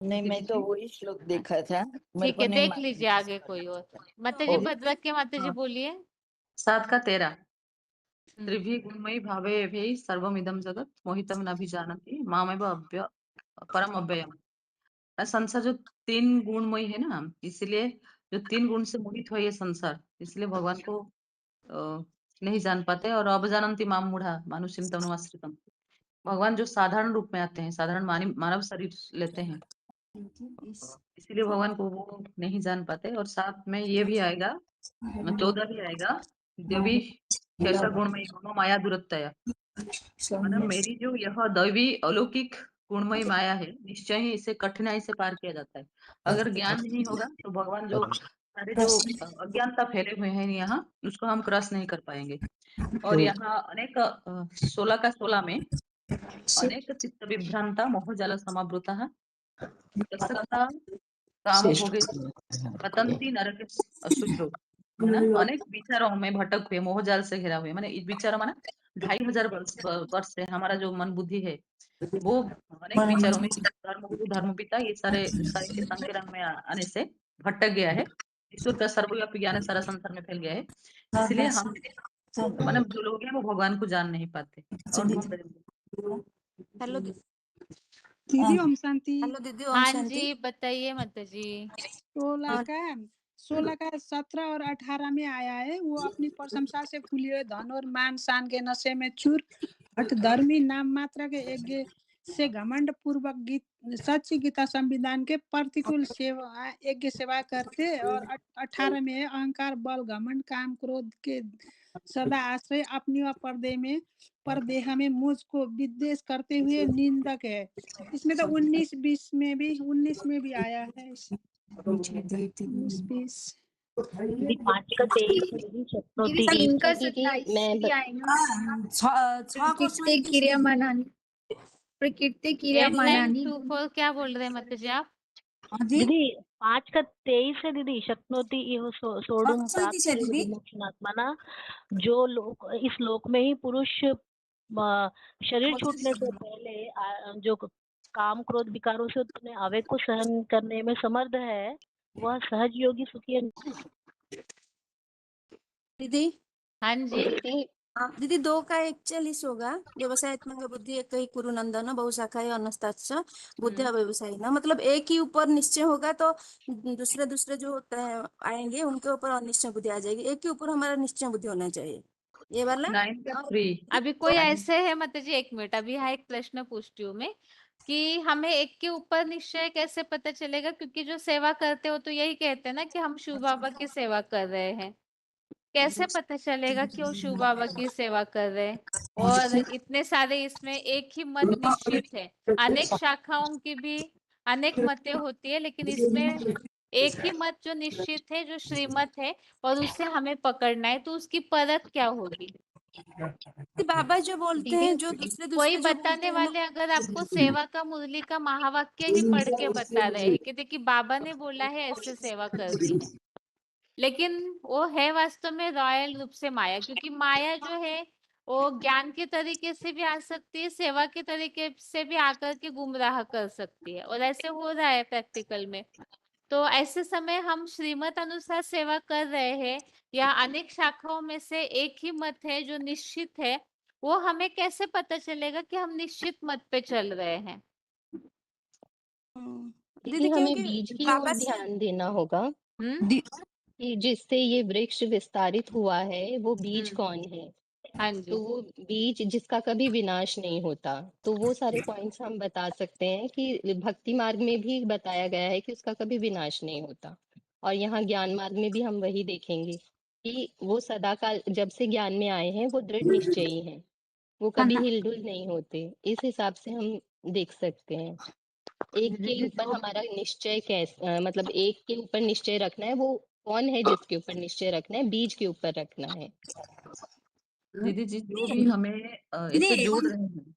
नहीं, मैं तो वही श्लोक देखा था, मेरे ठीक को है, नहीं देख मालूम। लीजिए आगे कोई और। माता जी बद रख के माता जी बोलिए। 7 का 13 त्रिभी गुणमयी भावे भे सर्वमिदं जगत मोहितम नाभिजानति मामेव अव्य परम अव्ययम। संसार जो 3 गुणमयी है ना, इसलिए जो 3 गुण से मोहित हो ये संसार, इसलिए भगवान को नहीं जान पाते। और अवजानंति माम मूढ़ा मानुषिम तनुमाश्रितम, भगवान जो साधारण रूप में आते हैं, साधारण मानव शरीर लेते हैं, इसीलिए भगवान को वो नहीं जान पाते। और साथ में ये भी आएगा, 14 भी आएगा, देवी कैसा गुणमयी गुणो माया दुरत्तया, मतलब मेरी जो यह दैवी अलौकिक गुणमयी माया है, निश्चय ही इसे कठिनाई से पार किया जाता है। अगर ज्ञान नहीं होगा तो भगवान जो सारे जो अज्ञानता फैले हुए हैं यहाँ, उसको हम क्रॉस नहीं कर पाएंगे। और यहाँ अनेक 16 का 16 में अनेक चित्त विभ्रांता मोहजाल समावृता प्रसक्ता काम भोगे पतंती नरक अशुद्रो, माना अनेक विचारों में भटक हुए, मोहजाल से घिरा हुए, माने इस विचारों माना 2500 वर्ष से हमारा जो मन बुद्धि है वो अनेक विचारों में, धर्मगुरु धर्मपिता ये सारे के संकीर्ण में आने से भटक गया है। ईश्वर का सर्वव्यापी ज्ञान सारा संसार में फैल गया है, इसलिए हम मतलब जो लोग हैं वो भगवान को जान नहीं पाते और ढूंढ रहे हैं। हेलो दीदी ओम शांति। हेलो दीदी ओम शांति। हाँ जी बताइए माता जी। 16 का 17 और 18 में आया है, वो अपनी प्रशंसा से फूले हुए धन और मान शान के नशे में चूर, हठ धर्मी नाम मात्र के यज्ञ से घमंड पूर्वक सच्ची गीता संविधान के प्रतिकूल सेवा यज्ञ सेवा करते। और 18 में अहंकार बल घमंड काम क्रोध के सदा आश्रय अपनी व परदेह में मुझको विद्वेष करते हुए निंदक है। इसमें तो 19-20 में भी आया है। 19-20 5 का 23 दीदी इनका 27 भी आएगा। प्रकृति क्रिया मनानी, प्रकृति क्रिया मनानी। 8924 क्या बोल रहे हैं माता जी आप? दीदी 5 का 23 है दीदी। शक्नोति इह सोढुम प्राप्य विमोक्षणात्मना, जो लोग इस लोक में ही पुरुष शरीर छूटने से पहले जो काम क्रोध विकारों से उत्पन्न आवेग को सहन करने में समर्थ है, वह सहज योगी सुखी है। दीदी हाँ जी दीदी 2 का 41 होगा। व्यवसायत्मक बुद्धि एक ही कुरुनंदन बहुशाखा अनस्ताच्च बुद्धिया व्यवसायी ना, मतलब एक ही ऊपर निश्चय होगा तो दूसरे जो होते हैं आएंगे उनके ऊपर अनिश्चय बुद्धि आ जाएगी। एक ही ऊपर हमारा निश्चय बुद्धि होना चाहिए, ये वाला। अभी कोई ऐसे है माता जी, 1 मिनट, अभी यहाँ एक प्रश्न पूछती हूँ मैं कि हमें एक के ऊपर निश्चय कैसे पता चलेगा? क्योंकि जो सेवा करते हो तो यही कहते हैं ना कि हम शिव बाबा की सेवा कर रहे हैं। कैसे पता चलेगा कि वो शिव बाबा की सेवा कर रहे हैं? और इतने सारे इसमें एक ही मत निश्चित है, अनेक शाखाओं की भी अनेक मतें होती है, लेकिन इसमें एक ही मत जो निश्चित है, जो श्रीमत है, और उससे हमें पकड़ना है, तो उसकी परख क्या होगी? बाबा जो बोलते हैं, जो कोई बताने वाले अगर आपको सेवा का मुरली का महावाक्य ही पढ़ के बता रहे हैं कि देखिए बाबा ने बोला है ऐसे सेवा करनी है, लेकिन वो है वास्तव में रॉयल रूप से माया। क्योंकि माया जो है वो ज्ञान के तरीके से भी आ सकती है, सेवा के तरीके से भी आकर के गुमराह कर सकती है, और ऐसे हो रहा है प्रैक्टिकल में। तो ऐसे समय हम श्रीमत अनुसार सेवा कर रहे हैं या अनेक शाखाओं में से एक ही मत है जो निश्चित है, वो हमें कैसे पता चलेगा कि हम निश्चित मत पे चल रहे हैं? दीदी हमें बीज की ओर ध्यान देना होगा कि जिससे ये वृक्ष विस्तारित हुआ है, वो बीज कौन है। हाँ जी। तो वो बीज जिसका कभी विनाश नहीं होता, तो वो सारे पॉइंट्स हम बता सकते हैं कि भक्ति मार्ग में भी बताया गया है कि उसका कभी विनाश नहीं होता। और यहाँ ज्ञान मार्ग में भी हम वही देखेंगे कि वो सदा काल जब से ज्ञान में आए हैं वो दृढ़ निश्चयी हैं, वो कभी हिलडुल नहीं होते। इस हिसाब से हम देख सकते हैं। एक के ऊपर हमारा निश्चय मतलब एक के ऊपर निश्चय रखना है, वो कौन है जिसके ऊपर निश्चय रखना है, बीज के ऊपर रखना है। दीदी जी जो भी हमें ऐसे जोड़ रहे हैं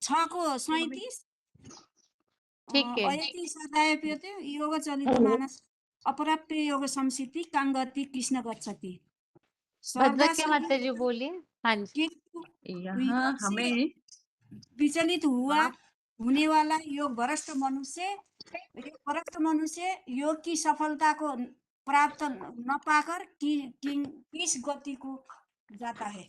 6:37 ठीक है। अयति सदाय पेते योग चलित मानस अपराप्य योग संसिति कांगति कृष्ण गच्छति भद्रक्या माता जी बोलिए। हाँ जी। यहाँ योग से हमें विचलित होने वाला योग भ्रष्ट मनुष्य योग की सफलता को प्राप्त न पाकर किस गति को जाता है।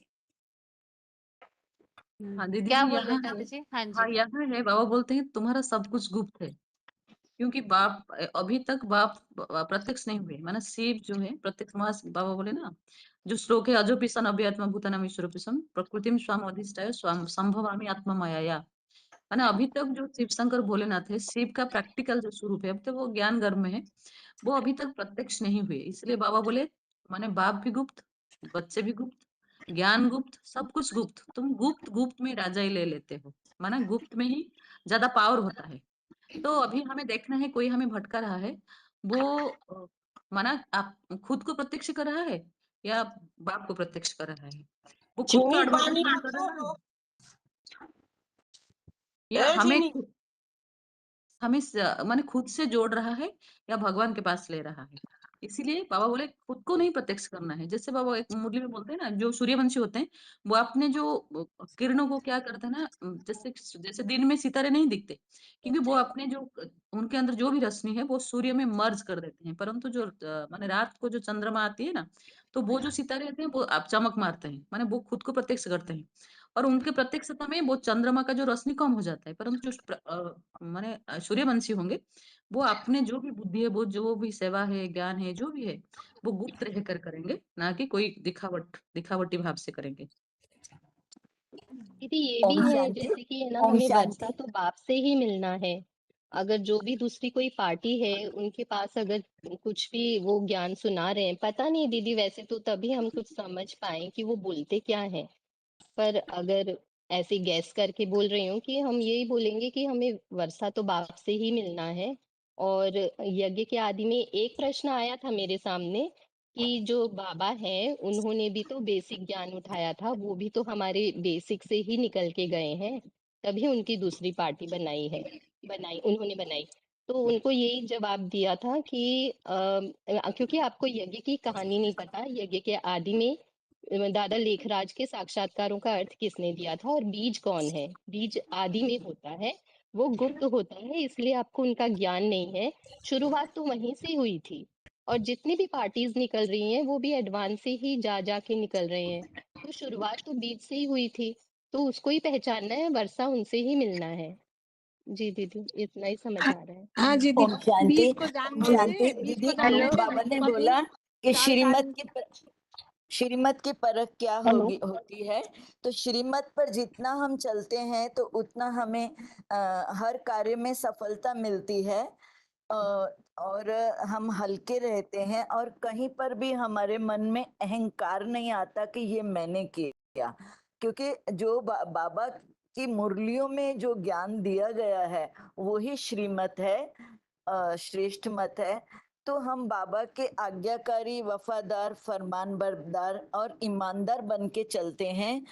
हाँ दीदी क्या जी बोल रहे यहाँ थे है। माता जी? हाँ जी। हाँ यहाँ है, बाबा बोलते हैं तुम्हारा सब कुछ गुप्त है, क्योंकि बाप अभी तक बाप प्रत्यक्ष नहीं हुए, माना शिव जो है प्रत्यक्ष बाबा बोले ना, जो श्लोक है अजोपिसन अभ्यात्म भूतनाम ईश्वरोपिसम प्रकृतिम स्वाम अधिष्ठाय स्वाम संभवामि आत्ममाया, माना अभी तक जो शिव शंकर भोलेनाथ है, शिव का प्रैक्टिकल जो स्वरूप है, अब तक वो ज्ञान गर्भ में है, वो अभी तक प्रत्यक्ष नहीं हुए। इसलिए बाबा बोले माने बाप भी गुप्त, बच्चे भी गुप्त, ज्ञान गुप्त, सब कुछ गुप्त, तुम गुप्त गुप्त में राजा ही ले लेते हो, माना गुप्त में ही ज्यादा पावर होता है। तो अभी हमें देखना है कोई हमें भटका रहा है, वो माना आप खुद को प्रत्यक्ष कर रहा है या बाप को प्रत्यक्ष कर रहा है, वो खुद को एडवर्टाइजमेंट कर रहा है या हमें माने खुद से जोड़ रहा है या भगवान के पास ले रहा है। इसीलिए बाबा बोले खुद को नहीं प्रत्यक्ष करना है। जैसे बाबा एक मुरली में बोलते हैं ना, जो सूर्यवंशी होते हैं वो अपने जो किरणों को क्या करते हैं ना, जैसे जैसे दिन में सितारे नहीं दिखते, क्योंकि वो अपने जो उनके अंदर जो भी रश्मि है वो सूर्य में मर्ज कर देते हैं, परंतु जो माने रात को जो चंद्रमा आती है ना, तो वो जो सितारे होते हैं वो आप चमक मारते हैं, माने वो खुद को प्रत्यक्ष करते हैं, और उनके प्रत्यक्षता में वो चंद्रमा का जो रोशनी कम हो जाता है, परंतु जो माने सूर्यवंशी होंगे वो अपने जो भी बुद्धि है, वो जो भी सेवा है, ज्ञान है, जो भी है, वो गुप्त रहकर करेंगे, ना कि कोई दिखावटी भाव से करेंगे। दीदी ये भी है जैसे कि है ना, हमें वर्षा तो बाप से ही मिलना है। अगर जो भी दूसरी कोई पार्टी है उनके पास अगर कुछ भी वो ज्ञान सुना रहे हैं, पता नहीं दीदी, वैसे तो तभी हम कुछ समझ पाए कि वो बोलते क्या है। पर अगर ऐसे गैस करके बोल रही हूँ कि हम यही बोलेंगे कि हमें वर्षा तो बाप से ही मिलना है। और यज्ञ के आदि में एक प्रश्न आया था मेरे सामने कि जो बाबा हैं उन्होंने भी तो बेसिक ज्ञान उठाया था, वो भी तो हमारे बेसिक से ही निकल के गए हैं, तभी उनकी दूसरी पार्टी उन्होंने बनाई। तो उनको यही जवाब दिया था कि क्योंकि आपको यज्ञ की कहानी नहीं पता, यज्ञ के आदि में दादा लेखराज के साक्षात्कारों का अर्थ किसने दिया था और बीज कौन है, बीज आदि में होता है, वो गुप्त होता है, इसलिए आपको उनका ज्ञान नहीं है। शुरुआत तो वहीं से हुई थी, और जितनी भी पार्टीज निकल रही हैं वो भी एडवांस से ही जा के निकल रहे हैं। तो शुरुआत तो बीज से ही हुई थी, तो उसको ही पहचानना है, वर्षा उनसे ही मिलना है। जी दीदी, इतना ही समझ आ रहा है। हाँ जी ओम शांति। बीज को ओम जानने शांति। से बीज दीदी को जानने से बाबा ने कभी बोला कि सारे श्रीमत की परख क्या होती है, तो श्रीमत पर जितना हम चलते हैं तो उतना हमें हर कार्य में सफलता मिलती है, और हम हल्के रहते हैं, और कहीं पर भी हमारे मन में अहंकार नहीं आता कि ये मैंने किया, क्योंकि जो बाबा की मुरलियों में जो ज्ञान दिया गया है वही श्रीमत है, श्रेष्ठ मत है। तो हम बाबा के आज्ञाकारी, वफादार, फरमानबरदार और ईमानदार बन के चलते हैं,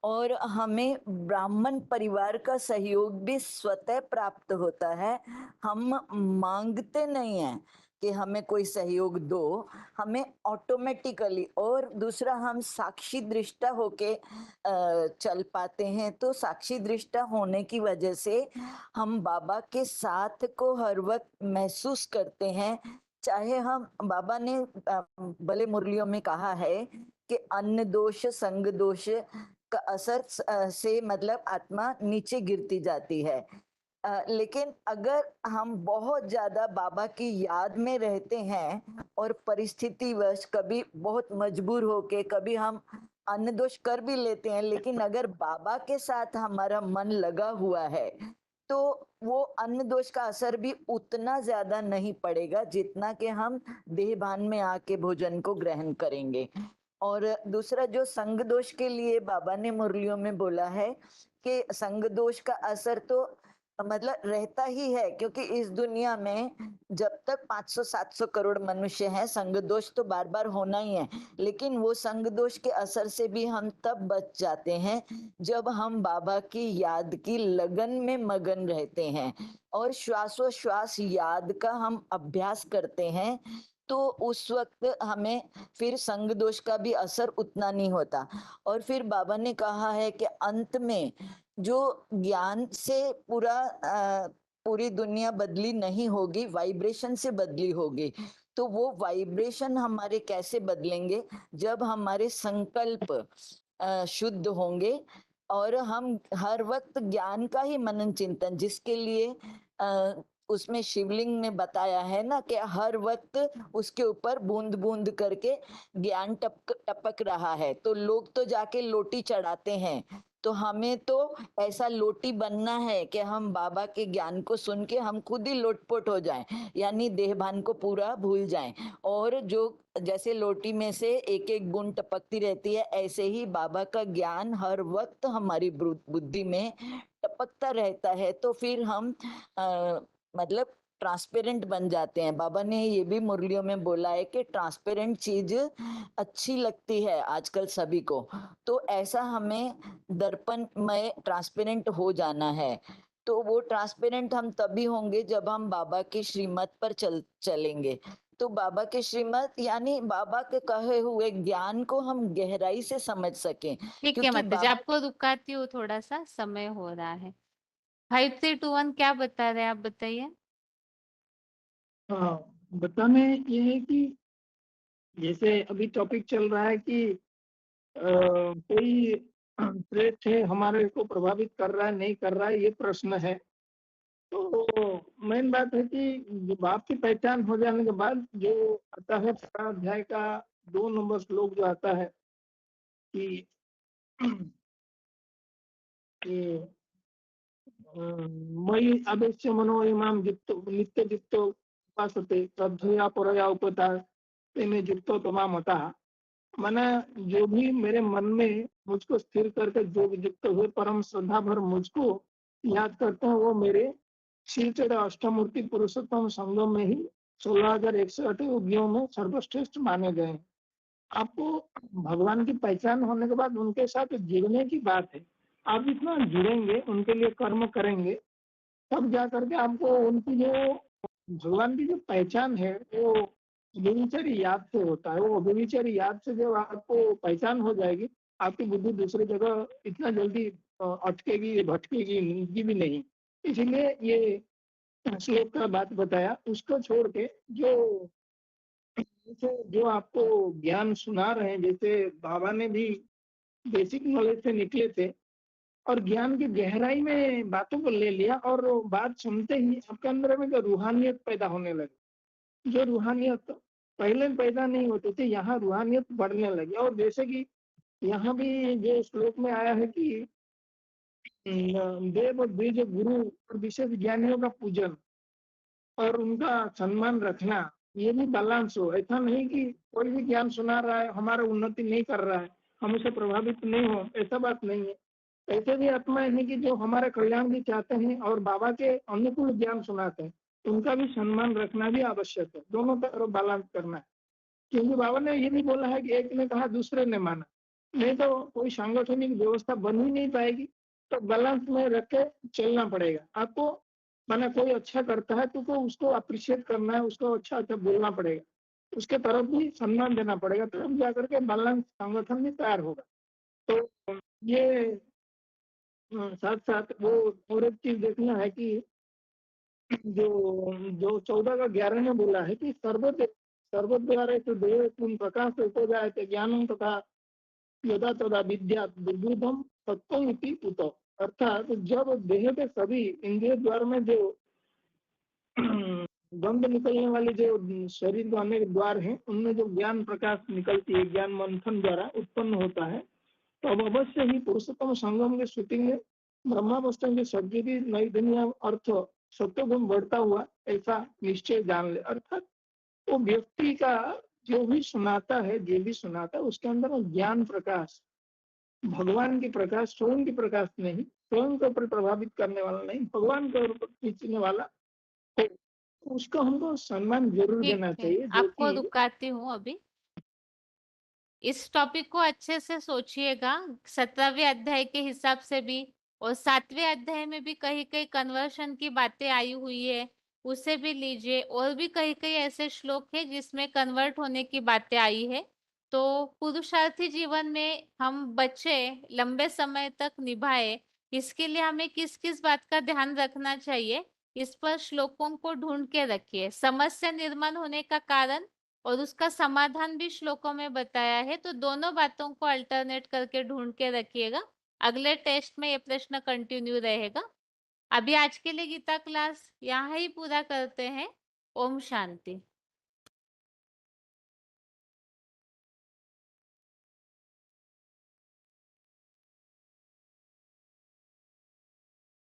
और हमें ब्राह्मण परिवार का सहयोग भी स्वतः प्राप्त होता है। हम मांगते नहीं हैं कि हमें कोई सहयोग दो, हमें ऑटोमेटिकली, और दूसरा हम साक्षी दृष्टा होके चल पाते हैं। तो साक्षी दृष्टा होने की वजह से हम बाबा के साथ को हर वक्त महसूस करते हैं। चाहे हम, बाबा ने भले मुरलियों में कहा है कि अन्न दोष, संग दोष का असर से मतलब आत्मा नीचे गिरती जाती है, लेकिन अगर हम बहुत ज्यादा बाबा की याद में रहते हैं और परिस्थितिवश कभी बहुत मजबूर होके कभी हम अन्न दोष कर भी लेते हैं, लेकिन अगर बाबा के साथ हमारा मन लगा हुआ है तो वो अन्न दोष का असर भी उतना ज्यादा नहीं पड़ेगा जितना कि हम देहभान में आके भोजन को ग्रहण करेंगे। और दूसरा जो संग दोष के लिए बाबा ने मुरलियों में बोला है कि संग दोष का असर तो मतलब रहता ही है, क्योंकि इस दुनिया में जब तक 500-700 करोड़ मनुष्य हैं, संग दोष तो बार बार होना ही है, लेकिन वो संग दोष के असर से भी हम तब बच जाते हैं जब हम बाबा की याद की लगन में मगन रहते हैं और श्वासोश्वास याद का हम अभ्यास करते हैं, तो उस वक्त हमें फिर संग दोष का भी असर उतना नहीं होता। और फिर बाबा ने कहा है कि अंत में जो ज्ञान से पूरी दुनिया बदली नहीं होगी, वाइब्रेशन से बदली होगी। तो वो वाइब्रेशन हमारे कैसे बदलेंगे? जब हमारे संकल्प शुद्ध होंगे और हम हर वक्त ज्ञान का ही मनन चिंतन, जिसके लिए उसमें शिवलिंग ने बताया है ना कि हर वक्त उसके ऊपर बूंद बूंद करके ज्ञान टपक रहा है। तो लोग तो जाके लोटी चढ़ाते हैं, तो हमें तो ऐसा लोटी बनना है कि हम बाबा के ज्ञान को सुन के हम खुद ही लोटपोट हो जाएं, यानी देहभान को पूरा भूल जाएं। और जो जैसे लोटी में से एक एक बूंद टपकती रहती है, ऐसे ही बाबा का ज्ञान हर वक्त हमारी बुद्धि में टपकता रहता है। तो फिर हम मतलब ट्रांसपेरेंट बन जाते हैं। बाबा ने ये भी मुरलियों में बोला है कि ट्रांसपेरेंट चीज अच्छी लगती है आजकल सभी को, तो ऐसा हमें दर्पण में ट्रांसपेरेंट हो जाना है। तो वो ट्रांसपेरेंट हम तभी होंगे जब हम बाबा की श्रीमत पर चलेंगे। तो बाबा के श्रीमत यानी बाबा के कहे हुए ज्ञान को हम गहराई से समझ सकें। ठीक है माता जी, आपको रुकाती हूँ, थोड़ा सा समय हो रहा है। 5321 क्या बता रहे हैं आप, बताइए। हाँ, बताने ये है कि जैसे अभी टॉपिक चल रहा है कि कोई थ्रेट है हमारे को प्रभावित कर रहा है नहीं कर रहा है, ये प्रश्न है। तो मेन बात है कि जब आपकी पहचान हो जाने के बाद जो आता है 12 अध्याय का 2 नंबर श्लोक जो आता है कि मयि आवेश्य मनो इमां नित्य चित्तो उपासते श्रद्धया परया उपता तेने युक्तो तमामतः। माने जो भी मेरे मन में मुझको स्थिर करके जो युक्त हुए परम श्रद्धा भर मुझको याद करते हैं, वो मेरे शिवचर अष्टमूर्ति पुरुषोत्तम संगम में ही 16,108 योगियों में सर्वश्रेष्ठ माने गए हैं। आपको भगवान की पहचान होने के बाद उनके साथ जुड़ने की बात है। आप इतना जुड़ेंगे, उनके लिए कर्म करेंगे, तब जा करके आपको उनकी जो भगवान की जो पहचान है वो व्यभिचारी याद से होता है। वो व्यभिचारी याद से जब आपको पहचान हो जाएगी, आपकी बुद्धि दूसरी जगह इतना जल्दी अटकेगी भटकेगी भी नहीं। इसलिए ये श्लोक का बात बताया। उसको छोड़ के जो आपको ज्ञान सुना रहे हैं, जैसे बाबा ने भी बेसिक नॉलेज से निकले थे और ज्ञान की गहराई में बातों को ले लिया, और बात सुनते ही आपके अंदर में जो रूहानियत पैदा होने लगी, जो रूहानियत पहले पैदा नहीं होती थी, यहाँ रूहानियत बढ़ने लगी। और जैसे कि यहाँ भी जो श्लोक में आया है कि देव और द्विज गुरु और विशेष ज्ञानियों का पूजन और उनका सम्मान रखना, ये भी बैलेंस हो। ऐसा नहीं कि कोई भी ज्ञान सुना रहा है हमारा उन्नति नहीं कर रहा है, हम उसे प्रभावित नहीं हो, ऐसा बात नहीं है। ऐसे भी आत्माएं हैं कि जो हमारा कल्याण भी चाहते हैं और बाबा के अनुकूल ज्ञान सुनाते हैं, उनका भी सम्मान रखना भी आवश्यक है। दोनों तरफ बैलेंस करना है, क्योंकि बाबा ने ये भी बोला है कि एक ने कहा दूसरे ने माना, नहीं तो कोई सांगठनिक व्यवस्था बन ही नहीं पाएगी। तो बैलेंस में रख के चलना पड़ेगा आपको। माना कोई अच्छा करता है तो उसको अप्रिशिएट करना है, उसको अच्छा अच्छा बोलना पड़ेगा, उसके तरफ भी सम्मान देना पड़ेगा, तब जाकर के बैलेंस संगठन भी तैयार होगा। तो ये साथ साथ वो और एक चीज देखना है कि जो 14 का 11 में बोला है कि सर्वद्वारे तो देव तुम प्रकाश हो जाए ज्ञानम तथा यदा तदा विद्या दुर्बुद्धम सत्वम इति उत। अर्थात जब देह के सभी इंद्रिय द्वार में जो गंध निकलने वाले जो शरीर के अनेक द्वार हैं, उनमें जो ज्ञान प्रकाश निकलती है, ज्ञान मंथन द्वारा उत्पन्न होता है, तो अब अवश्य ही पुरुषोत्तम संगम के शूटिंग में ब्रह्मावस्था की सब्जी की नई दुनिया अर्थ सत्य गुण बढ़ता हुआ ऐसा निश्चय जान ले। अर्थात वो व्यक्ति का जो भी सुनाता है, उसके अंदर ज्ञान प्रकाश भगवान की प्रकाश, स्वयं की प्रकाश नहीं, स्वयं के ऊपर प्रभावित करने वाला नहीं, भगवान के ऊपर खींचने वाला हो, उसको हमको सम्मान जरूर ठीक देना है, चाहिए, जो आपको कि रुकाती हूँ अभी। इस टॉपिक को अच्छे से सोचिएगा। 17वें अध्याय के हिसाब से भी और 7वें अध्याय में भी कहीं-कहीं कन्वर्शन की बातें आई हुई है, उसे भी लीजिए। और भी कहीं-कहीं ऐसे श्लोक हैं जिसमें कन्वर्ट होने की बातें आई है। तो पुरुषार्थी जीवन में हम बचे, लंबे समय तक निभाए, इसके लिए हमें किस-किस बात का ध्यान रखना चाहिए, इस पर श्लोकों को ढूँढ के रखिए। समस्या निर्माण होने का कारण और उसका समाधान भी श्लोकों में बताया है, तो दोनों बातों को अल्टरनेट करके ढूंढ के रखिएगा। अगले टेस्ट में ये प्रश्न कंटिन्यू रहेगा। अभी आज के लिए गीता क्लास यहाँ ही पूरा करते हैं। ओम शांति।